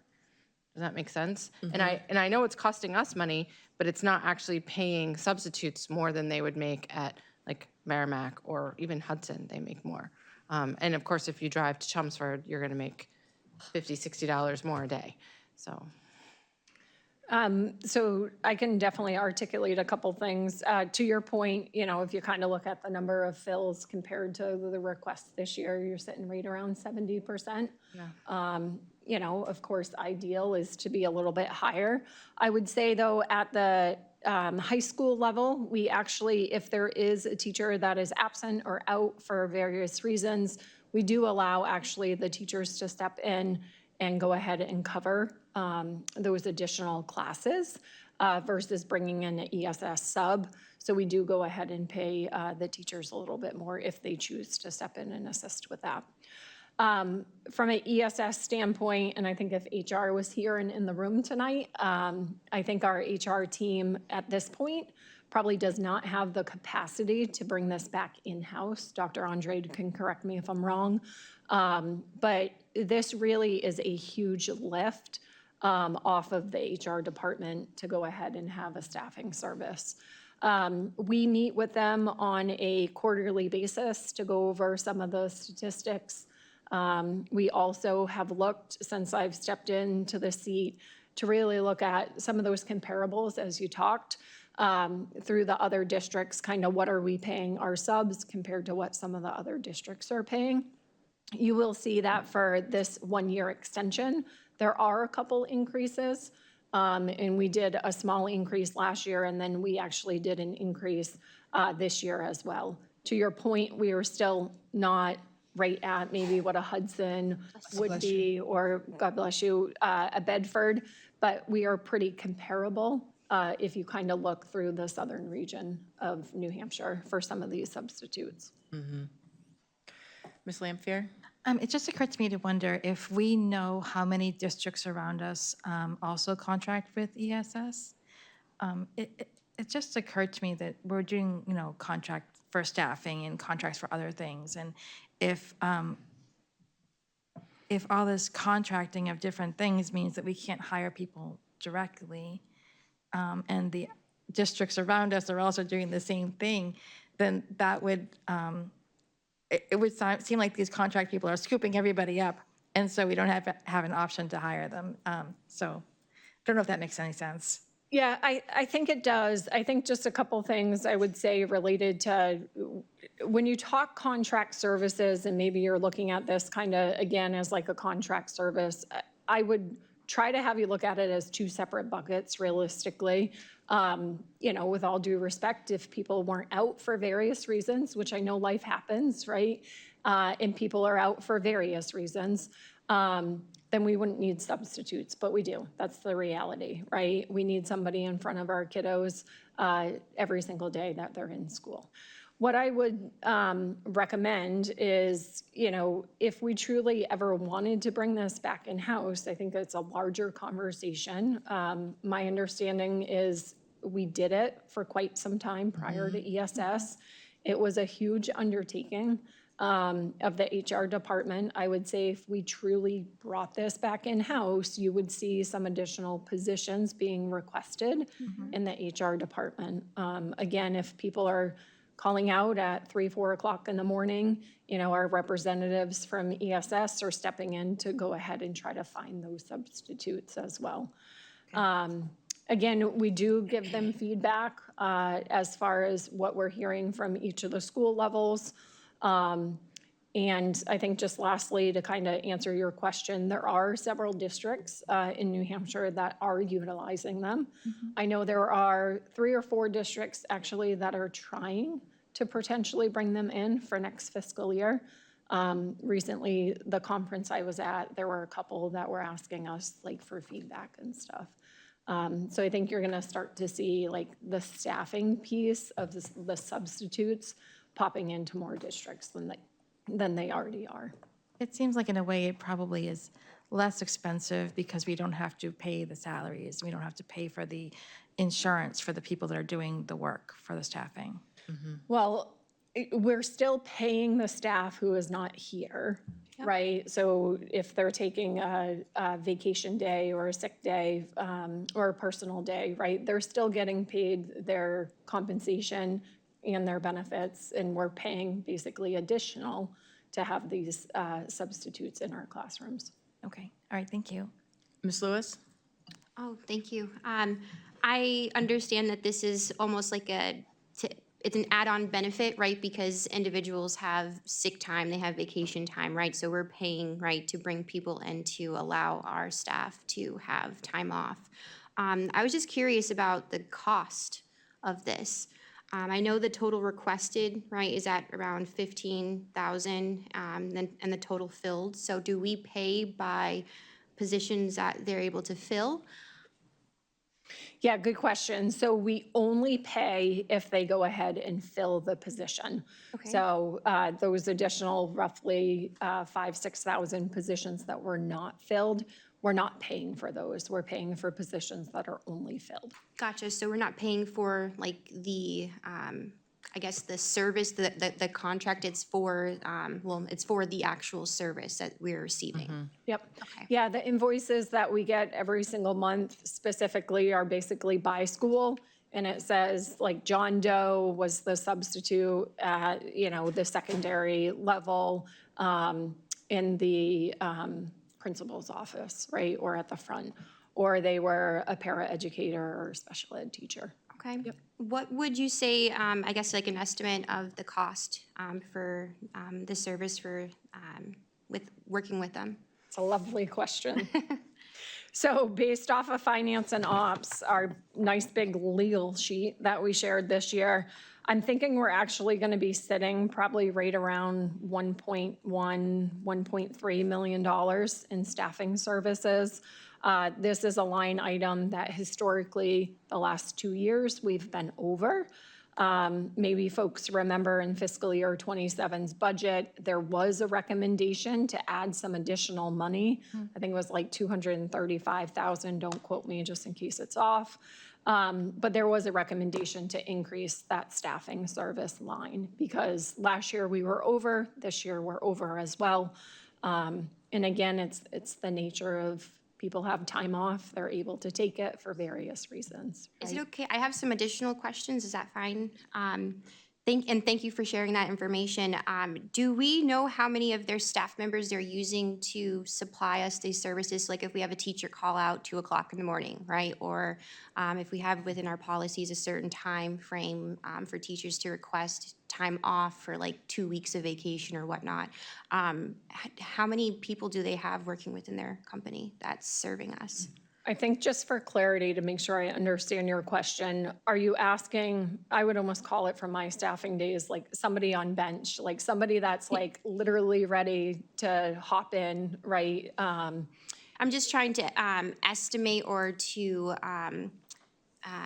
Does that make sense? And I know it's costing us money, but it's not actually paying substitutes more than they would make at like Merrimack or even Hudson. They make more. And of course, if you drive to Chelmsford, you're going to make $50, $60 more a day. So I can definitely articulate a couple things. To your point, you know, if you kind of look at the number of fills compared to the requests this year, you're sitting right around 70%. Yeah. You know, of course, ideal is to be a little bit higher. I would say, though, at the high school level, we actually, if there is a teacher that is absent or out for various reasons, we do allow actually the teachers to step in and go ahead and cover those additional classes versus bringing in an ESS sub. So we do go ahead and pay the teachers a little bit more if they choose to step in and assist with that. From an ESS standpoint, and I think if HR was here and in the room tonight, I think our HR team at this point probably does not have the capacity to bring this back in-house. Dr. Andre can correct me if I'm wrong. But this really is a huge lift off of the HR department to go ahead and have a staffing service. We meet with them on a quarterly basis to go over some of the statistics. We also have looked, since I've stepped into the seat, to really look at some of those comparables as you talked through the other districts, kind of what are we paying our subs compared to what some of the other districts are paying. You will see that for this 1-year extension, there are a couple increases. And we did a small increase last year, and then we actually did an increase this year as well. To your point, we are still not right at maybe what a Hudson would be, or God bless you, a Bedford, but we are pretty comparable if you kind of look through the southern region of New Hampshire for some of these substitutes. Ms. Lampier? It just occurred to me to wonder if we know how many districts around us also contract with ESS. It just occurred to me that we're doing, contract for staffing and contracts for other things. And if all this contracting of different things means that we can't hire people directly, and the districts around us are also doing the same thing, then that would, it would seem like these contract people are scooping everybody up, and so we don't have an option to hire them. So I don't know if that makes any sense. Yeah, I think it does. I think just a couple things I would say related to when you talk contract services, and maybe you're looking at this kind of, again, as like a contract service, I would try to have you look at it as two separate buckets realistically. With all due respect, if people weren't out for various reasons, which I know life happens, right? And people are out for various reasons, then we wouldn't need substitutes, but we do. That's the reality, right? We need somebody in front of our kiddos every single day that they're in school. What I would recommend is, if we truly ever wanted to bring this back in-house, I think it's a larger conversation. My understanding is we did it for quite some time prior to ESS. It was a huge undertaking of the HR department. I would say if we truly brought this back in-house, you would see some additional positions being requested in the HR department. Again, if people are calling out at 3, 4 o'clock in the morning, our representatives from ESS are stepping in to go ahead and try to find those substitutes as well. Again, we do give them feedback as far as what we're hearing from each of the school levels. And I think just lastly, to kind of answer your question, there are several districts in New Hampshire that are utilizing them. I know there are 3 or 4 districts actually that are trying to potentially bring them in for next fiscal year. Recently, the conference I was at, there were a couple that were asking us for feedback and stuff. So I think you're going to start to see the staffing piece of the substitutes popping into more districts than they already are. It seems like in a way it probably is less expensive because we don't have to pay the salaries. We don't have to pay for the insurance for the people that are doing the work for the staffing. Well, we're still paying the staff who is not here, right? So if they're taking a vacation day or a sick day or a personal day, right, they're still getting paid their compensation and their benefits, and we're paying basically additional to have these substitutes in our classrooms. Okay, all right, thank you. Ms. Lewis? Oh, thank you. I understand that this is almost like it's an add-on benefit, right? Because individuals have sick time, they have vacation time, right? So we're paying, right, to bring people in to allow our staff to have time off. I was just curious about the cost of this. I know the total requested, right, is at around 15,000, and the total filled. So do we pay by positions that they're able to fill? Yeah, good question. So we only pay if they go ahead and fill the position. Okay. So those additional roughly 5,000-6,000 positions that were not filled, we're not paying for those. We're paying for positions that are only filled. Gotcha. So we're not paying for the, I guess the service, the contract. It's for, it's for the actual service that we're receiving. Yep. Okay. Yeah, the invoices that we get every single month specifically are basically by school. And it says John Doe was the substitute at, the secondary level in the principal's office, right? Or at the front. or they were a paraeducator or special ed teacher. Okay. What would you say, I guess like an estimate of the cost for the service for with working with them? It's a lovely question. So based off of finance and ops, our nice big legal sheet that we shared this year, I'm thinking we're actually going to be sitting probably right around $1.3 million in staffing services. This is a line item that historically, the last 2 years, we've been over. Maybe folks remember in fiscal year 27's budget, there was a recommendation to add some additional money. I think it was like $235,000, don't quote me just in case it's off. But there was a recommendation to increase that staffing service line because last year we were over, this year we're over as well. And again, it's the nature of people have time off, they're able to take it for various reasons. Is it okay? I have some additional questions. Is that fine? Thank you for sharing that information. Do we know how many of their staff members they're using to supply us these services? Like if we have a teacher call out 2 o'clock in the morning, right? Or if we have within our policies a certain time frame for teachers to request time off for like 2 weeks of vacation or whatnot. How many people do they have working within their company that's serving us? I think just for clarity, to make sure I understand your question, are you asking, I would almost call it from my staffing days, like somebody on bench, like somebody that's like literally ready to hop in, right? I'm just trying to estimate or to,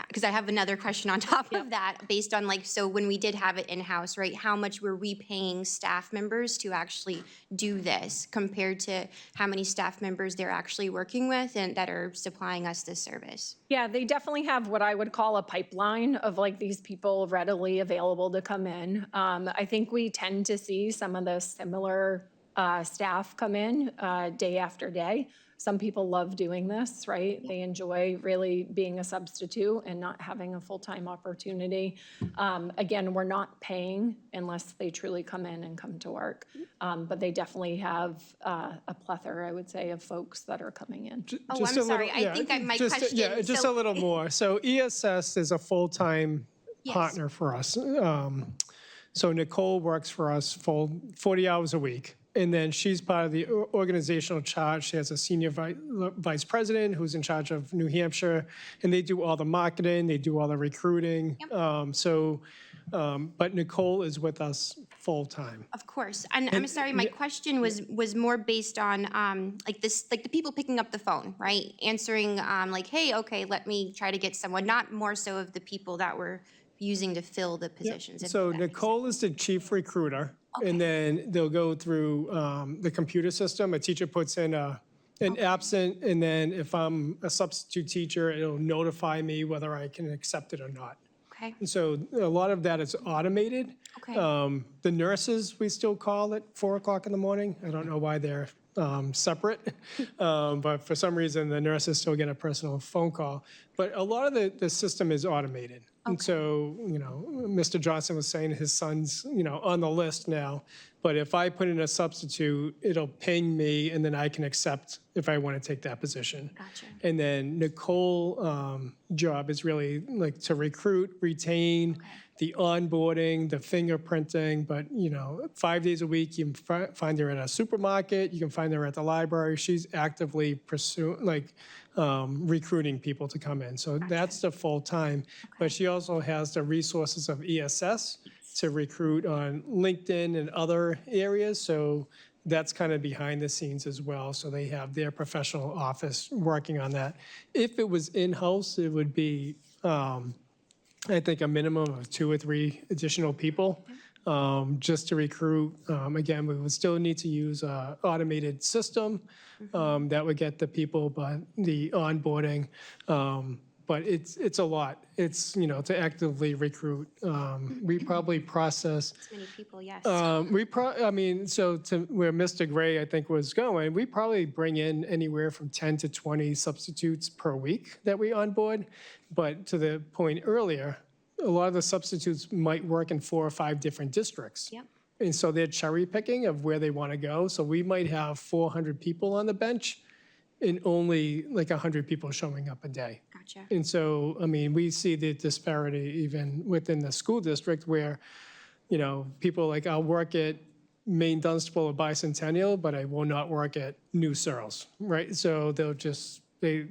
because I have another question on top of that, based on like, so when we did have it in-house, right, how much were we paying staff members to actually do this compared to how many staff members they're actually working with and that are supplying us this service? Yeah, they definitely have what I would call a pipeline of like these people readily available to come in. I think we tend to see some of the similar staff come in day after day. Some people love doing this, right? They enjoy really being a substitute and not having a full-time opportunity. Again, we're not paying unless they truly come in and come to work. But they definitely have a plethora, I would say, of folks that are coming in. Oh, I'm sorry. I think my question. Yeah, just a little more. So ESS is a full-time partner for us. So Nicole works for us full 40 hours a week. And then she's part of the organizational charge. She has a senior vice president who's in charge of New Hampshire, and they do all the marketing, they do all the recruiting. But Nicole is with us full time. Of course. And I'm sorry, my question was more based on like the people picking up the phone, right? Answering like, hey, okay, let me try to get someone, not more so of the people that we're using to fill the positions. So Nicole is the chief recruiter. Okay. And then they'll go through the computer system. A teacher puts in an absent, and then if I'm a substitute teacher, it'll notify me whether I can accept it or not. Okay. And so a lot of that is automated. Okay. The nurses, we still call at 4 o'clock in the morning. I don't know why they're separate, but for some reason, the nurses still get a personal phone call. But a lot of the system is automated. Okay. And so, Mr. Johnson was saying his son's, on the list now. But if I put in a substitute, it'll ping me, and then I can accept if I want to take that position. Gotcha. And then Nicole's job is really like to recruit, retain, the onboarding, the fingerprinting. But 5 days a week, you can find her at a supermarket. You can find her at the library. She's actively pursuing, recruiting people to come in. So that's the full time. But she also has the resources of ESS to recruit on LinkedIn and other areas. So that's kind of behind the scenes as well. So they have their professional office working on that. If it was in-house, it would be, I think, a minimum of 2 or 3 additional people just to recruit. Again, we would still need to use an automated system that would get the people, but the onboarding. But it's a lot. It's, to actively recruit. We probably process. As many people, yes. So to where Mr. Gray, I think, was going, we probably bring in anywhere from 10 to 20 substitutes per week that we onboard. But to the point earlier, a lot of the substitutes might work in 4 or 5 different districts. Yep. And so they're cherry picking of where they want to go. So we might have 400 people on the bench, and only like 100 people showing up a day. Gotcha. And so, I mean, we see the disparity even within the school district where, people like, I'll work at Maine Dunstable or Bicentennial, but I will not work at New Searles, right? So they'll just, they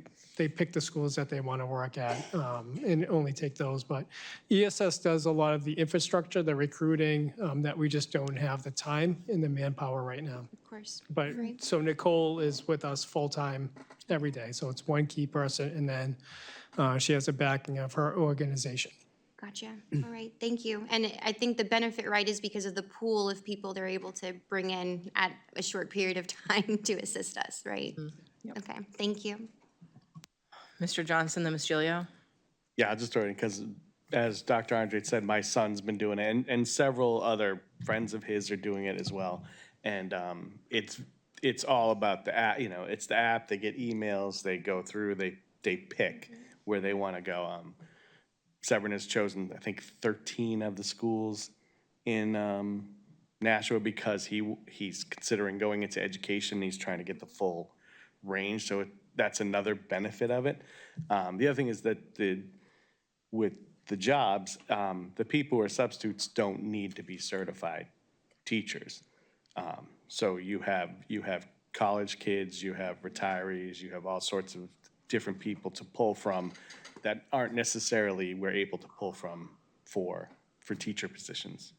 pick the schools that they want to work at and only take those. But ESS does a lot of the infrastructure, the recruiting, that we just don't have the time and the manpower right now. Of course. But, Great. so Nicole is with us full-time every day. So it's one key person, and then she has a backing of her organization. Gotcha. All right, thank you. And I think the benefit, right, is because of the pool of people they're able to bring in at a short period of time to assist us, right? Okay, thank you. Mr. Johnson, then Ms. Gilio. Yeah, I'll just throw it in because, as Dr. Andre said, my son's been doing it, and several other friends of his are doing it as well. And it's all about the app. It's the app. They get emails. They go through. They pick where they want to go. Severn has chosen, I think, 13 of the schools in Nashua because he's considering going into education. He's trying to get the full range. So that's another benefit of it. The other thing is that with the jobs, the people who are substitutes don't need to be certified teachers. So you have college kids, you have retirees, you have all sorts of different people to pull from that aren't necessarily we're able to pull from for teacher positions.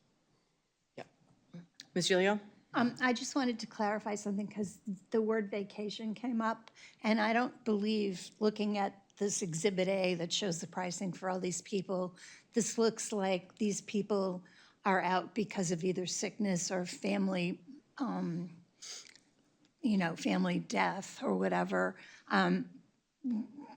Ms. Gilio? I just wanted to clarify something because the word vacation came up, and I don't believe, looking at this Exhibit A that shows the pricing for all these people, this looks like these people are out because of either sickness or family, family death or whatever.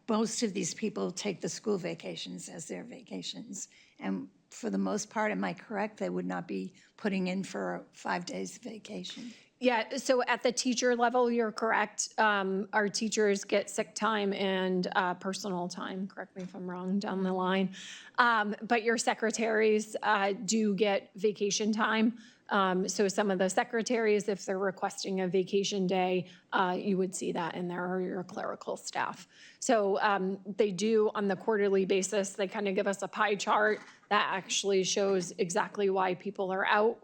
Most of these people take the school vacations as their vacations. And for the most part, am I correct? They would not be putting in for 5 days vacation. Yeah, so at the teacher level, you're correct. Our teachers get sick time and personal time, correct me if I'm wrong down the line. But your secretaries do get vacation time. So some of the secretaries, if they're requesting a vacation day, you would see that in there, or your clerical staff. So they do, on the quarterly basis, they kind of give us a pie chart that actually shows exactly why people are out,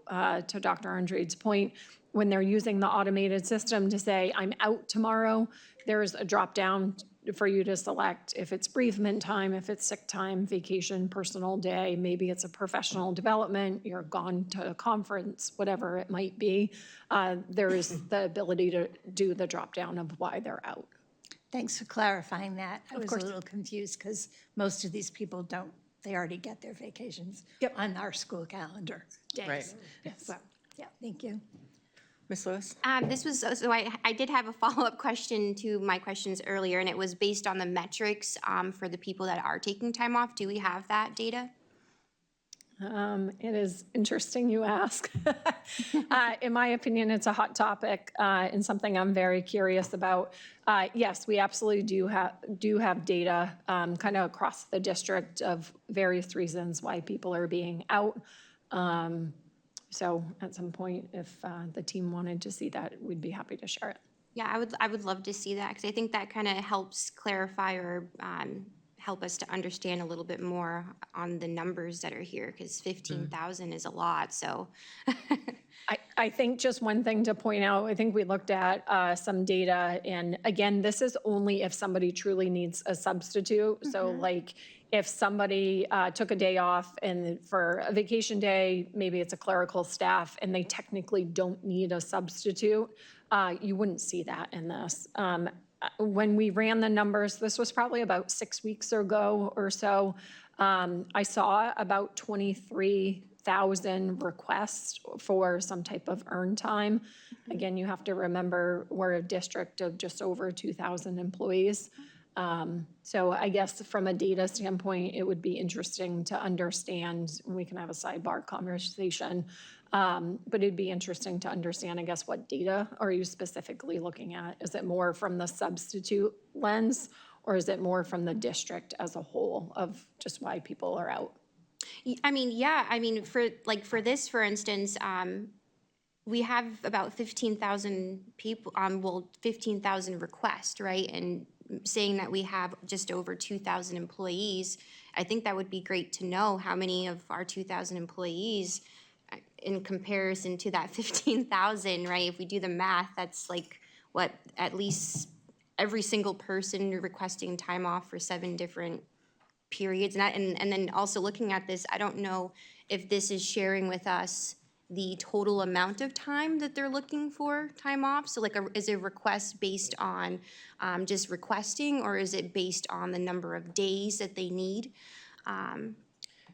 to Dr. Andrade's point. When they're using the automated system to say, I'm out tomorrow, there's a drop down for you to select if it's bereavement time, if it's sick time, vacation, personal day, maybe it's a professional development, you're gone to a conference, whatever it might be. There's the ability to do the drop down of why they're out. Thanks for clarifying that. I was a little confused because most of these people don't, they already get their vacations on our school calendar days. Right. So, yeah, thank you. Ms. Lewis? So I did have a follow-up question to my questions earlier, and it was based on the metrics for the people that are taking time off. Do we have that data? It is interesting you ask. In my opinion, it's a hot topic and something I'm very curious about. Yes, we absolutely do have data kind of across the district of various reasons why people are being out. So at some point, if the team wanted to see that, we'd be happy to share it. Yeah, I would love to see that because I think that kind of helps clarify or help us to understand a little bit more on the numbers that are here because 15,000 is a lot. So I think just one thing to point out, I think we looked at some data, and again, this is only if somebody truly needs a substitute. So like if somebody took a day off and for a vacation day, maybe it's a clerical staff and they technically don't need a substitute, you wouldn't see that in this. When we ran the numbers, this was probably about 6 weeks ago or so, I saw about 23,000 requests for some type of earned time. Again, you have to remember we're a district of just over 2,000 employees. So I guess from a data standpoint, it would be interesting to understand, we can have a sidebar conversation, but it'd be interesting to understand, I guess, what data are you specifically looking at? Is it more from the substitute lens, or is it more from the district as a whole of just why people are out? I mean, yeah, I mean, for this, for instance, we have about 15,000 people, 15,000 requests, right? And saying that we have just over 2,000 employees, I think that would be great to know how many of our 2,000 employees in comparison to that 15,000, right? If we do the math, that's like, what, at least every single person requesting time off for 7 different periods. And then also looking at this, I don't know if this is sharing with us the total amount of time that they're looking for time off. So like, is a request based on just requesting, or is it based on the number of days that they need?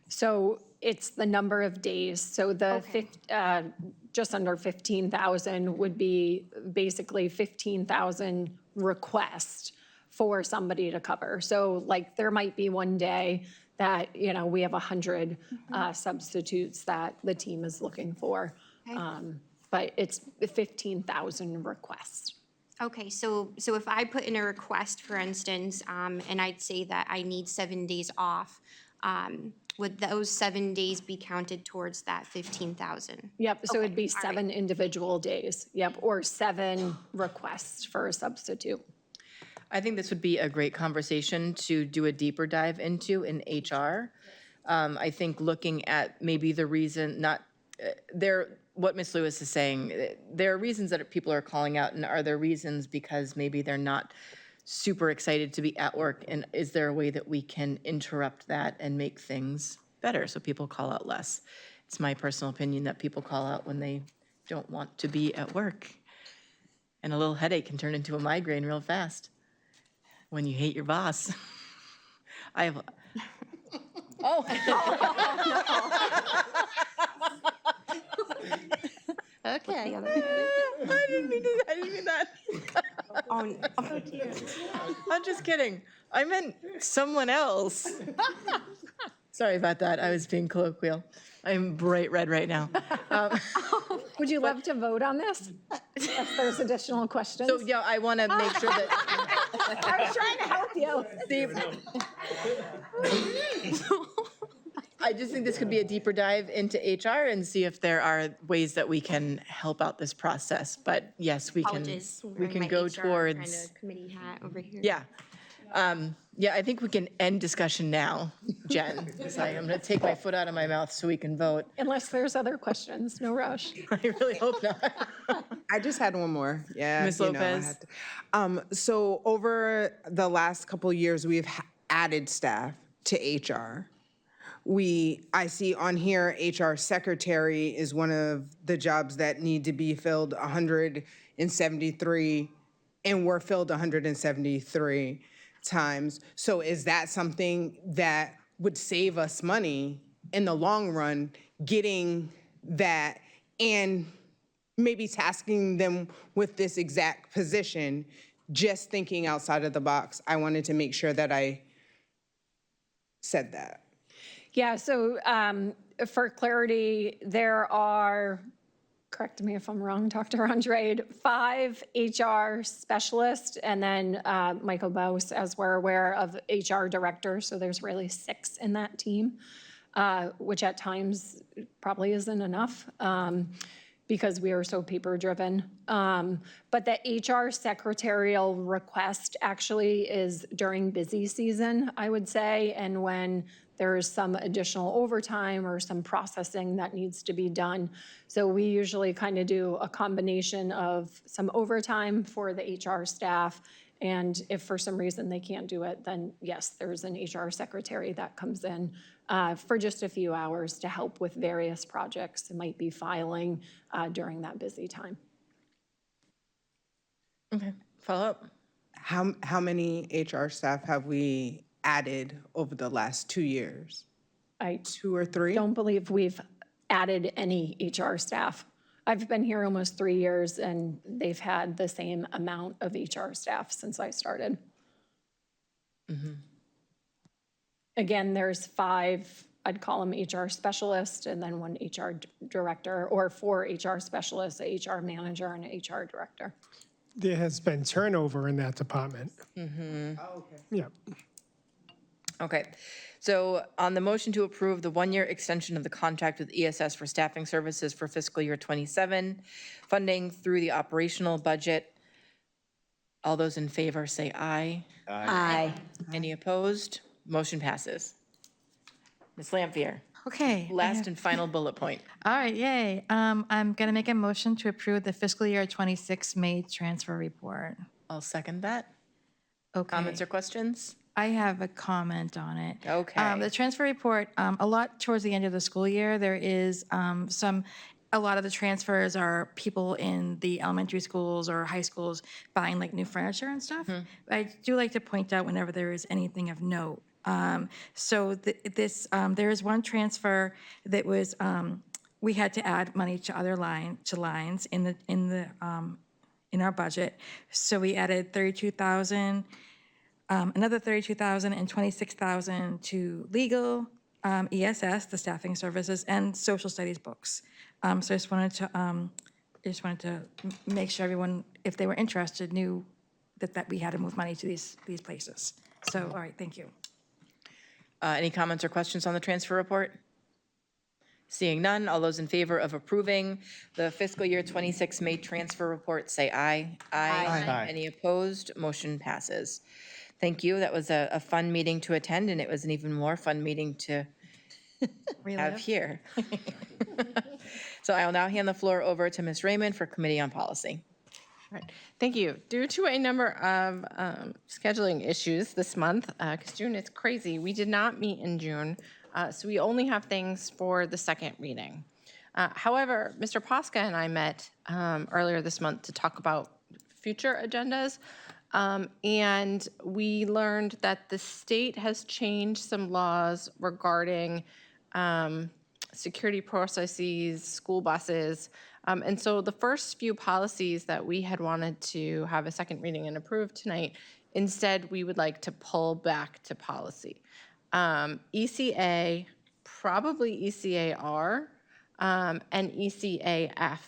So it's the number of days. So the just under 15,000 would be basically 15,000 requests for somebody to cover. So like there might be one day that, we have 100 substitutes that the team is looking for. But it's 15,000 requests. Okay, so if I put in a request, for instance, and I'd say that I need 7 days off, would those 7 days be counted towards that 15,000? Yep, so it'd be 7 individual days. Yep, or 7 requests for a substitute. I think this would be a great conversation to do a deeper dive into in HR. I think looking at maybe the reason, what Ms. Lewis is saying, there are reasons that people are calling out, and are there reasons because maybe they're not super excited to be at work, and is there a way that we can interrupt that and make things better so people call out less? It's my personal opinion that people call out when they don't want to be at work. And a little headache can turn into a migraine real fast when you hate your boss. I have, Okay. I didn't mean that. I'm just kidding. I meant someone else. Sorry about that. I was being colloquial. I'm bright red right now. Would you love to vote on this? If there's additional questions? So, yeah, I want to make sure that. I was trying to help you. I just think this could be a deeper dive into HR and see if there are ways that we can help out this process. But yes, we can go towards. Kind of committee hat over here. Yeah. Yeah, I think we can end discussion now, Jen. So I'm going to take my foot out of my mouth so we can vote. Unless there's other questions, no rush. I really hope not. I just had one more. Yeah. Ms. you know, I Lopez? had to- so over the last couple of years, we've added staff to HR. I see on here, HR secretary is one of the jobs that need to be filled 173, and we're filled 173 times. So is that something that would save us money in the long run, getting that and maybe tasking them with this exact position, just thinking outside of the box? I wanted to make sure that I said that. Yeah, so for clarity, there are, correct me if I'm wrong, Dr. Andrade, 5 HR specialists, and then Michael Bose, as we're aware, of HR director. So there's really 6 in that team, which at times probably isn't enough because we are so paper-driven. But the HR secretarial request actually is during busy season, I would say, and when there's some additional overtime or some processing that needs to be done. So we usually kind of do a combination of some overtime for the HR staff, and if for some reason they can't do it, then yes, there's an HR secretary that comes in for just a few hours to help with various projects. It might be filing during that busy time. Okay, follow up. How many HR staff have we added over the last 2 years? 2 or 3? Don't believe we've added any HR staff. I've been here almost 3 years, and they've had the same amount of HR staff since I started. Mm-hmm. Again, there's 5, I'd call them HR specialists, and then 1 HR director, or 4 HR specialists, a HR manager, and an HR director. There has been turnover in that department. Mm-hmm. Oh, okay. Yeah. Okay, so on the motion to approve the one-year extension of the contract with ESS for staffing services for fiscal year '27, funding through the operational budget, all those in favor say aye. Aye. Any opposed? Motion passes. Ms. Lampier, Okay. last and final bullet point. All right, yay. I'm going to make a motion to approve the fiscal year '26 May transfer report. I'll second that. Okay. Comments or questions? I have a comment on it. Okay. The transfer report, a lot towards the end of the school year, there is a lot of the transfers are people in the elementary schools or high schools buying like new furniture and stuff. But I do like to point out whenever there is anything of note. There is one transfer that was, we had to add money to other lines in our budget. So we added 32,000. Another 32,000 and 26,000 to legal, ESS, the staffing services, and social studies books. So I just wanted to make sure everyone, if they were interested, knew that we had to move money to these places. So, all right, thank you. Any comments or questions on the transfer report? Seeing none, all those in favor of approving the fiscal year '26 May transfer report, say aye. Aye. Any opposed? Motion passes. Thank you. That was a fun meeting to attend, and it was an even more fun meeting to have here. So I will now hand the floor over to Ms. Raymond for Committee on Policy. Right. Thank you. Due to a number of scheduling issues this month, because June is crazy, we did not meet in June, so we only have things for the second reading. However, Mr. Posca and I met earlier this month to talk about future agendas, and we learned that the state has changed some laws regarding security processes, school buses. And so the first few policies that we had wanted to have a second reading and approve tonight, instead we would like to pull back to policy. ECA, probably ECAR, and ECAF.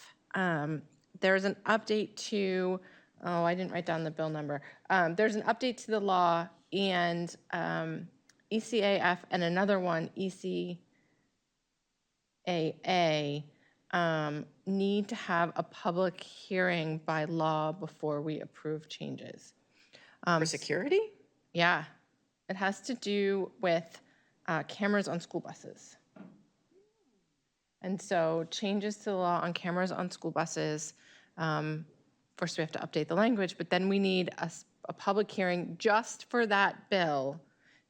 There's an update to, oh, I didn't write down the bill number. There's an update to the law, and ECAF and another one, ECAA, need to have a public hearing by law before we approve changes. For security? Yeah. It has to do with cameras on school buses. And so changes to the law on cameras on school buses, first we have to update the language, but then we need a public hearing just for that bill,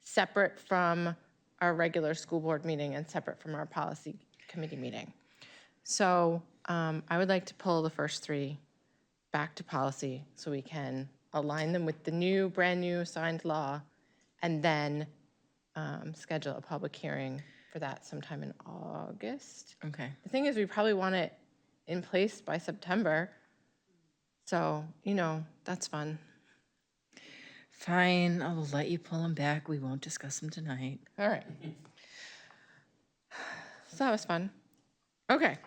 separate from our regular school board meeting and separate from our policy committee meeting. So I would like to pull the first three back to policy so we can align them with the new, brand new signed law, and then schedule a public hearing for that sometime in August. Okay. The thing is, we probably want it in place by September. So, you know, that's fun. Fine, I'll let you pull them back. We won't discuss them tonight. All right. So that was fun. Okay.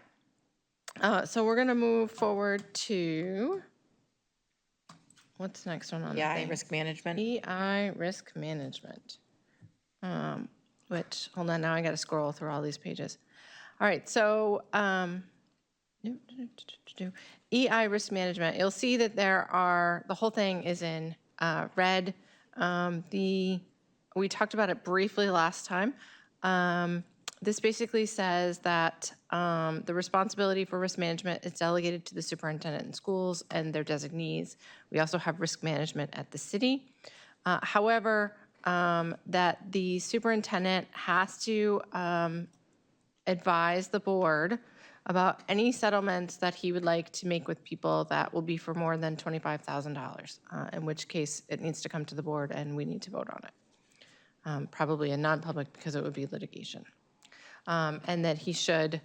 So we're going to move forward to, what's next one on the EI, thing? risk management. EI, risk management. Which, hold on, now I got to scroll through all these pages. All right, so EI risk management. You'll see that there are, the whole thing is in red. We talked about it briefly last time. This basically says that the responsibility for risk management is delegated to the superintendent in schools and their designees. We also have risk management at the city. However, that the superintendent has to advise the board about any settlements that he would like to make with people that will be for more than $25,000, in which case it needs to come to the board and we need to vote on it. Probably a non-public because it would be litigation. And that he should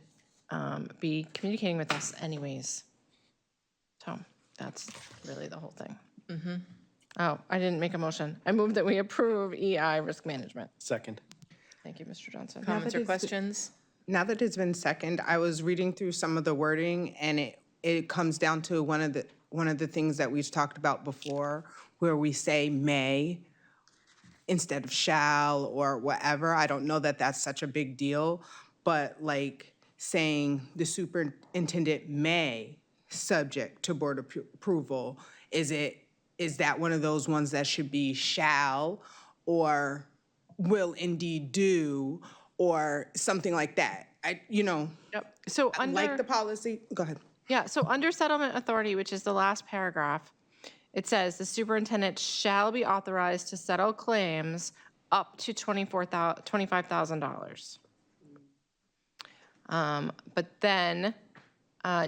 be communicating with us anyways. So that's really the whole thing. Mm-hmm. Oh, I didn't make a motion. I move that we approve EI risk management. Second. Thank you, Mr. Johnson. Comments or questions? Now that it's been second, I was reading through some of the wording, and it comes down to one of the things that we've talked about before, where we say may. instead of shall or whatever. I don't know that that's such a big deal, but like saying the superintendent may, subject to board approval, is that one of those ones that should be shall or will indeed do or something like that? Yep. So I like under, the policy. Go ahead. yeah, so under settlement authority, which is the last paragraph, it says the superintendent shall be authorized to settle claims up to $25,000. But then,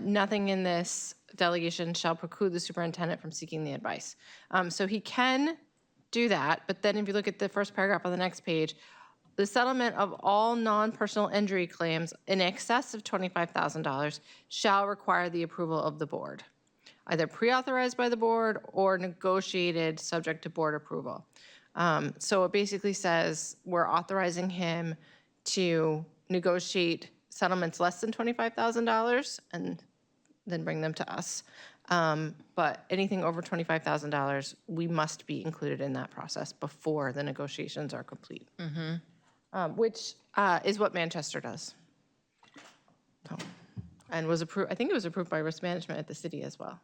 nothing in this delegation shall preclude the superintendent from seeking the advice. So he can do that, but then if you look at the first paragraph on the next page, the settlement of all non-personal injury claims in excess of $25,000 shall require the approval of the board, either pre-authorized by the board or negotiated subject to board approval. So it basically says we're authorizing him to negotiate settlements less than $25,000 and then bring them to us. But anything over $25,000, we must be included in that process before the negotiations are complete. Which is what Manchester does. So, and was approved, I think it was approved by risk management at the city as well.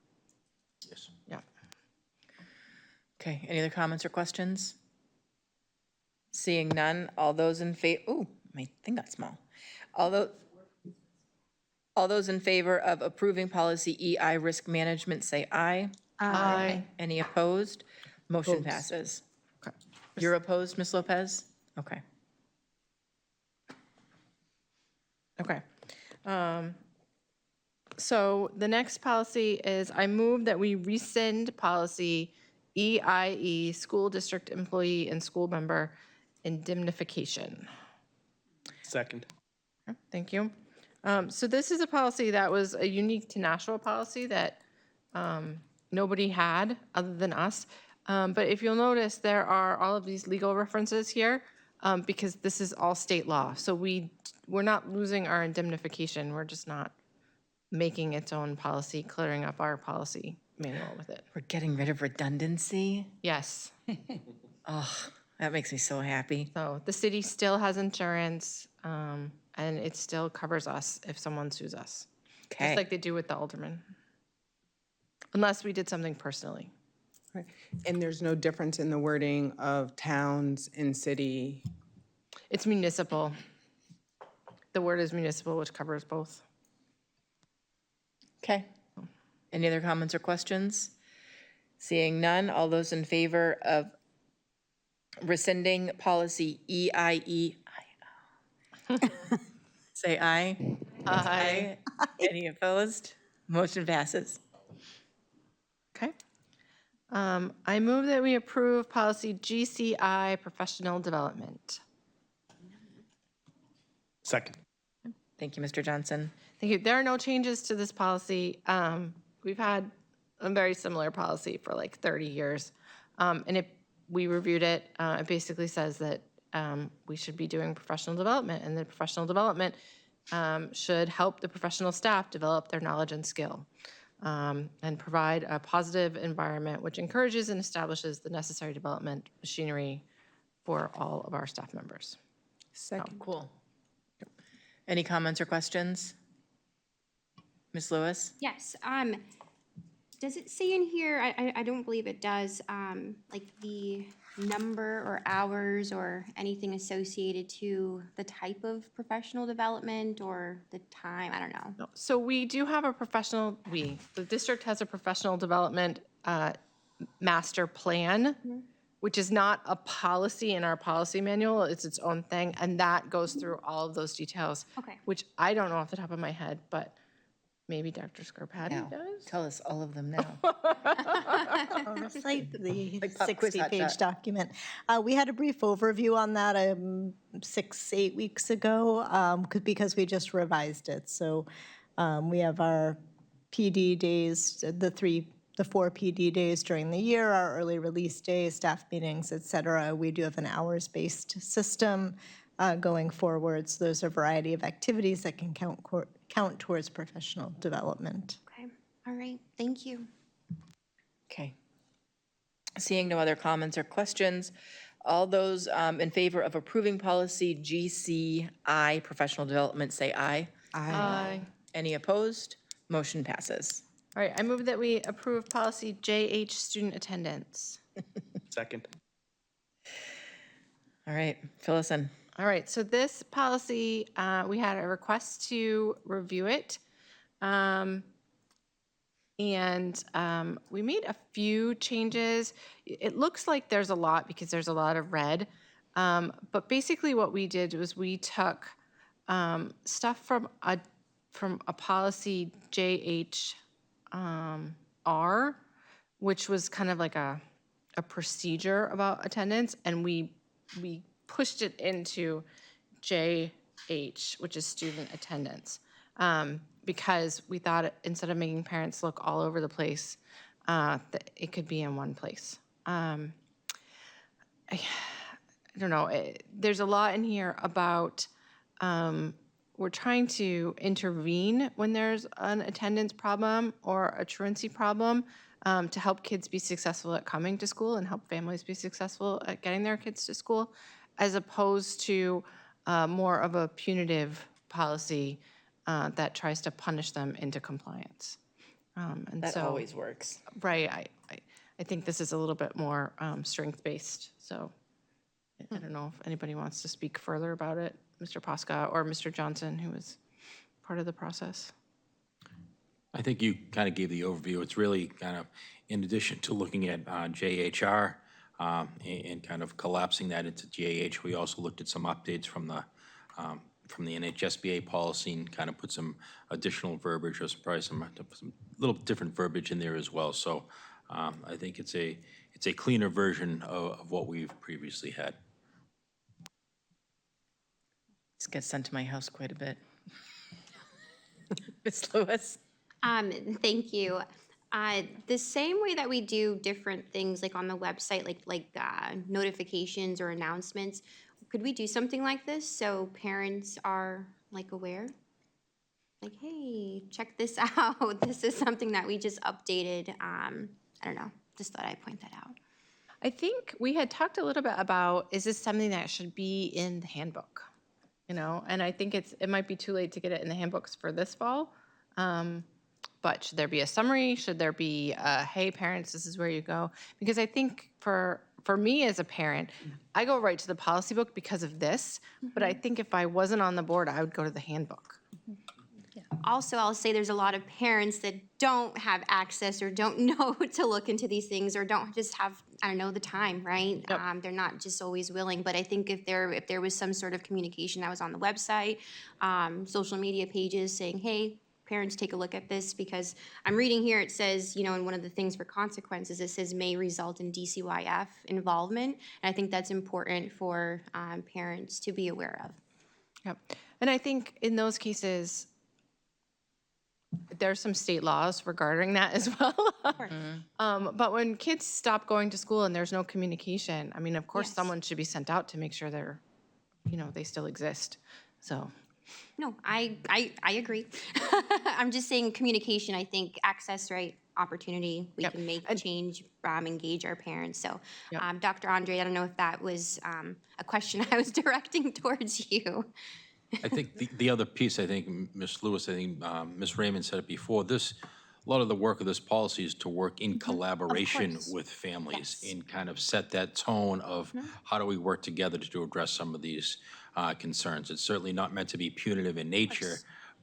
Yes. Yeah. Okay, any other comments or questions? Seeing none, all those in favor, ooh, my thing got small. All those in favor of approving policy EI risk management, say aye. Aye. Any opposed? Motion passes. Okay. You're opposed, Ms. Lopez? Okay. Okay. So the next policy is I move that we rescind policy EIE, school district employee and school member indemnification. Second. Thank you. So this is a policy that was a unique to Nashua policy that nobody had other than us. But if you'll notice, there are all of these legal references here because this is all state law. So we're not losing our indemnification. We're just not making its own policy, clearing up our policy manual with it. We're getting rid of redundancy. Yes. Oh, that makes me so happy. So the city still has insurance, and it still covers us if someone sues us. Okay. Just like they do with the alderman. Unless we did something personally. Right. And there's no difference in the wording of towns and city. It's municipal. The word is municipal, which covers both. Okay. Any other comments or questions? Seeing none, all those in favor of rescinding policy EIE, say aye. Aye. Any opposed? Motion passes. Okay. I move that we approve policy GCI, professional development. Second. Thank you, Mr. Johnson. Thank you. There are no changes to this policy. We've had a very similar policy for like 30 years. And we reviewed it. It basically says that we should be doing professional development, and the professional development should help the professional staff develop their knowledge and skill and provide a positive environment which encourages and establishes the necessary development machinery for all of our staff members. Second. Cool. Any comments or questions? Ms. Lewis? Yes. Does it say in here, I don't believe it does, like the number or hours or anything associated to the type of professional development or the time? I don't know. So we do have a the district has a professional development master plan, which is not a policy in our policy manual. It's its own thing, and that goes through all of those details. Okay. Which I don't know off the top of my head, but maybe Dr. Scarpati does. Tell us all of them now. Recite the Like pop quiz hot 60-page shot. document. We had a brief overview on that 6-8 weeks ago because we just revised it. So we have our PD days, the 4 PD days during the year, our early release days, staff meetings, et cetera. We do have an hours-based system going forward. So there's a variety of activities that can count towards professional development. Okay. All right. Thank you. Okay. Seeing no other comments or questions, All those in favor of approving policy GCI, professional development, say aye. Aye. Any opposed? Motion passes. All right, I move that we approve policy JH, student attendance. Second. All right, fill us in. All right, so this policy, we had a request to review it. We made a few changes. It looks like there's a lot because there's a lot of red. But basically what we did was we took stuff from a policy JHR, which was kind of like a procedure about attendance, and we pushed it into JH, which is student attendance, because we thought instead of making parents look all over the place, that it could be in one place. I don't know. There's a lot in here about we're trying to intervene when there's an attendance problem or a truancy problem to help kids be successful at coming to school and help families be successful at getting their kids to school, as opposed to more of a punitive policy that tries to punish them into compliance. That always works. Right. I think this is a little bit more strength-based, so I don't know if anybody wants to speak further about it, Mr. Posca or Mr. Johnson, who was part of the process. I think you kind of gave the overview. It's really kind of, in addition to looking at JHR and kind of collapsing that into JH, we also looked at some updates from the NHSBA policy and kind of put some additional verbiage, or probably some little different verbiage in there as well. So I think it's a cleaner version of what we've previously had. This gets sent to my house quite a bit. Ms. Lewis? Thank you. The same way that we do different things like on the website, like notifications or announcements, could we do something like this so parents are like aware? Like, hey, check this out. This is something that we just updated. I don't know, just thought I'd point that out. I think we had talked a little bit about, is this something that should be in the handbook? You know, and I think it might be too late to get it in the handbooks for this fall. But should there be a summary? Should there be, hey, parents, this is where you go? Because I think for me as a parent, I go right to the policy book because of this. But I think if I wasn't on the board, I would go to the handbook. Also, I'll say there's a lot of parents that don't have access or don't know to look into these things or don't just have, I don't know, the time, right? Yep. They're not just always willing. But I think if there was some sort of communication that was on the website, social media pages saying, hey, parents, take a look at this, because I'm reading here, it says, you know, in one of the things for consequences, it says may result in DCYF involvement. And I think that's important for parents to be aware of. Yep. And I think in those cases, there's some state laws regarding that as well. But when kids stop going to school and there's no communication, I mean, of course, someone should be sent out to make sure they're, you know, they still exist. So. No, I agree. I'm just saying communication, I think access, right, opportunity, we can make change, engage our parents. So Dr. Andre, I don't know if that was a question I was directing towards you. I think the other piece, I think, Ms. Lewis, I think Ms. Raymond said it before, a lot of the work of this policy is to work in collaboration with families and kind of set that tone of how do we work together to address some of these concerns. It's certainly not meant to be punitive in nature,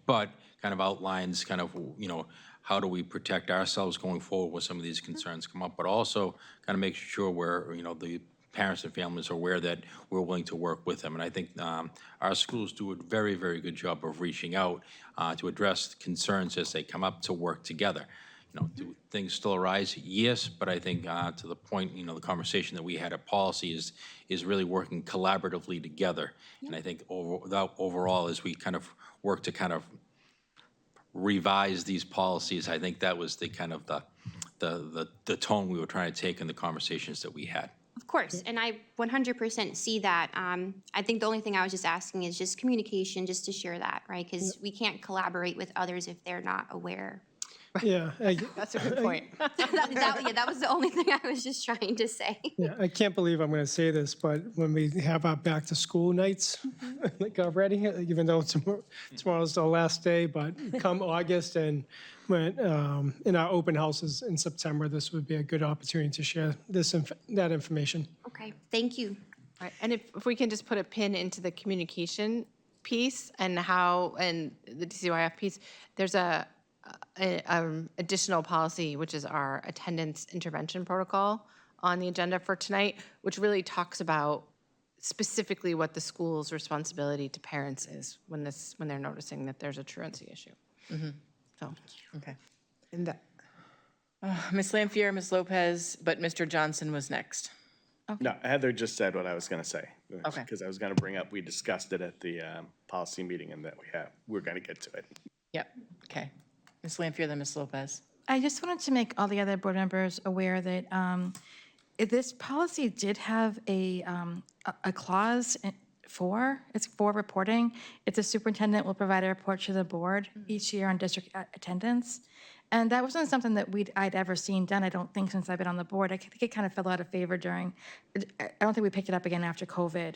but kind of outlines kind of, you know, how do we protect ourselves going forward when some of these concerns come up, but also kind of make sure we're, you know, the parents and families are aware that we're willing to work with them. And I think our schools do a very, very good job of reaching out to address concerns as they come up to work together. You know, do things still arise? Yes, but I think to the point, you know, the conversation that we had at policy is really working collaboratively together. And I think overall, as we kind of work to kind of revise these policies, I think that was the kind of the tone we were trying to take in the conversations that we had. Of course, and I 100% see that. I think the only thing I was just asking is just communication, just to share that, right? Because we can't collaborate with others if they're not aware. Yeah, That's a good point. That was the only thing I was just trying to say. yeah, I can't believe I'm going to say this, but when we have our back-to-school nights, like already, even though tomorrow's the last day, but come August and when, in our open houses in September, this would be a good opportunity to share that information. Okay, thank you. Right, and if we can just put a pin into the communication piece and how, and the DCYF piece, there's a additional policy, which is our attendance intervention protocol on the agenda for tonight, which really talks about specifically what the school's responsibility to parents is when they're noticing that there's a truancy issue. So, Okay. And that, Ms. Lampier, Ms. Lopez, but Mr. Johnson was next. No, Heather just said what I was going to say. Okay. Because I was going to bring up, we discussed it at the policy meeting and that we're going to get to it. Yep, okay. Ms. Lampier, then Ms. Lopez. I just wanted to make all the other board members aware that this policy did have a clause it's for reporting. It's a superintendent will provide a report to the board each year on district attendance. And that wasn't something that I'd ever seen done, I don't think, since I've been on the board. I think it kind of fell out of favor I don't think we picked it up again after COVID.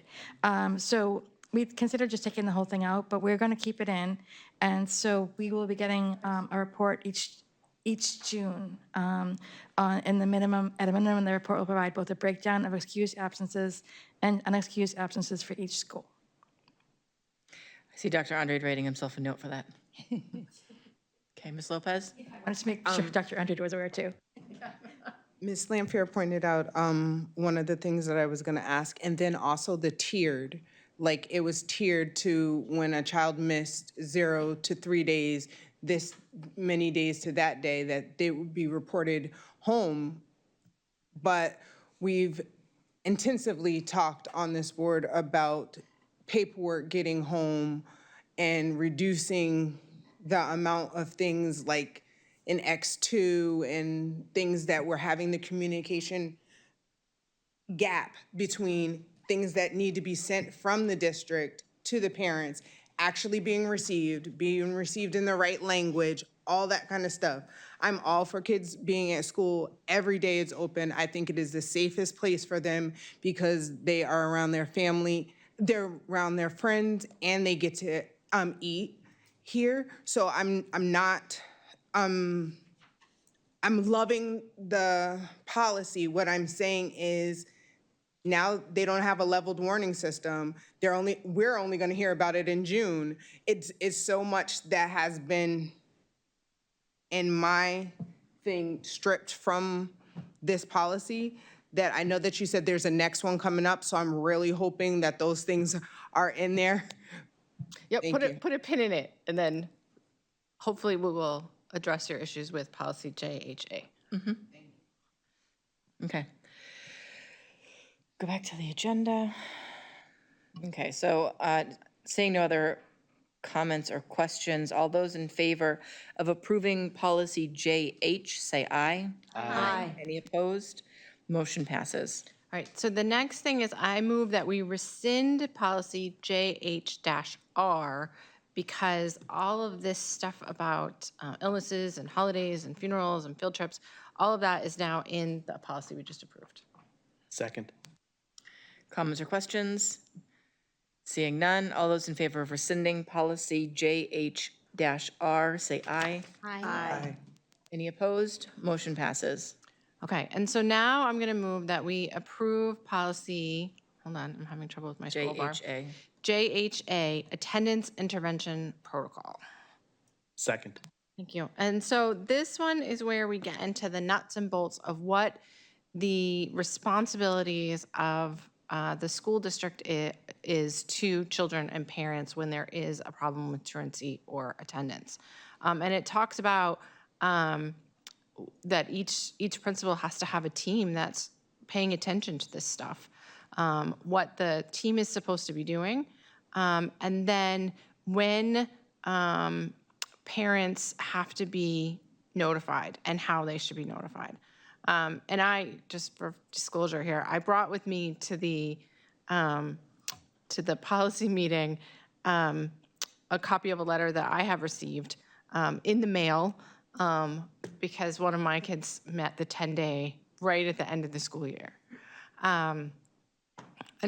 So we considered just taking the whole thing out, but we're going to keep it in. And so we will be getting a report each June. At a minimum, the report will provide both a breakdown of excused absences and unexcused absences for each school. I see Dr. Andre writing himself a note for that. Okay, Ms. Lopez? I wanted to make sure Dr. Andre was aware too. Ms. Lampier pointed out one of the things that I was going to ask, and then also the tiered, like it was tiered to when a child missed 0 to 3 days, this many days to that day, that they would be reported home. But we've intensively talked on this board about paperwork getting home and reducing the amount of things like in X2 and things that we're having the communication gap between things that need to be sent from the district to the parents actually being received in the right language, all that kind of stuff. I'm all for kids being at school every day it's open. I think it is the safest place for them because they are around their family, they're around their friends, and they get to eat here. So I'm loving the policy. What I'm saying is now they don't have a leveled warning system. We're only going to hear about it in June. It's so much that has been in my thing stripped from this policy that I know that you said there's a next one coming up. So I'm really hoping that those things are in there. yep, put a pin in it, and then hopefully we will address your issues with policy JHA. Okay. Go back to the agenda. Okay, so seeing no other comments or questions, all those in favor of approving policy JH, say aye. Aye. Any opposed? Motion passes. All right, so the next thing is I move that we rescind policy JH-R because all of this stuff about illnesses and holidays and funerals and field trips, all of that is now in the policy we just approved. Second. Comments or questions? Seeing none, all those in favor of rescinding policy JH-R, say aye. Aye. Any opposed? Motion passes. Okay, and so now I'm going to move that we approve policy, hold on, I'm having trouble with my scroll bar. JHA. JHA, Attendance Intervention Protocol. Second. Thank you. And so this one is where we get into the nuts and bolts of what the responsibilities of the school district is to children and parents when there is a problem with truancy or attendance. And it talks about that each principal has to have a team that's paying attention to this stuff, what the team is supposed to be doing, and then when parents have to be notified and how they should be notified. And I, just for disclosure here, I brought with me to the policy meeting a copy of a letter that I have received in the mail because one of my kids met the 10-day right at the end of the school year. And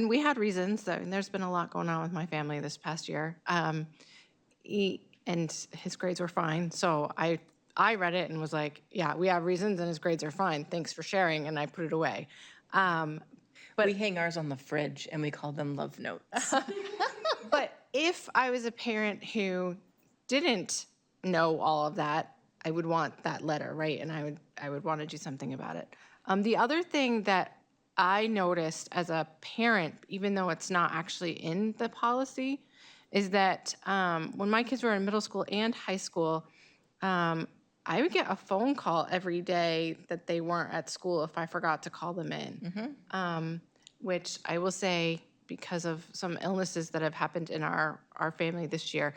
we had reasons. I mean, there's been a lot going on with my family this past year. And his grades were fine. So I read it and was like, yeah, we have reasons and his grades are fine. Thanks for sharing. And I put it away. We hang ours on the fridge and we call them love notes. But if I was a parent who didn't know all of that, I would want that letter, right? And I would want to do something about it. The other thing that I noticed as a parent, even though it's not actually in the policy, is that when my kids were in middle school and high school, I would get a phone call every day that they weren't at school if I forgot to call them in, which I will say, because of some illnesses that have happened in our family this year,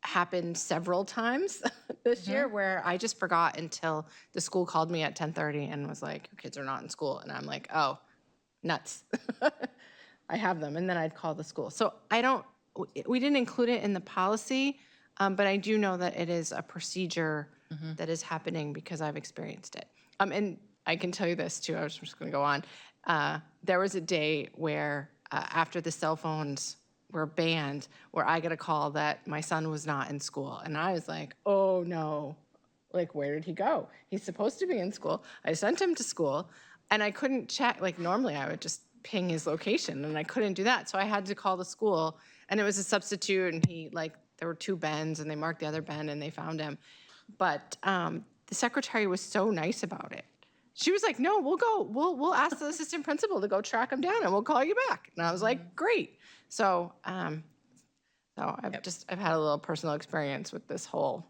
happened several times this year where I just forgot until the school called me at 10:30 and was like, your kids are not in school. And I'm like, oh, nuts. I have them. And then I'd call the school. So we didn't include it in the policy, but I do know that it is a procedure that is happening because I've experienced it. And I can tell you this too, I was just gonna go on. There was a day where after the cell phones were banned, where I got a call that my son was not in school. And I was like, oh no, like where did he go? He's supposed to be in school. I sent him to school and I couldn't check, like normally I would just ping his location and I couldn't do that. So I had to call the school and it was a substitute and there were 2 Bens and they marked the other Ben and they found him. But the secretary was so nice about it. She was like, no, we'll ask the assistant principal to go track him down and we'll call you back. And I was like, great. So, I've had a little personal experience with this whole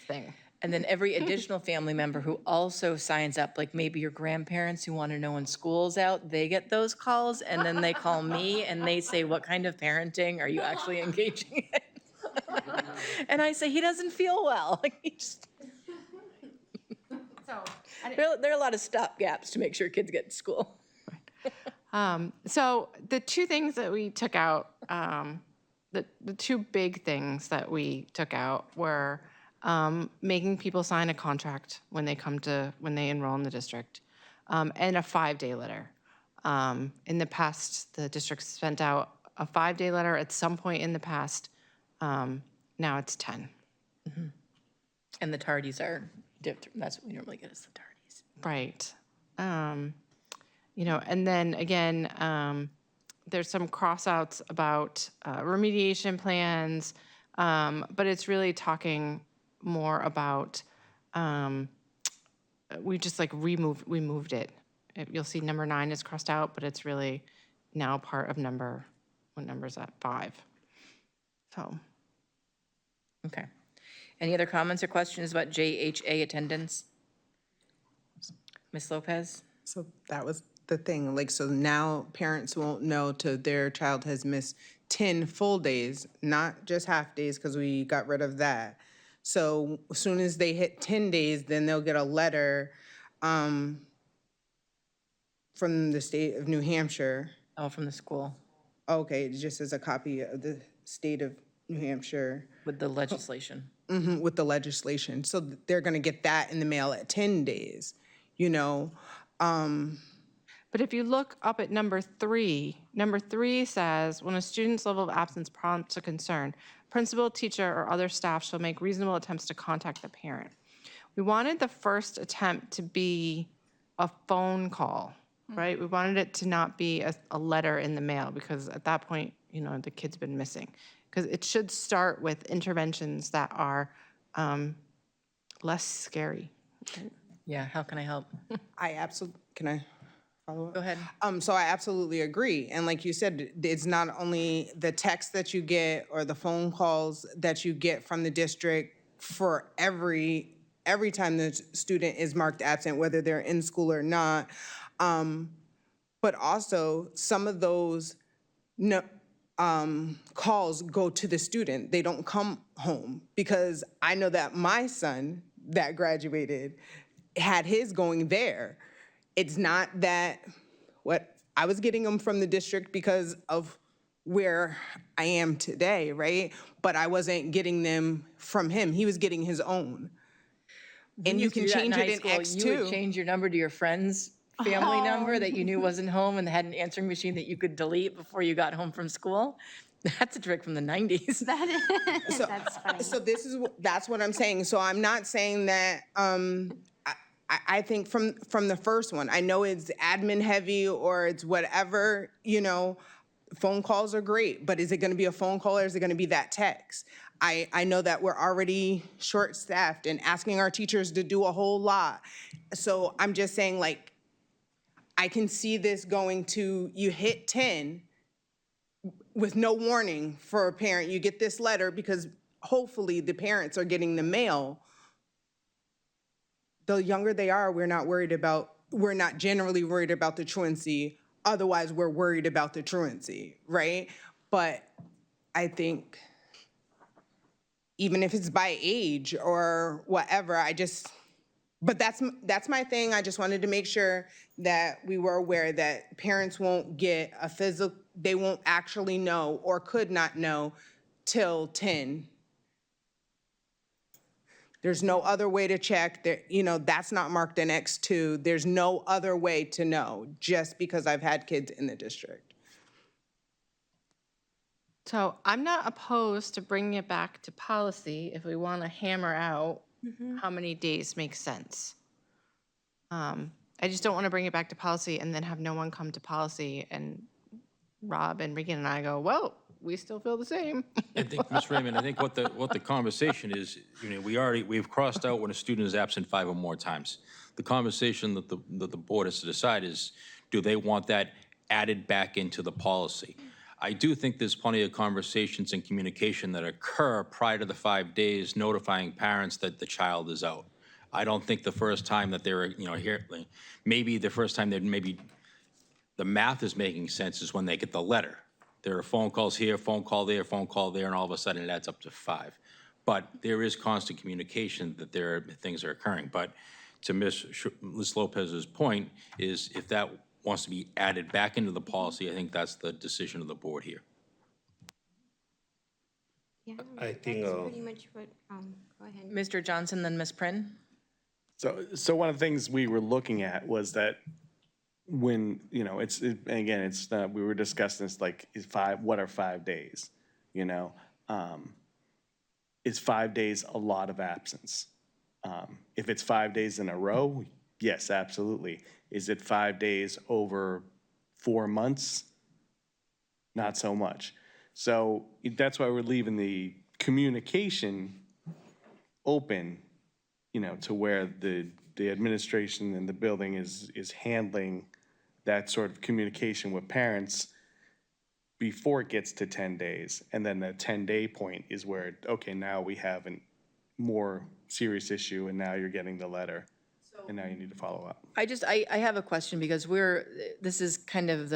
thing. And then every additional family member who also signs up, like maybe your grandparents who want to know when school's out, they get those calls and then they call me and they say, what kind of parenting are you actually engaging in? And I say, he doesn't feel well. Like, there are a lot of stopgaps to make sure kids get to school. So the 2 things that we took out, the 2 big things that we took out were making people sign a contract when they enroll in the district, and a 5-day letter. In the past, the district sent out a 5-day letter at some point in the past. Now it's 10. And the tardies are different. That's what we normally get is the tardies. Right. And then again, there's some crossouts about remediation plans, but it's really talking more about, we moved it. You'll see number 9 is crossed out, but it's really now part of what number's that? 5. So. Okay. Any other comments or questions about JHA attendance? Ms. Lopez? So that was the thing, like, so now parents won't know till their child has missed 10 full days, not just half days, because we got rid of that. So as soon as they hit 10 days, then they'll get a letter from the state of New Hampshire. Oh, from the school. Okay, just as a copy of the state of New Hampshire. With the legislation. With the legislation. So they're gonna get that in the mail at 10 days, But if you look up at number 3 says, when a student's level of absence prompts a concern, principal, teacher, or other staff shall make reasonable attempts to contact the parent. We wanted the first attempt to be a phone call, right? We wanted it to not be a letter in the mail because at that point, the kid's been missing. Because it should start with interventions that are less scary. Yeah, how can I help? Can I follow up? Go ahead. So I absolutely agree. And like you said, it's not only the text that you get or the phone calls that you get from the district for every time the student is marked absent, whether they're in school or not. But also some of those calls go to the student. They don't come home, because I know that my son that graduated had his going there. It's not that I was getting them from the district because of where I am today, right? But I wasn't getting them from him. He was getting his own. And you can change it in X2. You would change your number to your friend's family number that you knew wasn't home and had an answering machine that you could delete before you got home from school. That's a trick from the 90s. That's funny. So that's what I'm saying. So I'm not saying that, I think from the first one, I know it's admin heavy or it's whatever, phone calls are great, but is it gonna be a phone call or is it gonna be that text? I know that we're already short-staffed and asking our teachers to do a whole lot. So I'm just saying, like, I can see this going to, you hit 10 with no warning for a parent. You get this letter because hopefully the parents are getting the mail. The younger they are, we're not generally worried about the truancy. Otherwise, we're worried about the truancy, right? But I think even if it's by age or whatever, but that's my thing. I just wanted to make sure that we were aware that parents won't get they won't actually know or could not know till 10. There's no other way to check that, that's not marked in X2. There's no other way to know just because I've had kids in the district. So I'm not opposed to bringing it back to policy if we want to hammer out how many days make sense. I just don't want to bring it back to policy and then have no one come to policy and Rob and Regan and I go, well, we still feel the same. I think, Ms. Raymond, I think what the conversation is, we've crossed out when a student is absent 5 or more times. The conversation that the board has to decide is, do they want that added back into the policy? I do think there's plenty of conversations and communication that occur prior to the 5 days notifying parents that the child is out. I don't think the first time that they're, here, maybe the first time that maybe the math is making sense is when they get the letter. There are phone calls here, phone call there, and all of a sudden it adds up to 5. But there is constant communication that things are occurring. But to Ms. Lopez's point is if that wants to be added back into the policy, I think that's the decision of the board here. Yeah, I think, that's pretty much what, go ahead. Mr. Johnson, then Ms. Prin. So one of the things we were looking at was that when, we were discussing this, like, what are 5 days? Is 5 days a lot of absence? If it's 5 days in a row, yes, absolutely. Is it 5 days over 4 months? Not so much. So that's why we're leaving the communication open, to where the administration and the building is handling that sort of communication with parents before it gets to 10 days. And then the 10-day point is where, okay, now we have a more serious issue and now you're getting the letter and now you need to follow up. I have a question because this is kind of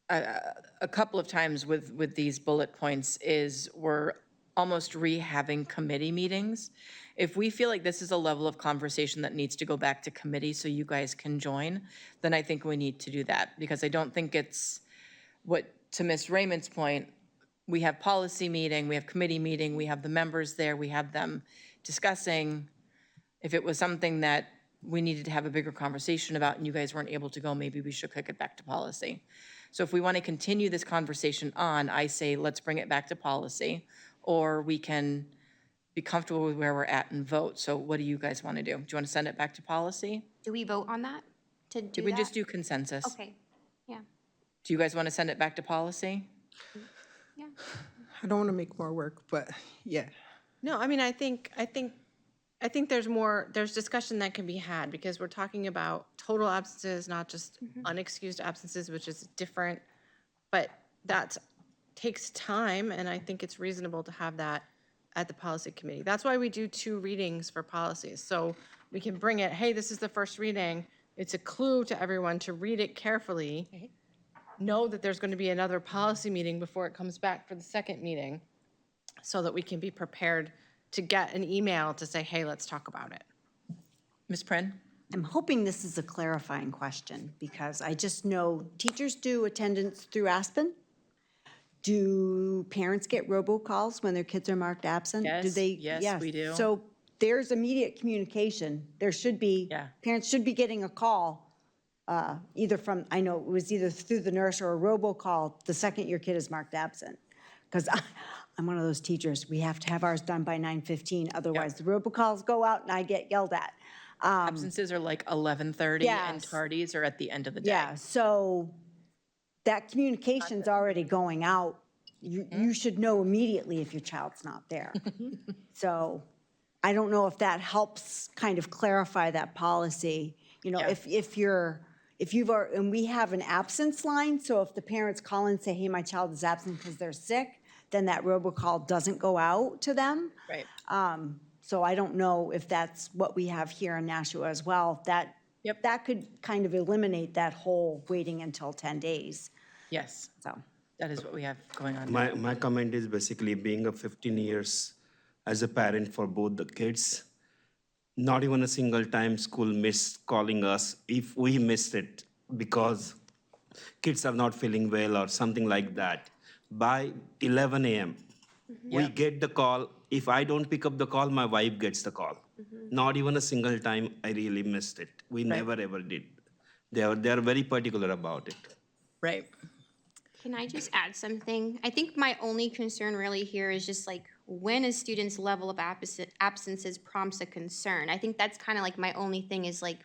a couple of times with these bullet points is we're almost rehabbing committee meetings. If we feel like this is a level of conversation that needs to go back to committee so you guys can join, then I think we need to do that because I don't think it's to Ms. Raymond's point, we have policy meeting, we have committee meeting, we have the members there, we have them discussing. If it was something that we needed to have a bigger conversation about and you guys weren't able to go, maybe we should kick it back to policy. So if we want to continue this conversation on, I say let's bring it back to policy, or we can be comfortable with where we're at and vote. So what do you guys want to do? Do you want to send it back to policy? Do we vote on that to do We that? just do consensus. Okay, yeah. Do you guys want to send it back to policy? Yeah. I don't want to make more work, but yeah. No, I think there's discussion that can be had because we're talking about total absences, not just unexcused absences, which is different. But that takes time, and I think it's reasonable to have that at the policy committee. That's why we do 2 readings for policies. So we can bring it, hey, this is the first reading. It's a clue to everyone to read it carefully. Know that there's going to be another policy meeting before it comes back for the second meeting so that we can be prepared to get an email to say, hey, let's talk about it. Ms. Prin? I'm hoping this is a clarifying question because I just know teachers do attendance through Aspen. Do parents get robocalls when their kids are marked absent? Yes, Do they? yes, we do. So there's immediate communication. There should be, parents should be getting a call, either from, I know it was either through the nurse or a robocall the second your kid is marked absent. Because I'm one of those teachers, we have to have ours done by 9:15, otherwise the robocalls go out and I get yelled at. Absences are like 11:30 and Yes. tardies are at the end of the day. Yeah, so that communication's already going out. You should know immediately if your child's not there. So I don't know if that helps kind of clarify that policy. You know, if you've, and we have an absence line, so if the parents call and say, hey, my child is absent because they're sick, then that robocall doesn't go out to them. Right. So I don't know if that's what we have here in Nashua as well. That could kind of eliminate that whole waiting until 10 days. Yes. So that is what we have going on. My comment is basically being a 15 years as a parent for both the kids. Not even a single time school missed calling us if we missed it because kids are not feeling well or something like that. By 11 a.m., we get the call. If I don't pick up the call, my wife gets the call. Not even a single time I really missed it. We never ever did. They are very particular about it. Right. Can I just add something? I think my only concern really here is just like when a student's level of absences prompts a concern. I think that's kind of like my only thing is like,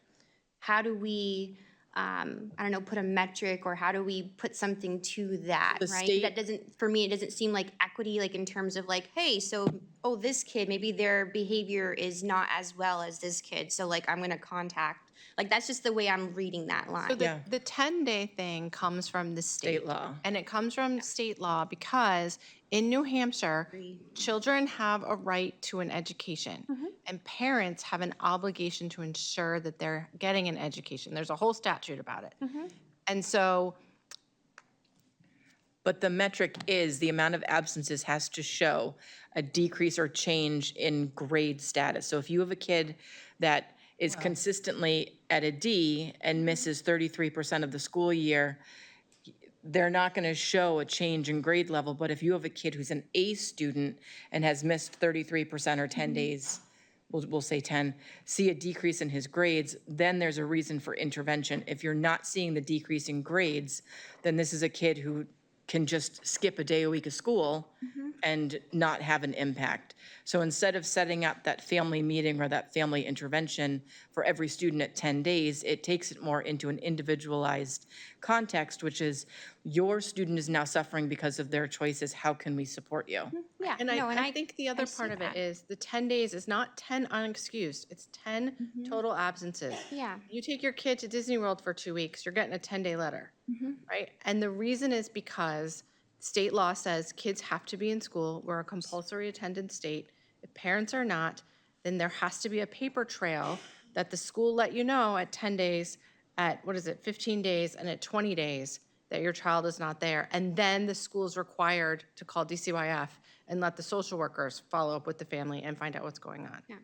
how do we, I don't know, put a metric or how do we put something to that, The right? state- That doesn't, for me, it doesn't seem like equity, like in terms of like, hey, so, oh, this kid, maybe their behavior is not as well as this kid. So like, I'm gonna contact, like, that's just the way I'm reading that line. So the 10-day thing comes from the state law. And it comes from state law because in New Hampshire, children have a right to an education. And parents have an obligation to ensure that they're getting an education. There's a whole statute about it. And so But the metric is the amount of absences has to show a decrease or change in grade status. So if you have a kid that is consistently at a D and misses 33% of the school year, they're not going to show a change in grade level. But if you have a kid who's an A student and has missed 33% or 10 days, we'll say 10, see a decrease in his grades, then there's a reason for intervention. If you're not seeing the decrease in grades, then this is a kid who can just skip a day a week of school and not have an impact. So instead of setting up that family meeting or that family intervention for every student at 10 days, it takes it more into an individualized context, which is your student is now suffering because of their choices. How can we support you? Yeah, And I think the other part of it is the 10 days is not 10 unexcused. It's 10 total absences. Yeah. You take your kid to Disney World for 2 weeks, you're getting a 10-day letter, right? And the reason is because state law says kids have to be in school. We're a compulsory attendance state. If parents are not, then there has to be a paper trail that the school let you know at 10 days, at, 15 days, and at 20 days that your child is not there. And then the school is required to call DCYF and let the social workers follow up with the family and find out what's going on. Yeah.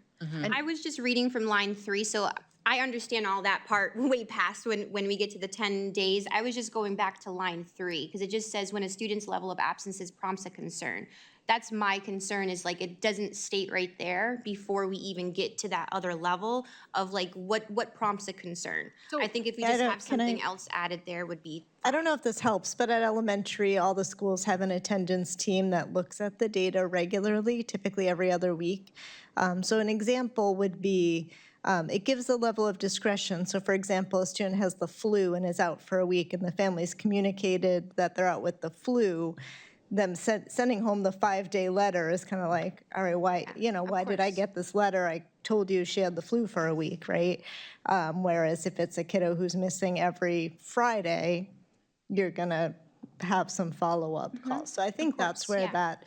And I was just reading from line 3, so I understand all that part way past when we get to the 10 days. I was just going back to line 3, because it just says when a student's level of absences prompts a concern. That's my concern, is like it doesn't state right there before we even get to that other level of like what prompts a concern. I think if we just have something else added there would be. I don't know if this helps, but at elementary, all the schools have an attendance team that looks at the data regularly, typically every other week. So an example would be, it gives a level of discretion. So for example, a student has the flu and is out for a week and the family's communicated that they're out with the flu. Them sending home the 5-day letter is kind of like, all right, why, why did I get this letter? I told you she had the flu for a week, right? Whereas if it's a kiddo who's missing every Friday, you're gonna have some follow-up calls. So I think that's where that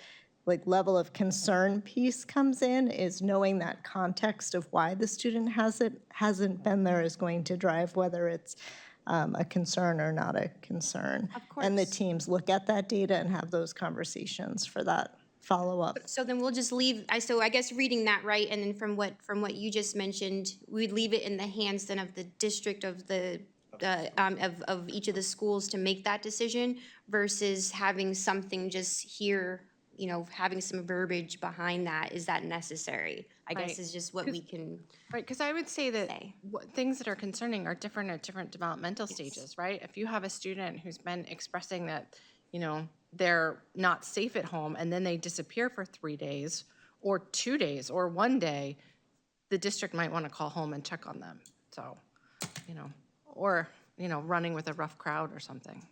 level of concern piece comes in, is knowing that context of why the student hasn't been there is going to drive whether it's a concern or not a concern. Of course. And the teams look at that data and have those conversations for that follow-up. So then we'll just leave, so I guess reading that right, and then from what you just mentioned, we'd leave it in the hands then of the district of each of the schools to make that decision versus having something just here you know, having some verbiage behind that, is that necessary? I guess Right. is just what we can. Right, because I would say that things that are concerning are different at different developmental stages, right? If you have a student who's been expressing that, you know, they're not safe at home and then they disappear for 3 days or 2 days or 1 day, the district might want to call home and check on them. So, you know, or, you know, running with a rough crowd or something.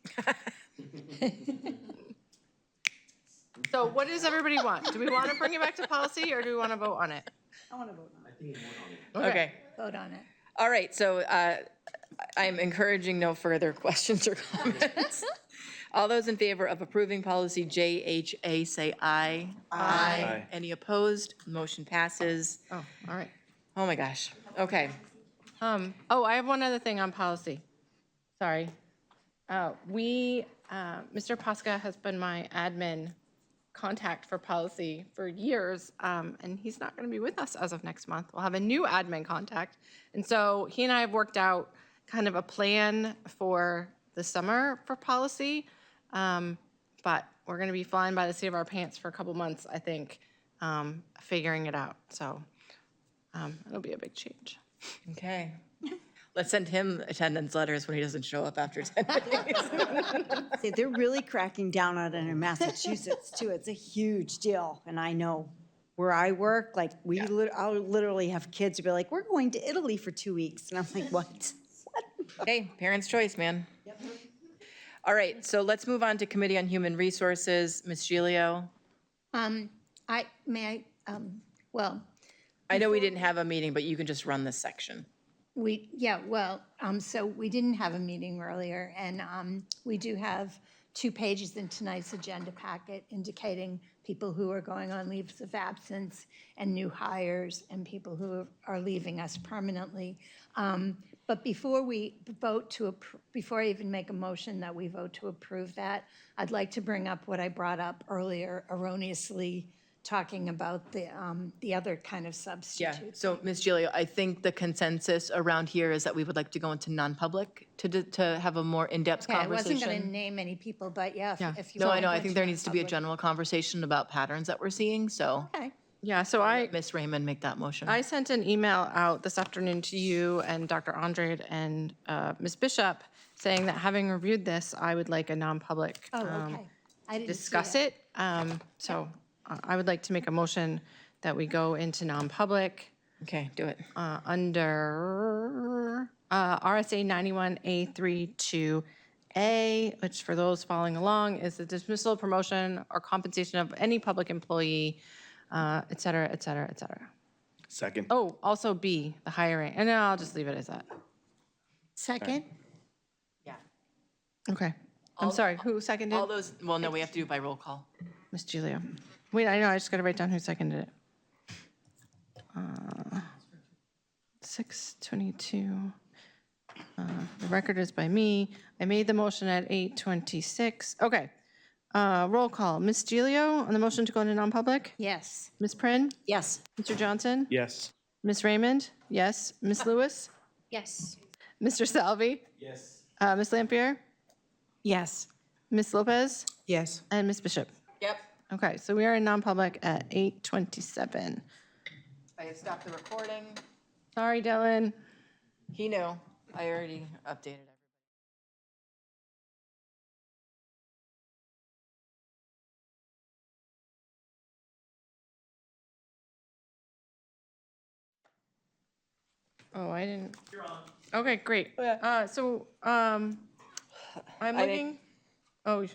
So what does everybody want? Do we want to bring it back to policy or do we want to vote on it? I want to vote on it. Okay. Vote on it. All right, so I'm encouraging no further questions or comments. All those in favor of approving policy JHA, say aye. Aye. Any opposed? Motion passes. Oh, all right. Oh, my gosh. Okay. Oh, I have one other thing on policy. Sorry. Mr. Posca has been my admin contact for policy for years, and he's not going to be with us as of next month. We'll have a new admin contact. And so he and I have worked out kind of a plan for the summer for policy, but we're going to be flying by the seat of our pants for a couple months, I think, figuring it out. So it'll be a big change. Okay. Let's send him attendance letters when he doesn't show up after 10 days. See, they're really cracking down on it in Massachusetts too. It's a huge deal. And I know where I work, like I'll literally have kids who be like, we're going to Italy for 2 weeks. And I'm like, what? Hey, parents' choice, man. All right, so let's move on to Committee on Human Resources. Ms. Gilio? Well, I know we didn't have a meeting, but you can just run this section. So we didn't have a meeting earlier, and we do have 2 pages in tonight's agenda packet indicating people who are going on leaves of absence and new hires and people who are leaving us permanently. But before I even make a motion that we vote to approve that, I'd like to bring up what I brought up earlier, erroneously talking about the other kind of Yeah, substitute. so Ms. Gilio, I think the consensus around here is that we would like to go into non-public to have a more in-depth Okay, I wasn't going to conversation. name any people, but yeah, if you. No, I wanna know, go I think to there needs to be a non-public. general conversation about patterns that we're seeing, so Okay. Yeah, so Ms. Raymond make that motion. I sent an email out this afternoon to you and Dr. Andrade and Ms. Bishop saying that having reviewed this, I would like a non-public Oh, okay. I didn't see discuss that. it. So I would like to make a motion that we go into non-public. Okay, do it. Under RSA 91A32A, which for those following along is the dismissal, promotion, or compensation of any public employee, et cetera, et cetera, et cetera. Second. Oh, also B, the hiring, and no, I'll just leave it as that. Second? Okay. I'm sorry, who seconded? All those, well, no, we have to do it by roll call. Ms. Gilio. Wait, I know, I just got to write down who seconded it. 6:22. The record is by me. I made the motion at 8:26. Okay. Roll call. Ms. Gilio on the motion to go into non-public? Yes. Ms. Prin? Yes. Mr. Johnson? Yes. Ms. Raymond? Yes. Ms. Lewis? Yes. Mr. Salvi? Yes. Ms. Lampier? Yes. Ms. Lopez? Yes. And Ms. Bishop? Yep. Okay, so we are in non-public at 8:27. I had stopped the recording. Sorry, Dylan. He knew. I already updated everybody. Oh, I didn't. You're on. Okay, great. I'm I looking, I'll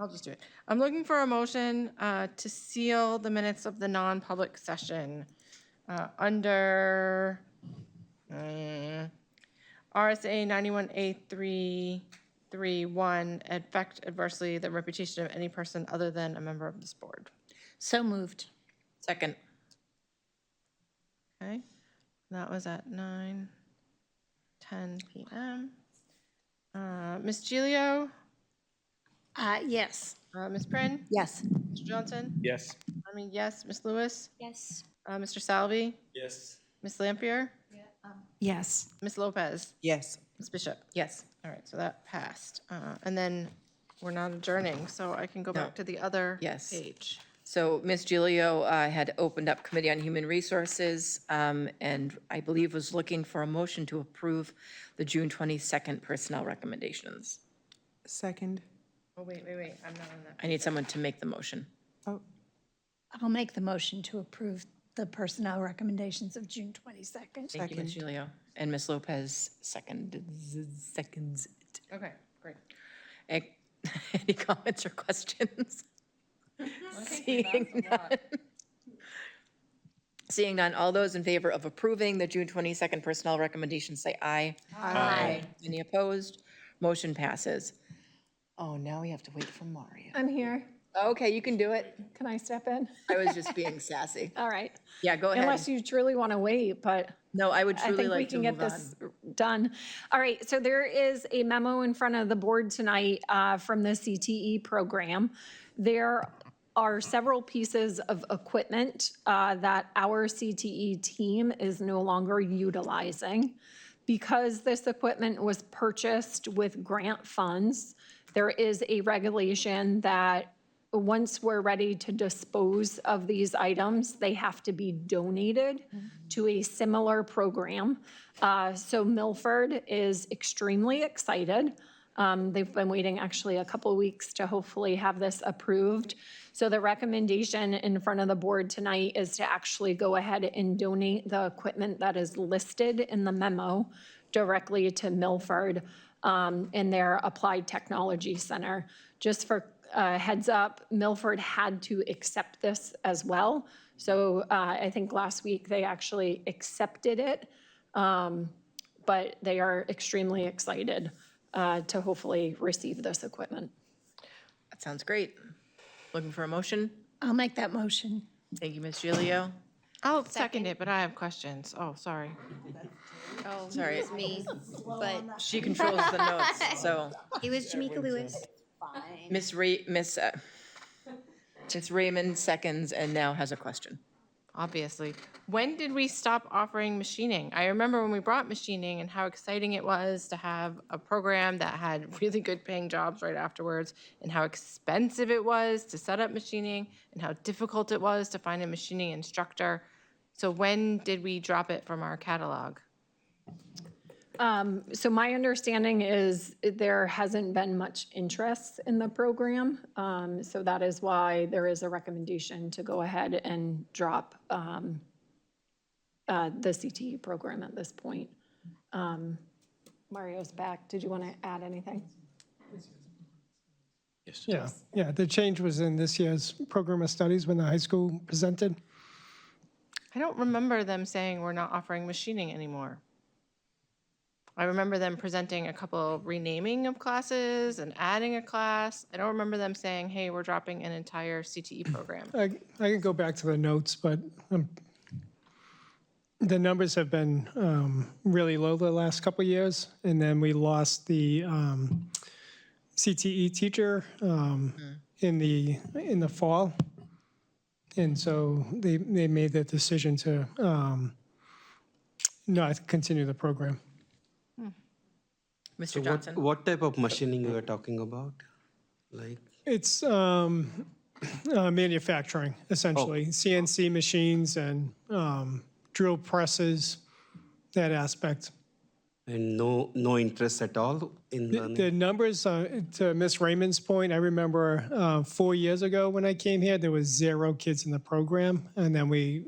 just do it. I'm looking for a motion to seal the minutes of the non-public session under RSA 91A331, affect adversely the reputation of any person other than a member of this board. So moved. Second. Okay, that was at 9:10 p.m. Ms. Gilio? Yes. Ms. Prin? Yes. Mr. Johnson? Yes. I mean, yes. Ms. Lewis? Yes. Mr. Salvi? Yes. Ms. Lampier? Yes. Ms. Lopez? Yes. Ms. Bishop? Yes. All right, so that passed. And then we're not adjourning, so I can go back to the other Yes. page. So Ms. Gilio had opened up Committee on Human Resources and I believe was looking for a motion to approve the June 22nd personnel recommendations. Second. Oh, wait, I'm not on that. I need someone to make the motion. Oh, I'll make the motion to approve the personnel recommendations of June 22nd. Thank you, Ms. Gilio. And Ms. Lopez seconds it. Okay, great. Any comments or questions? Seeing none. Seeing none, all those in favor of approving the June 22nd personnel recommendations, say aye. Aye. Any opposed? Motion passes. Oh, now we have to wait for Mario. I'm here. Okay, you can do it. Can I step in? I was just being sassy. All right. Yeah, go ahead. Unless you truly want to wait, but No, I would truly like to I think we move can on. get this done. All right, so there is a memo in front of the board tonight from the CTE program. There are several pieces of equipment that our CTE team is no longer utilizing. Because this equipment was purchased with grant funds, there is a regulation that once we're ready to dispose of these items, they have to be donated to a similar program. So Milford is extremely excited. They've been waiting actually a couple weeks to hopefully have this approved. So the recommendation in front of the board tonight is to actually go ahead and donate the equipment that is listed in the memo directly to Milford in their Applied Technology Center. Just for heads up, Milford had to accept this as well. So I think last week they actually accepted it, but they are extremely excited to hopefully receive this equipment. That sounds great. Looking for a motion? I'll make that motion. Thank you, Ms. Gilio. I'll second it, but I have questions. Oh, sorry. Oh, Sorry. it was me, but She controls the notes, so. it was Jamaica Lewis. Miss Raymond seconds and now has a question. Obviously. When did we stop offering machining? I remember when we brought machining and how exciting it was to have a program that had really good paying jobs right afterwards, and how expensive it was to set up machining, and how difficult it was to find a machining instructor. So when did we drop it from our catalog? So my understanding is there hasn't been much interest in the program. So that is why there is a recommendation to go ahead and drop the CTE program at this point. Mario's back. Did you want to add anything? Yes. Yeah, the change was in this year's program of studies when the high school presented. I don't remember them saying we're not offering machining anymore. I remember them presenting a couple renaming of classes and adding a class. I don't remember them saying, hey, we're dropping an entire CTE program. I can go back to the notes, but the numbers have been really low the last couple of years. And then we lost the CTE teacher in the fall. And so they made the decision to not continue the program. Mr. So Johnson? what type of machining you are talking about? Like, It's manufacturing, essentially. CNC machines and drill presses, that aspect. and no interest at all in learning? The numbers, to Ms. Raymond's point, I remember 4 years ago when I came here, there was 0 kids in the program. And then we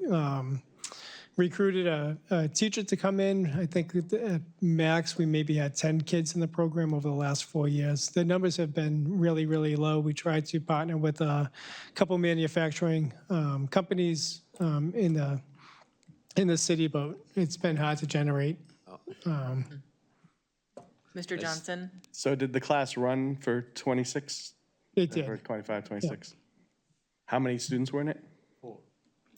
recruited a teacher to come in. I think at max, we maybe had 10 kids in the program over the last 4 years. The numbers have been really, really low. We tried to partner with a couple manufacturing companies in the city, but it's been hard to generate. Mr. Johnson? So did the class run for 26? It did. Or 25, 26? How many students were in it?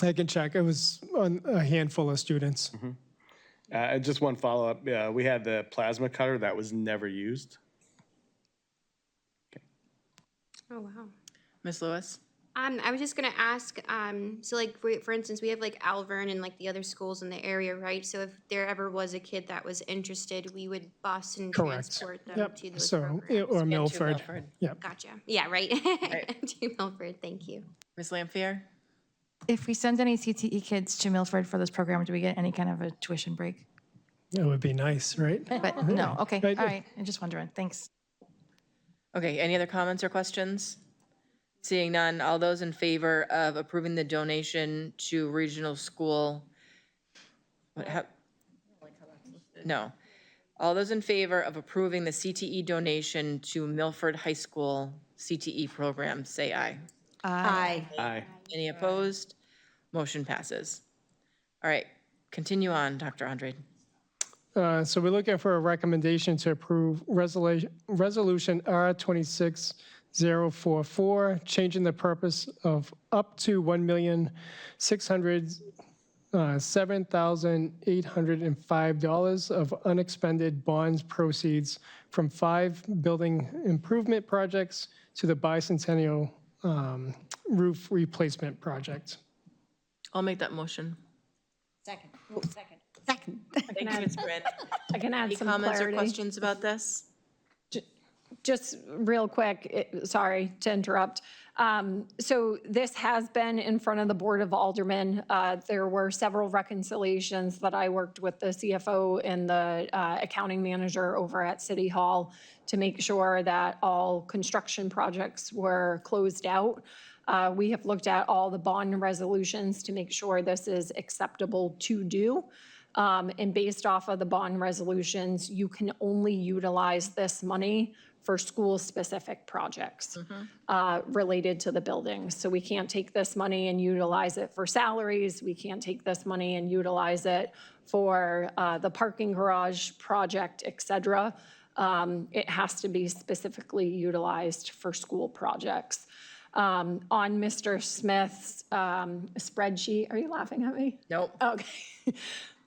I can check. It was a handful of students. Just one follow-up. We had the plasma cutter that was never used. Oh, wow. Ms. Lewis? I was just gonna ask, so like, for instance, we have like Alvern and like the other schools in the area, right? So if there ever was a kid that was interested, we would bus and Correct. transport them Yep. to those So, programs. or Milford. Yep. Gotcha. Yeah, right. To Milford, thank you. Ms. Lampier? If we send any CTE kids to Milford for this program, do we get any kind of a tuition break? That would be nice, right? But no, okay, all Right. right, I'm just wondering, thanks. Okay, any other comments or questions? Seeing none, all those in favor of approving the donation to regional school? No. All those in favor of approving the CTE donation to Milford High School CTE program, say aye. Aye. Aye. Any opposed? Motion passes. All right, continue on, Dr. Andrade. So we're looking for a recommendation to approve Resolution R26044, changing the purpose of up to $1,607,805 of unexpended bonds proceeds from 5 building improvement projects to the bicentennial roof replacement project. I'll make that motion. Second. Second. Thank you, Ms. Brand. I can add Any some comments or clarity. questions about this? Just real quick, sorry to interrupt. So this has been in front of the Board of Aldermen. There were several reconciliations that I worked with the CFO and the accounting manager over at City Hall to make sure that all construction projects were closed out. We have looked at all the bond resolutions to make sure this is acceptable to do. And based off of the bond resolutions, you can only utilize this money for school-specific projects related to the buildings. So we can't take this money and utilize it for salaries. We can't take this money and utilize it for the parking garage project, et cetera. It has to be specifically utilized for school projects. On Mr. Smith's spreadsheet, are you laughing at me? Nope. Okay,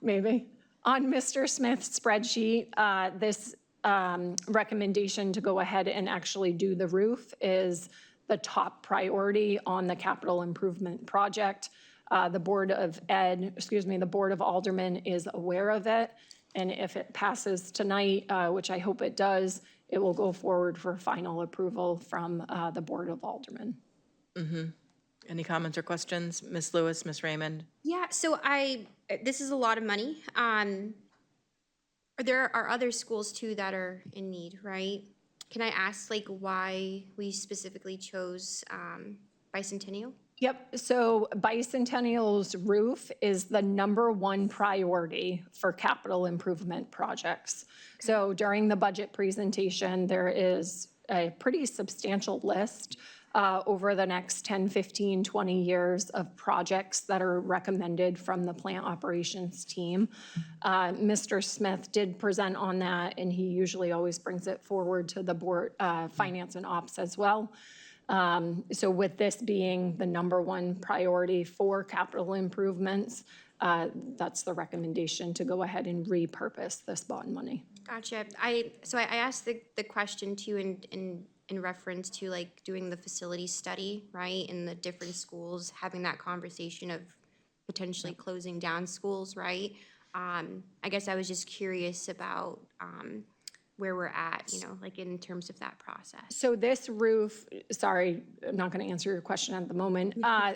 maybe. On Mr. Smith's spreadsheet, this recommendation to go ahead and actually do the roof is the top priority on the capital improvement project. The Board of Aldermen is aware of it. And if it passes tonight, which I hope it does, it will go forward for final approval from the Board of Aldermen. Any comments or questions? Ms. Lewis, Ms. Raymond? Yeah, so this is a lot of money. There are other schools too that are in need, right? Can I ask like why we specifically chose Bicentennial? Yep, so Bicentennial's roof is the #1 priority for capital improvement projects. So during the budget presentation, there is a pretty substantial list over the next 10, 15, 20 years of projects that are recommended from the plant operations team. Mr. Smith did present on that, and he usually always brings it forward to the board, finance and ops as well. So with this being the #1 priority for capital improvements, that's the recommendation to go ahead and repurpose this bond money. Gotcha. So I asked the question too in reference to like doing the facility study, right? In the different schools, having that conversation of potentially closing down schools, right? I guess I was just curious about where we're at, like in terms of that process. So this roof, sorry, I'm not going to answer your question at the moment.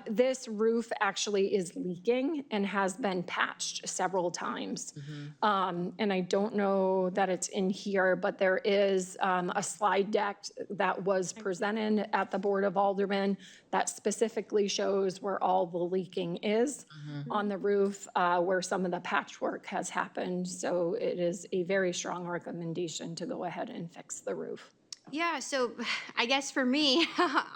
This roof actually is leaking and has been patched several times. And I don't know that it's in here, but there is a slide deck that was presented at the Board of Aldermen that specifically shows where all the leaking is on the roof, where some of the patchwork has happened. So it is a very strong recommendation to go ahead and fix the roof. Yeah, so I guess for me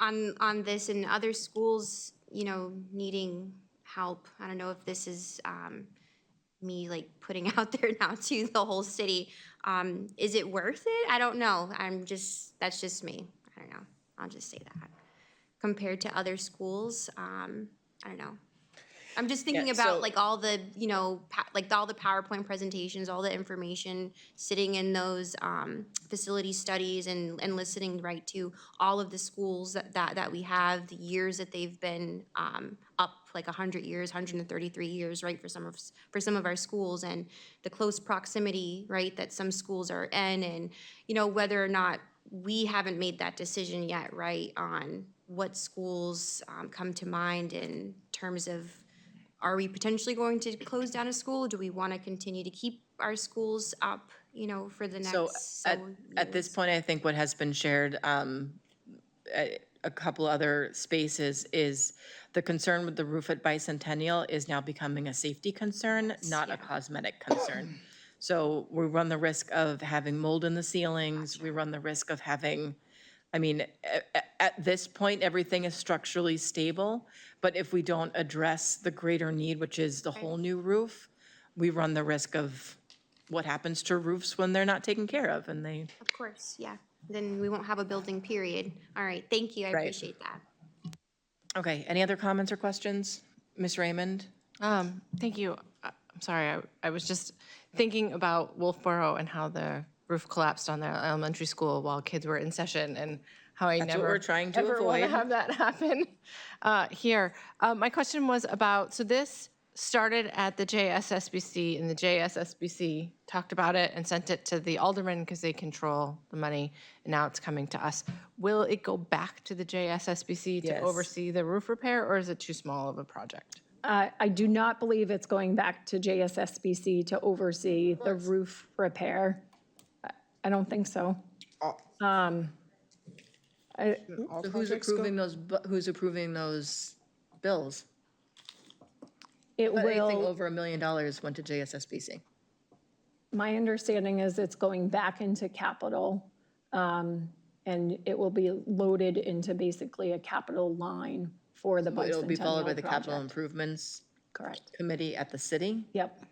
on this and other schools, needing help, I don't know if this is me like putting out there now to the whole city. Is it worth it? I don't know. That's just me. I don't know. I'll just say that. Compared to other schools, I don't know. I'm just thinking Yeah, about so- like all the, you know, like all the PowerPoint presentations, all the information sitting in those facility studies and listening right to all of the schools that we have, the years that they've been up, like 100 years, 133 years, right, for some of our schools, and the close proximity, right, that some schools are in, and, you know, whether or not we haven't made that decision yet, right, on what schools come to mind in terms of, are we potentially going to close down a school? Do we want to continue to keep our schools up, you know, for the So next at this point, I think what has been shared, a couple other spaces, is the concern with the roof at Bicentennial is now becoming a safety concern, not a cosmetic concern. So we run the risk of having mold in the ceilings. We run the risk of having, I mean, at this point, everything is structurally stable. But if we don't address the greater need, which is the whole new roof, we run the risk of what happens to roofs when they're not taken care of, and they. Of course, yeah. Then we won't have a building, period. All right, thank you, I Right. appreciate that. Okay, any other comments or questions? Ms. Raymond? Thank you. I'm sorry, I was just thinking about Wolfboro and how the roof collapsed on their elementary school while kids were in session, and how I That's what never we're trying to ever want to avoid. have that happen here. My question was about, so this started at the JSSBC, and the JSSBC talked about it and sent it to the aldermen because they control the money, and now it's coming to us. Will it go back to the JSSBC to Yes. oversee the roof repair, or is it too small of a project? I do not believe it's going back to JSSBC to oversee the roof repair. I don't think so. So who's approving those bills? It But anything will, over $1 million went to JSSBC. my understanding is it's going back into capital, and it will be loaded into basically a capital line for the It'll be followed by bicentennial the capital project. improvements Correct. committee at the city? Yep.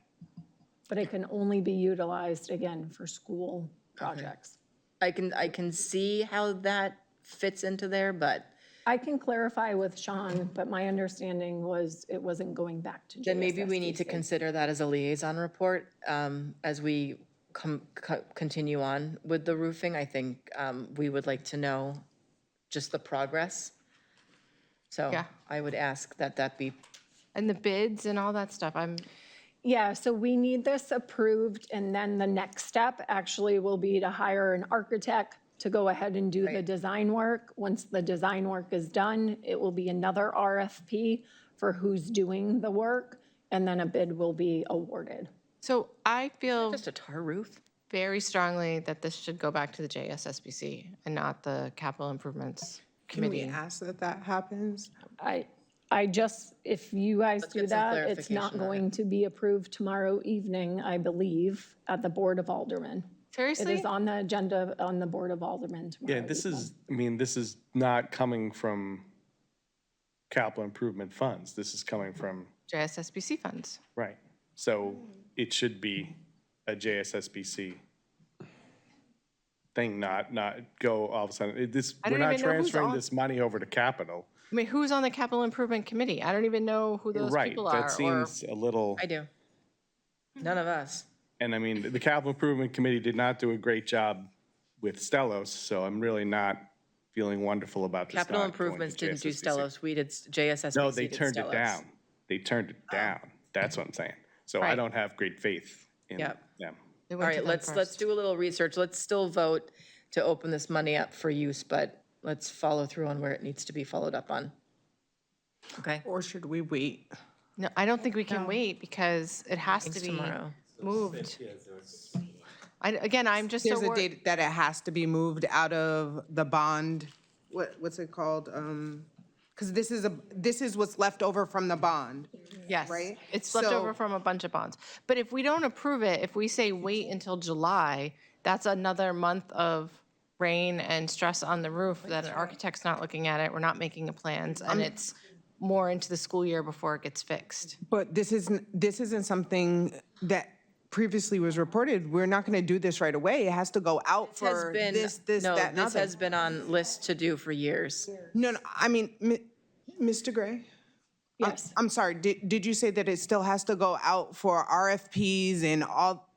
But it can only be utilized, again, for school projects. I can see how that fits into there, but I can clarify with Sean, but my understanding was it wasn't going back to JSSBC. then maybe we need to consider that as a liaison report as we continue on with the roofing. I think we would like to know just the progress. So Yeah. I would ask that be. And the bids and all that stuff, Yeah, so we need this approved, and then the next step actually will be to hire an architect to go ahead and do the design work. Once the design work is done, it will be another RFP for who's doing the work, and then a bid will be awarded. So I feel Just a tar roof? very strongly that this should go back to the JSSBC and not the Capital Improvements Can we Committee. ask that happens? I just, if you guys Let's do get some that, it's not clarification on going to be approved tomorrow evening, I believe, at the Board of Aldermen. It Seriously? is on the agenda on the Board of Aldermen tomorrow. Yeah, this evening. is, I mean, this is not coming from capital improvement funds. This is coming from, JSSBC funds. right. So it should be a JSSBC thing, not go all of a sudden. I We're don't not even know who's transferring on- this money over to capital. I mean, who's on the Capital Improvement Committee? I don't even know who those Right, people are. that seems a little, I do. None of us. and I mean, the capital improvement committee did not do a great job with Stellos, so I'm really not feeling wonderful about this Capital not going to improvements didn't do JSSBC. Stellos, we did JSSBC. No, they did turned it Stellos. down. They turned it down. That's what I'm saying. So I Right. don't have great faith in Yep. them. They All went to right, them let's first. do a little research. Let's still vote to open this money up for use, but let's follow through on where it needs to be followed up on. Okay? Or should we wait? No, I don't think we can wait because it has to Meeting's be tomorrow. moved. Again, I'm just so There's a worried. date that it has to be moved out of the bond, what's it called? Because this is what's left over from the bond. Yes, right? it's left So- over from a bunch of bonds. But if we don't approve it, if we say wait until July, that's another month of rain and stress on the roof that an architect's not looking at it, we're not making the plans, and it's more into the school year before it gets fixed. But this isn't something that previously was reported. We're not going to do this right away. It has to go out This has for been, this, no, that, and this other. has been on list to do for years. No, I mean, Mr. Gray, Yes. I'm sorry, did you say that it still has to go out for RFPs and all?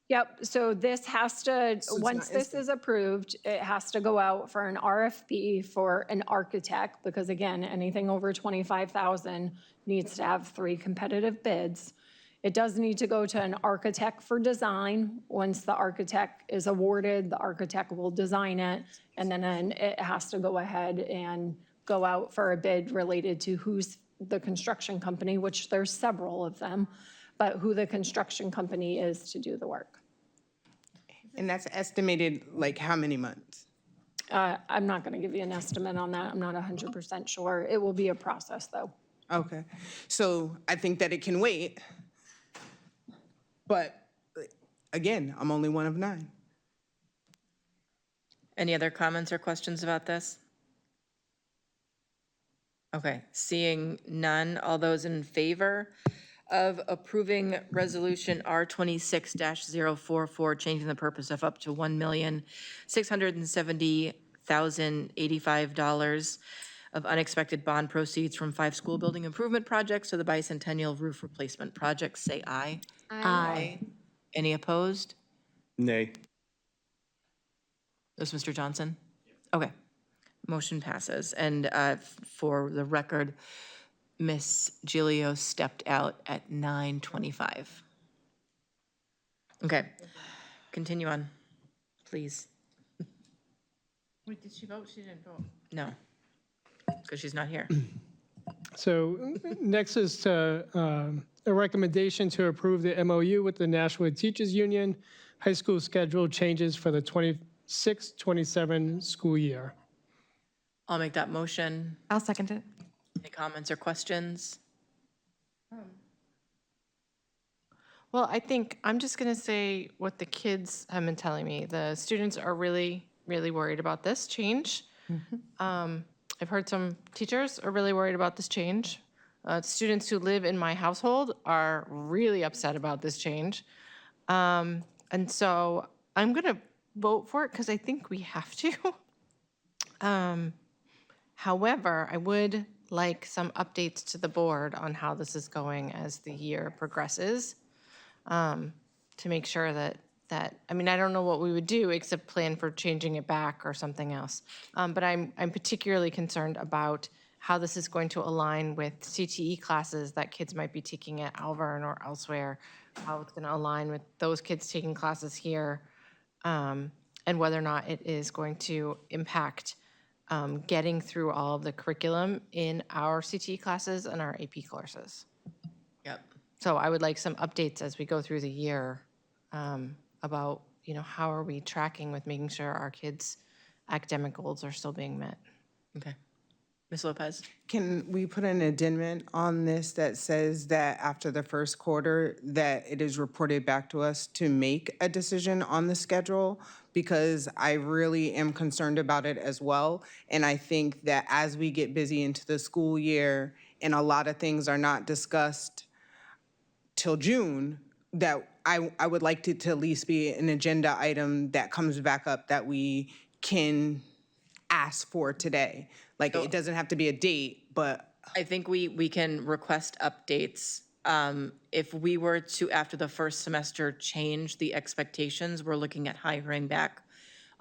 Yep, so this has to, So it's once not this is approved, it has to go out for an RFP for an architect, because again, anything over 25,000 needs to have 3 competitive bids. It does need to go to an architect for design. Once the architect is awarded, the architect will design it, and then it has to go ahead and go out for a bid related to who's the construction company, which there's several of them, but who the construction company is to do the work. And that's estimated like how many months? I'm not going to give you an estimate on that. I'm not 100% sure. It will be a process, though. Okay, so I think that it can wait. But again, I'm only one of 9. Any other comments or questions about this? Okay, seeing none, all those in favor of approving Resolution R26-044, changing the purpose of up to $1,670,085 of unexpected bond proceeds from 5 school building improvement projects to the bicentennial roof replacement projects, say aye. Aye. Any opposed? Nay. This Mr. Johnson? Okay. Motion passes. And for the record, Ms. Gilio stepped out at 9:25. Okay. Continue on, please. Wait, did she vote? She didn't vote. No, because she's not here. So next is a recommendation to approve the MOU with the Nashua Teachers Union, high school schedule changes for the 26-27 school year. I'll make that motion. I'll second it. Any comments or questions? Well, I think I'm just going to say what the kids have been telling me. The students are really, really worried about this change. I've heard some teachers are really worried about this change. Students who live in my household are really upset about this change. And so I'm going to vote for it because I think we have to. However, I would like some updates to the board on how this is going as the year progresses, to make sure that, I mean, I don't know what we would do except plan for changing it back or something else. But I'm particularly concerned about how this is going to align with CTE classes that kids might be taking at Alvern or elsewhere, how it's going to align with those kids taking classes here, and whether or not it is going to impact getting through all of the curriculum in our CTE classes and our AP courses. Yep. So I would like some updates as we go through the year about, how are we tracking with making sure our kids' academic goals are still being met. Okay. Ms. Lopez? Can we put an addendum on this that says that after the first quarter, that it is reported back to us to make a decision on the schedule? Because I really am concerned about it as well. And I think that as we get busy into the school year and a lot of things are not discussed till June, that I would like it to at least be an agenda item that comes back up that we can ask for today. Like, it doesn't have to be a date, but. I think we can request updates. If we were to, after the first semester, change the expectations, we're looking at hiring back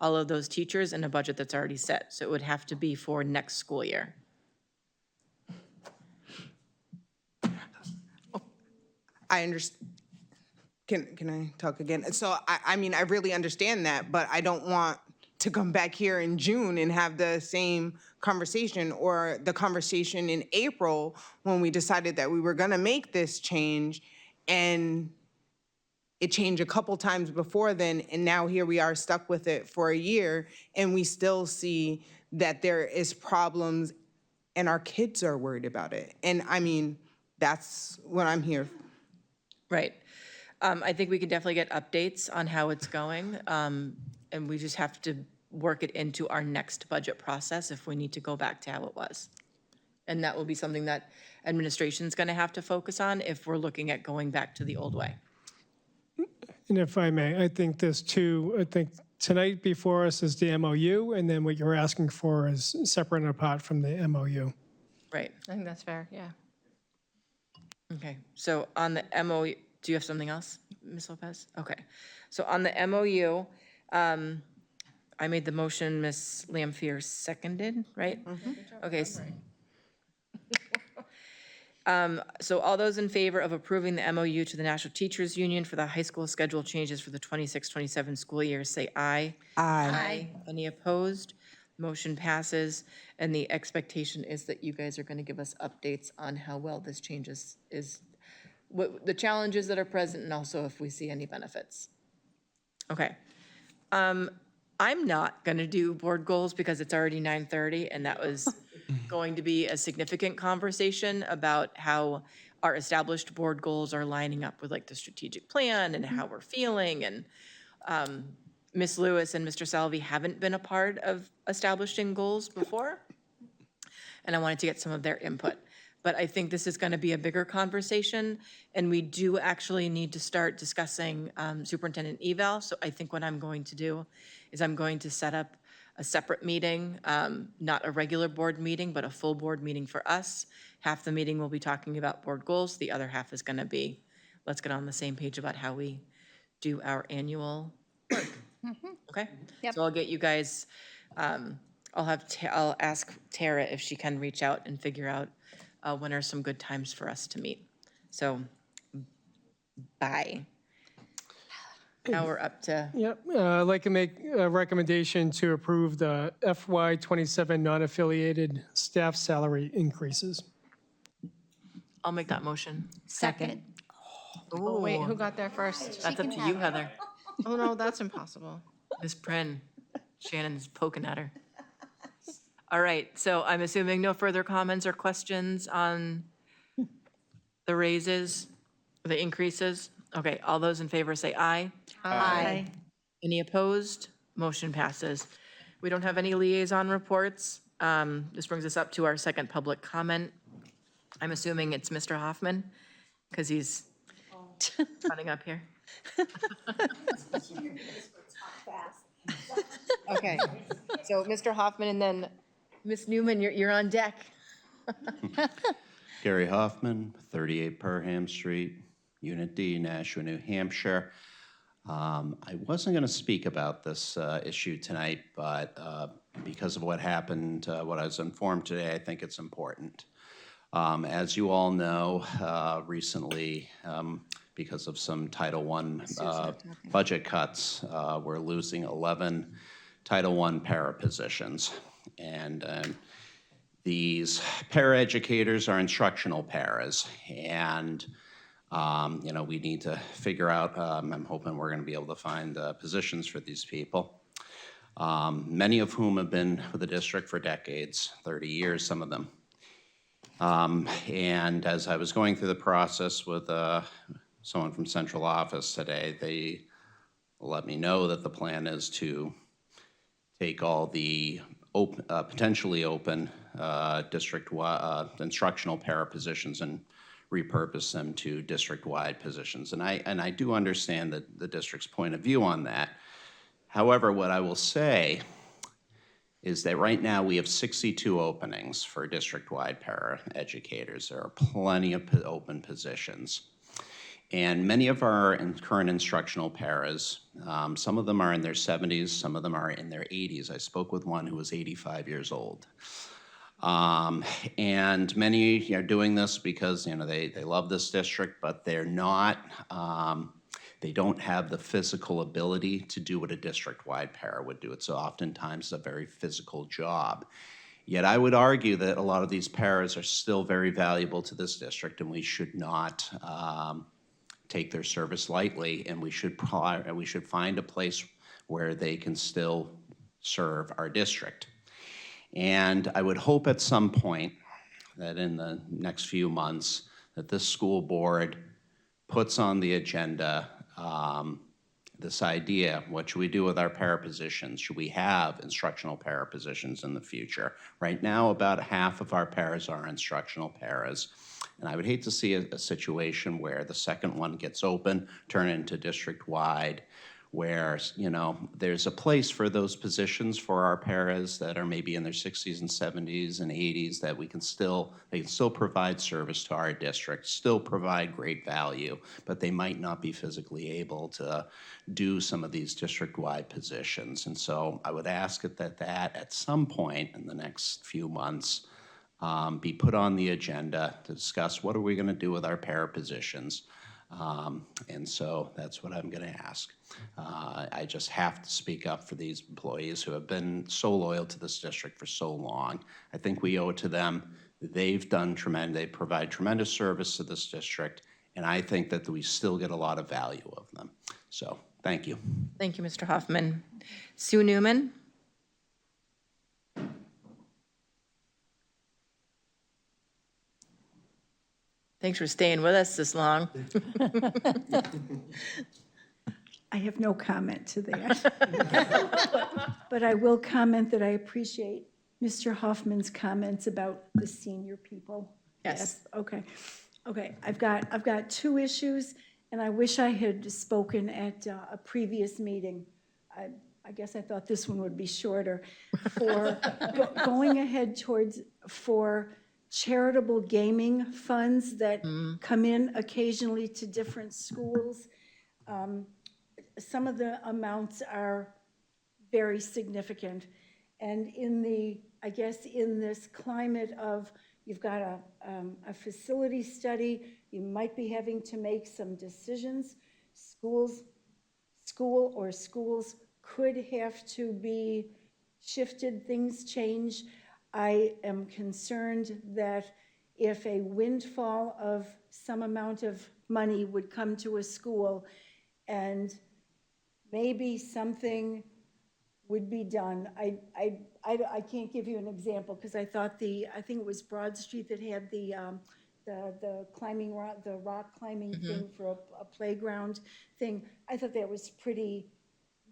all of those teachers in a budget that's already set. So it would have to be for next school year. I understand. Can I talk again? So, I mean, I really understand that, but I don't want to come back here in June and have the same conversation or the conversation in April when we decided that we were going to make this change, and it changed a couple times before then, and now here we are stuck with it for a year, and we still see that there is problems and our kids are worried about it. And I mean, that's what I'm here. Right. I think we can definitely get updates on how it's going. And we just have to work it into our next budget process if we need to go back to how it was. And that will be something that administration's going to have to focus on if we're looking at going back to the old way. And if I may, I think there's two, I think tonight before us is the MOU, and then what you're asking for is separate and apart from the MOU. Right. I think that's fair, yeah. Okay, so on the MOU, do you have something else, Ms. Lopez? Okay, so on the MOU, I made the motion, Ms. Lampier seconded, right? Okay. So all those in favor of approving the MOU to the National Teachers Union for the high school schedule changes for the 26-27 school year, say aye. Aye. Any opposed? Motion passes, and the expectation is that you guys are going to give us updates on how well this changes what the challenges that are present, and also if we see any benefits. Okay. I'm not going to do board goals because it's already 9:30, and that was going to be a significant conversation about how our established board goals are lining up with like the strategic plan and how we're feeling. And Ms. Lewis and Mr. Salvi haven't been a part of establishing goals before, and I wanted to get some of their input. But I think this is going to be a bigger conversation, and we do actually need to start discussing superintendent eval. So I think what I'm going to do is I'm going to set up a separate meeting, not a regular board meeting, but a full board meeting for us. Half the meeting will be talking about board goals. The other half is going to be, let's get on the same page about how we do our annual work. Okay? Yep. So I'll get you guys, I'll ask Tara if she can reach out and figure out when are some good times for us to meet. So, bye. Now we're up to, Yep, I'd like to make a recommendation to approve the FY '27 non-affiliated staff salary increases. I'll make that motion. Second. Oh, wait, who Ooh, got there first? that's up to you, Heather. Oh, no, that's impossible. Ms. Prin, Shannon's poking at her. All right, so I'm assuming no further comments or questions on the raises, the increases? Okay, all those in favor say aye. Aye. Any opposed? Motion passes. We don't have any liaison reports. This brings us up to our second public comment. I'm assuming it's Mr. Hoffman, because he's running up here. Okay, so Mr. Hoffman, and then Ms. Newman, you're on deck. Gary Hoffman, 38 Perham Street, Unit D, Nashua, New Hampshire. I wasn't going to speak about this issue tonight, but because of what happened, what I was informed today, I think it's important. As you all know, recently, because of some Title I budget cuts, we're losing 11 Title I para positions. And these para educators are instructional paras, and you know, we need to figure out, I'm hoping we're going to be able to find positions for these people, many of whom have been with the district for decades, 30 years, some of them. And as I was going through the process with someone from central office today, they let me know that the plan is to take all the potentially open district-wide instructional para positions and repurpose them to district-wide positions. And I do understand that the district's point of view on that. However, what I will say is that right now we have 62 openings for district-wide para educators. There are plenty of open positions. And many of our current instructional paras, some of them are in their 70s, some of them are in their 80s. I spoke with one who was 85 years old. And many are doing this because, you know, they love this district, but they're not, they don't have the physical ability to do what a district-wide para would do. It's oftentimes a very physical job. Yet I would argue that a lot of these paras are still very valuable to this district, and we should not take their service lightly, and we should find a place where they can still serve our district. And I would hope at some point that in the next few months that this school board puts on the agenda this idea, what should we do with our para positions? Should we have instructional para positions in the future? Right now, about half of our paras are instructional paras. And I would hate to see a situation where the second one gets open, turn into district-wide, where, you know, there's a place for those positions for our paras that are maybe in their 60s and 70s and 80s, that they can still provide service to our district, still provide great value, but they might not be physically able to do some of these district-wide positions. And so I would ask that at some point in the next few months be put on the agenda to discuss what are we going to do with our para positions. And so that's what I'm going to ask. I just have to speak up for these employees who have been so loyal to this district for so long. I think we owe it to them. They provide tremendous service to this district, and I think that we still get a lot of value of them. So thank you. Thank you, Mr. Hoffman. Sue Newman? Thanks for staying with us this long. I have no comment to that. But I will comment that I appreciate Mr. Hoffman's comments about the senior people. Yes. Okay. Okay, I've got two issues, and I wish I had spoken at a previous meeting. I guess I thought this one would be shorter. For going ahead for charitable gaming funds that come in occasionally to different schools. Some of the amounts are very significant. And I guess in this climate of, you've got a facility study, you might be having to make some decisions. Schools could have to be shifted, things change. I am concerned that if a windfall of some amount of money would come to a school and maybe something would be done. I can't give you an example because I think it was Broad Street that had the climbing rock, the rock climbing thing for a playground thing. I thought that was pretty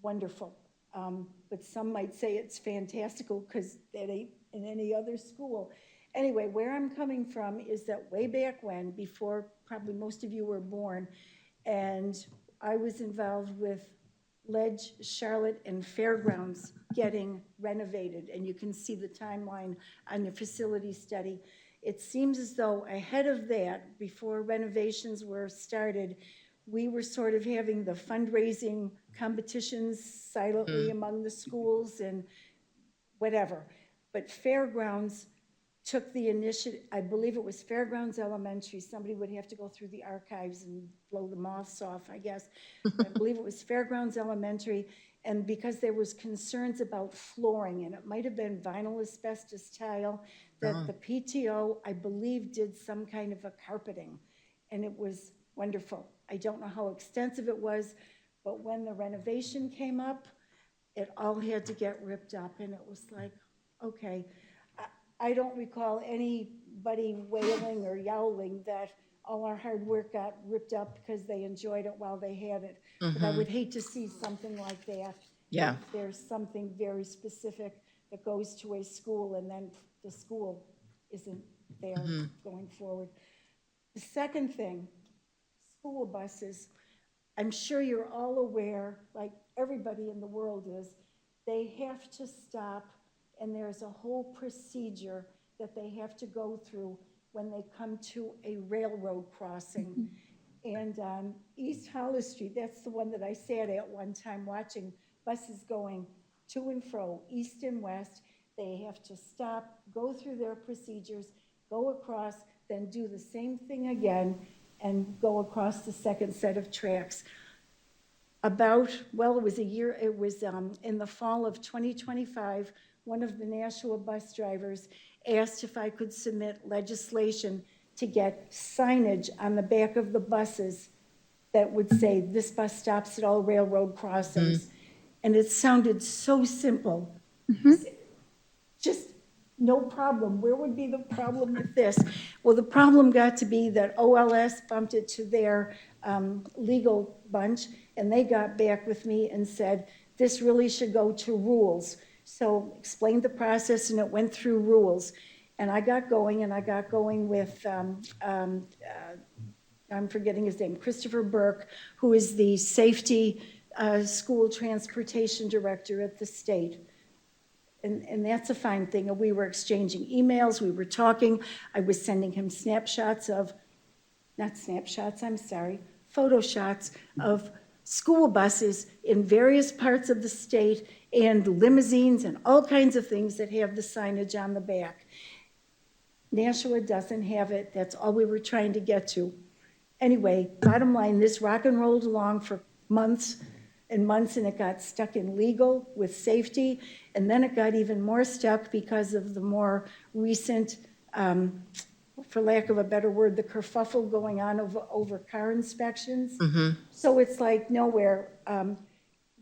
wonderful. But some might say it's fantastical because that ain't in any other school. Anyway, where I'm coming from is that way back when, before probably most of you were born, and I was involved with Ledge, Charlotte, and Fairgrounds getting renovated, and you can see the timeline on the facility study. It seems as though ahead of that, before renovations were started, we were sort of having the fundraising competitions silently among the schools and whatever. But Fairgrounds took the initiative. I believe it was Fairgrounds Elementary. Somebody would have to go through the archives and blow the moths off, I guess. I believe it was Fairgrounds Elementary. And because there was concerns about flooring, and it might have been vinyl asbestos tile, that the PTO, I believe, did some kind of a carpeting. And it was wonderful. I don't know how extensive it was, but when the renovation came up, it all had to get ripped up. And it was like, okay. I don't recall anybody wailing or yowling that all our hard work got ripped up because they enjoyed it while they had it. But I would hate to see something like that. Yeah. If there's something very specific that goes to a school and then the school isn't there going forward. The second thing, school buses. I'm sure you're all aware, like everybody in the world is, they have to stop, and there's a whole procedure that they have to go through when they come to a railroad crossing. And on East Hollis Street, that's the one that I sat at one time watching buses going to and fro, east and west. They have to stop, go through their procedures, go across, then do the same thing again, and go across the second set of tracks. It was in the fall of 2025, one of the Nashua bus drivers asked if I could submit legislation to get signage on the back of the buses that would say, this bus stops at all railroad crossings. And it sounded so simple. Just no problem. Where would be the problem with this? Well, the problem got to be that OLS bumped it to their legal bunch, and they got back with me and said, this really should go to rules. So explained the process, and it went through rules. And I got going with, I'm forgetting his name, Christopher Burke, who is the safety school transportation director at the state. And that's a fine thing. And we were exchanging emails, we were talking. I was sending him snapshots of, not snapshots, I'm sorry, photo shots of school buses in various parts of the state and limousines and all kinds of things that have the signage on the back. Nashua doesn't have it. That's all we were trying to get to. Anyway, bottom line, this rock and rolled along for months and months, and it got stuck in legal with safety, and then it got even more stuck because of the more recent, for lack of a better word, the kerfuffle going on over car inspections. So it's like nowhere.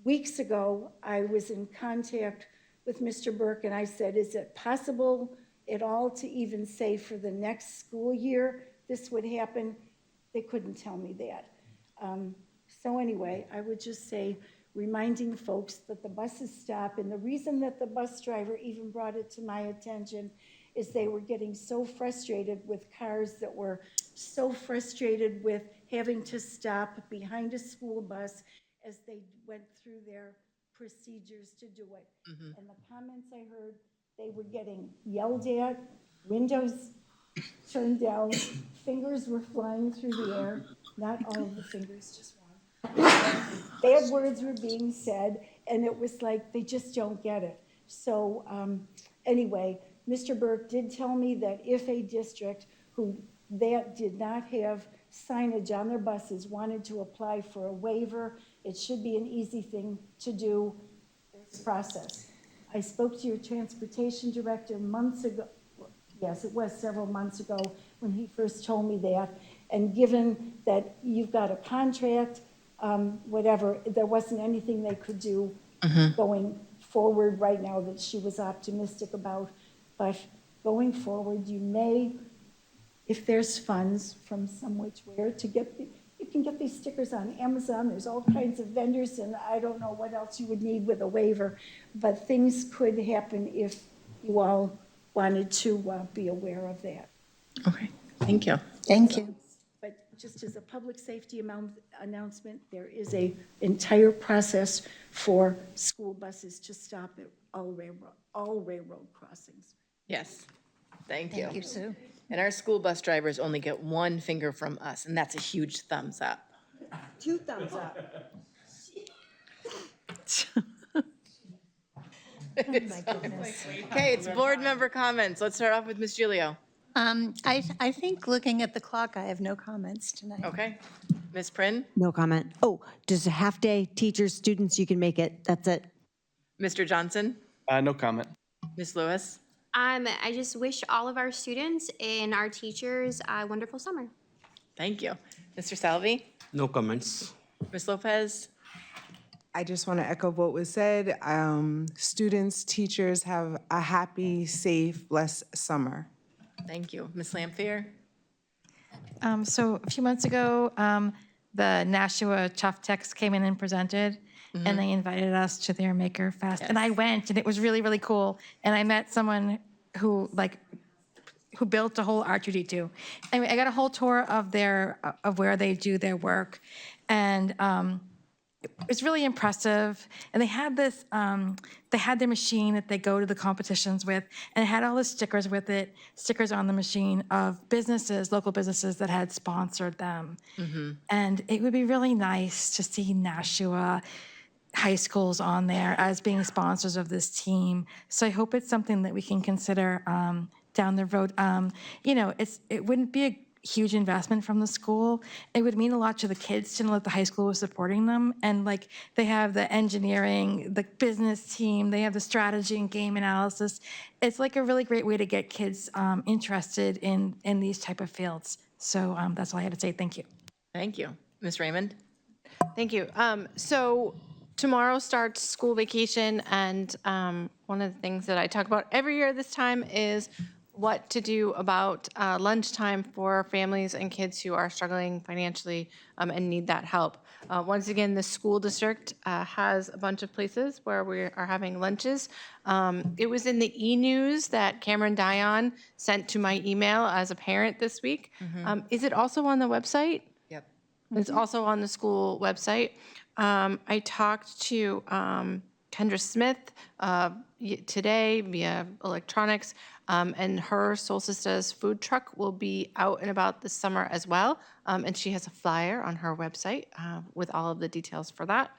Weeks ago, I was in contact with Mr. Burke, and I said, is it possible at all to even say for the next school year this would happen? They couldn't tell me that. So anyway, I would just say, reminding folks that the buses stop, and the reason that the bus driver even brought it to my attention is they were getting so frustrated with cars that were so frustrated with having to stop behind a school bus as they went through their procedures to do it. And the comments I heard, they were getting yelled at, windows turned down, fingers were flying through the air, not all of the fingers, just one. Bad words were being said, and it was like, they just don't get it. So anyway, Mr. Burke did tell me that if a district that did not have signage on their buses wanted to apply for a waiver, it should be an easy thing to do, this process. I spoke to your transportation director months ago. Yes, it was several months ago when he first told me that. And given that you've got a contract, whatever, there wasn't anything they could do going forward right now that she was optimistic about. But going forward, you may, if there's funds from some which where to get you can get these stickers on Amazon. There's all kinds of vendors, and I don't know what else you would need with a waiver. But things could happen if you all wanted to be aware of that. Okay, thank you. Thank you. But just as a public safety announcement, there is an entire process for school buses to stop at all railroad crossings. Yes, thank you. Thank you, Sue. And our school bus drivers only get one finger from us, and that's a huge thumbs up. 2 thumbs up. Okay, it's board member comments. Let's start off with Ms. Gilio. I think looking at the clock, I have no comments tonight. Okay. Ms. Prin? No comment. Oh, just a half day, teachers, students, you can make it. That's it. Mr. Johnson? No comment. Ms. Lewis? I just wish all of our students and our teachers a wonderful summer. Thank you. Mr. Salvi? No comments. Ms. Lopez? I just want to echo what was said. Students, teachers, have a happy, safe, blessed summer. Thank you. Ms. Lampier? So a few months ago, the Nashua Chuff Techs came in and presented, and they invited us to their Maker Fest. And I went, and it was really, really cool. And I met someone who built a whole R2D2. Anyway, I got a whole tour of where they do their work, and it was really impressive. And they had this, they had their machine that they go to the competitions with, and it had all the stickers with it, stickers on the machine of businesses, local businesses that had sponsored them. And it would be really nice to see Nashua high schools on there as being sponsors of this team. So I hope it's something that we can consider down the road. It wouldn't be a huge investment from the school. It would mean a lot to the kids to know that the high school was supporting them. And they have the engineering, the business team, they have the strategy and game analysis. It's a really great way to get kids interested in these type of fields. So that's all I had to say. Thank you. Thank you. Ms. Raymond? Thank you. So tomorrow starts school vacation, and one of the things that I talk about every year this time is what to do about lunchtime for families and kids who are struggling financially and need that help. Once again, the school district has a bunch of places where we are having lunches. It was in the e-news that Cameron Dion sent to my email as a parent this week. Is it also on the website? Yep. It's also on the school website. I talked to Kendra Smith today via electronics, and her Solstice's food truck will be out and about this summer as well. And she has a flyer on her website with all of the details for that.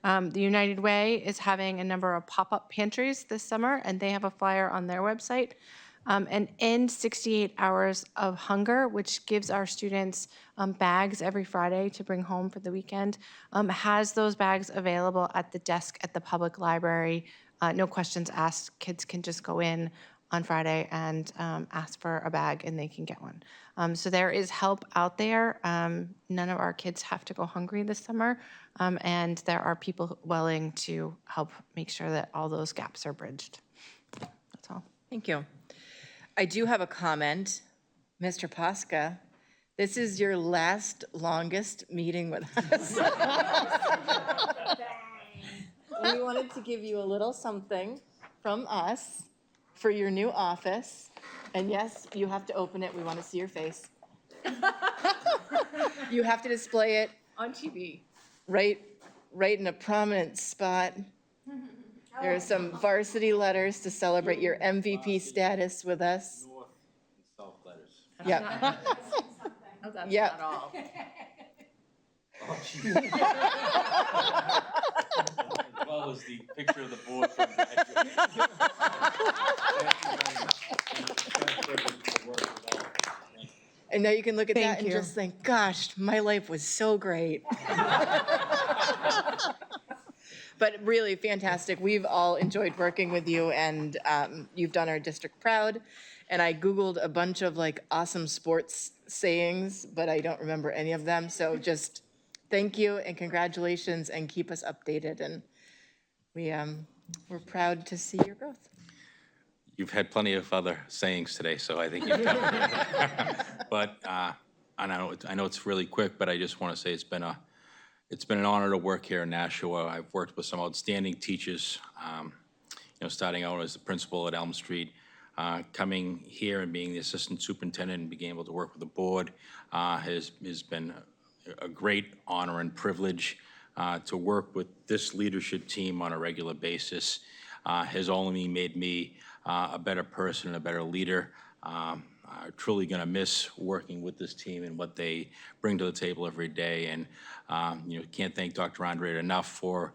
The United Way is having a number of pop-up pantries this summer, and they have a flyer on their website. And End 68 Hours of Hunger, which gives our students bags every Friday to bring home for the weekend, has those bags available at the desk at the public library. No questions asked. Kids can just go in on Friday and ask for a bag, and they can get one. So there is help out there. None of our kids have to go hungry this summer, and there are people willing to help make sure that all those gaps are bridged. That's all. Thank you. I do have a comment. Mr. Posca, this is your last longest meeting with us. We wanted to give you a little something from us for your new office. And yes, you have to open it. We want to see your face. You have to display it On TV. right in a prominent spot. There are some varsity letters to celebrate your MVP status with us. North and south letters. Yeah. That's Yep. not all. Oh, geez. As well as the picture of the board from graduation. And now you can look at that Thank and you. just think, gosh, my life was so great. But really fantastic. We've all enjoyed working with you, and you've done our district proud. And I Googled a bunch of like awesome sports sayings, but I don't remember any of them. So just thank you and congratulations, and keep us updated. And we're proud to see your growth. You've had plenty of other sayings today, so I think you've covered it. But I know it's really quick, but I just want to say it's been an honor to work here in Nashua. I've worked with some outstanding teachers, starting out as the principal at Elm Street, coming here and being the assistant superintendent and being able to work with the board has been a great honor and privilege. To work with this leadership team on a regular basis has only made me a better person and a better leader. I'm truly going to miss working with this team and what they bring to the table every day. And can't thank Dr. Andre enough for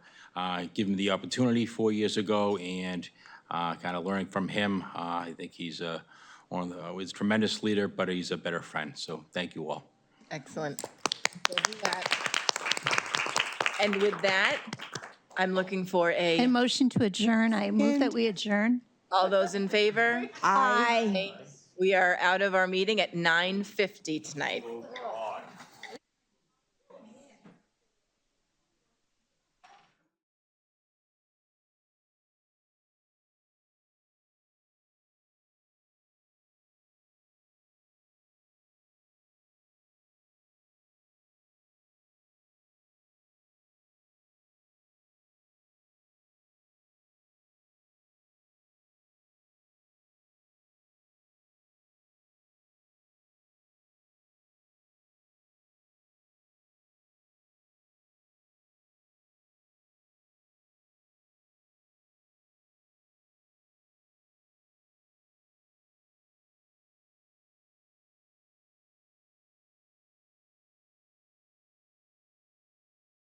giving me the opportunity 4 years ago and kind of learning from him. I think he's he's a tremendous leader, but he's a better friend. So thank you all. Excellent. We'll do that. And with that, I'm looking for A motion to adjourn. I move that we adjourn. all those in favor? Aye. We are out of our meeting at 9:50 tonight.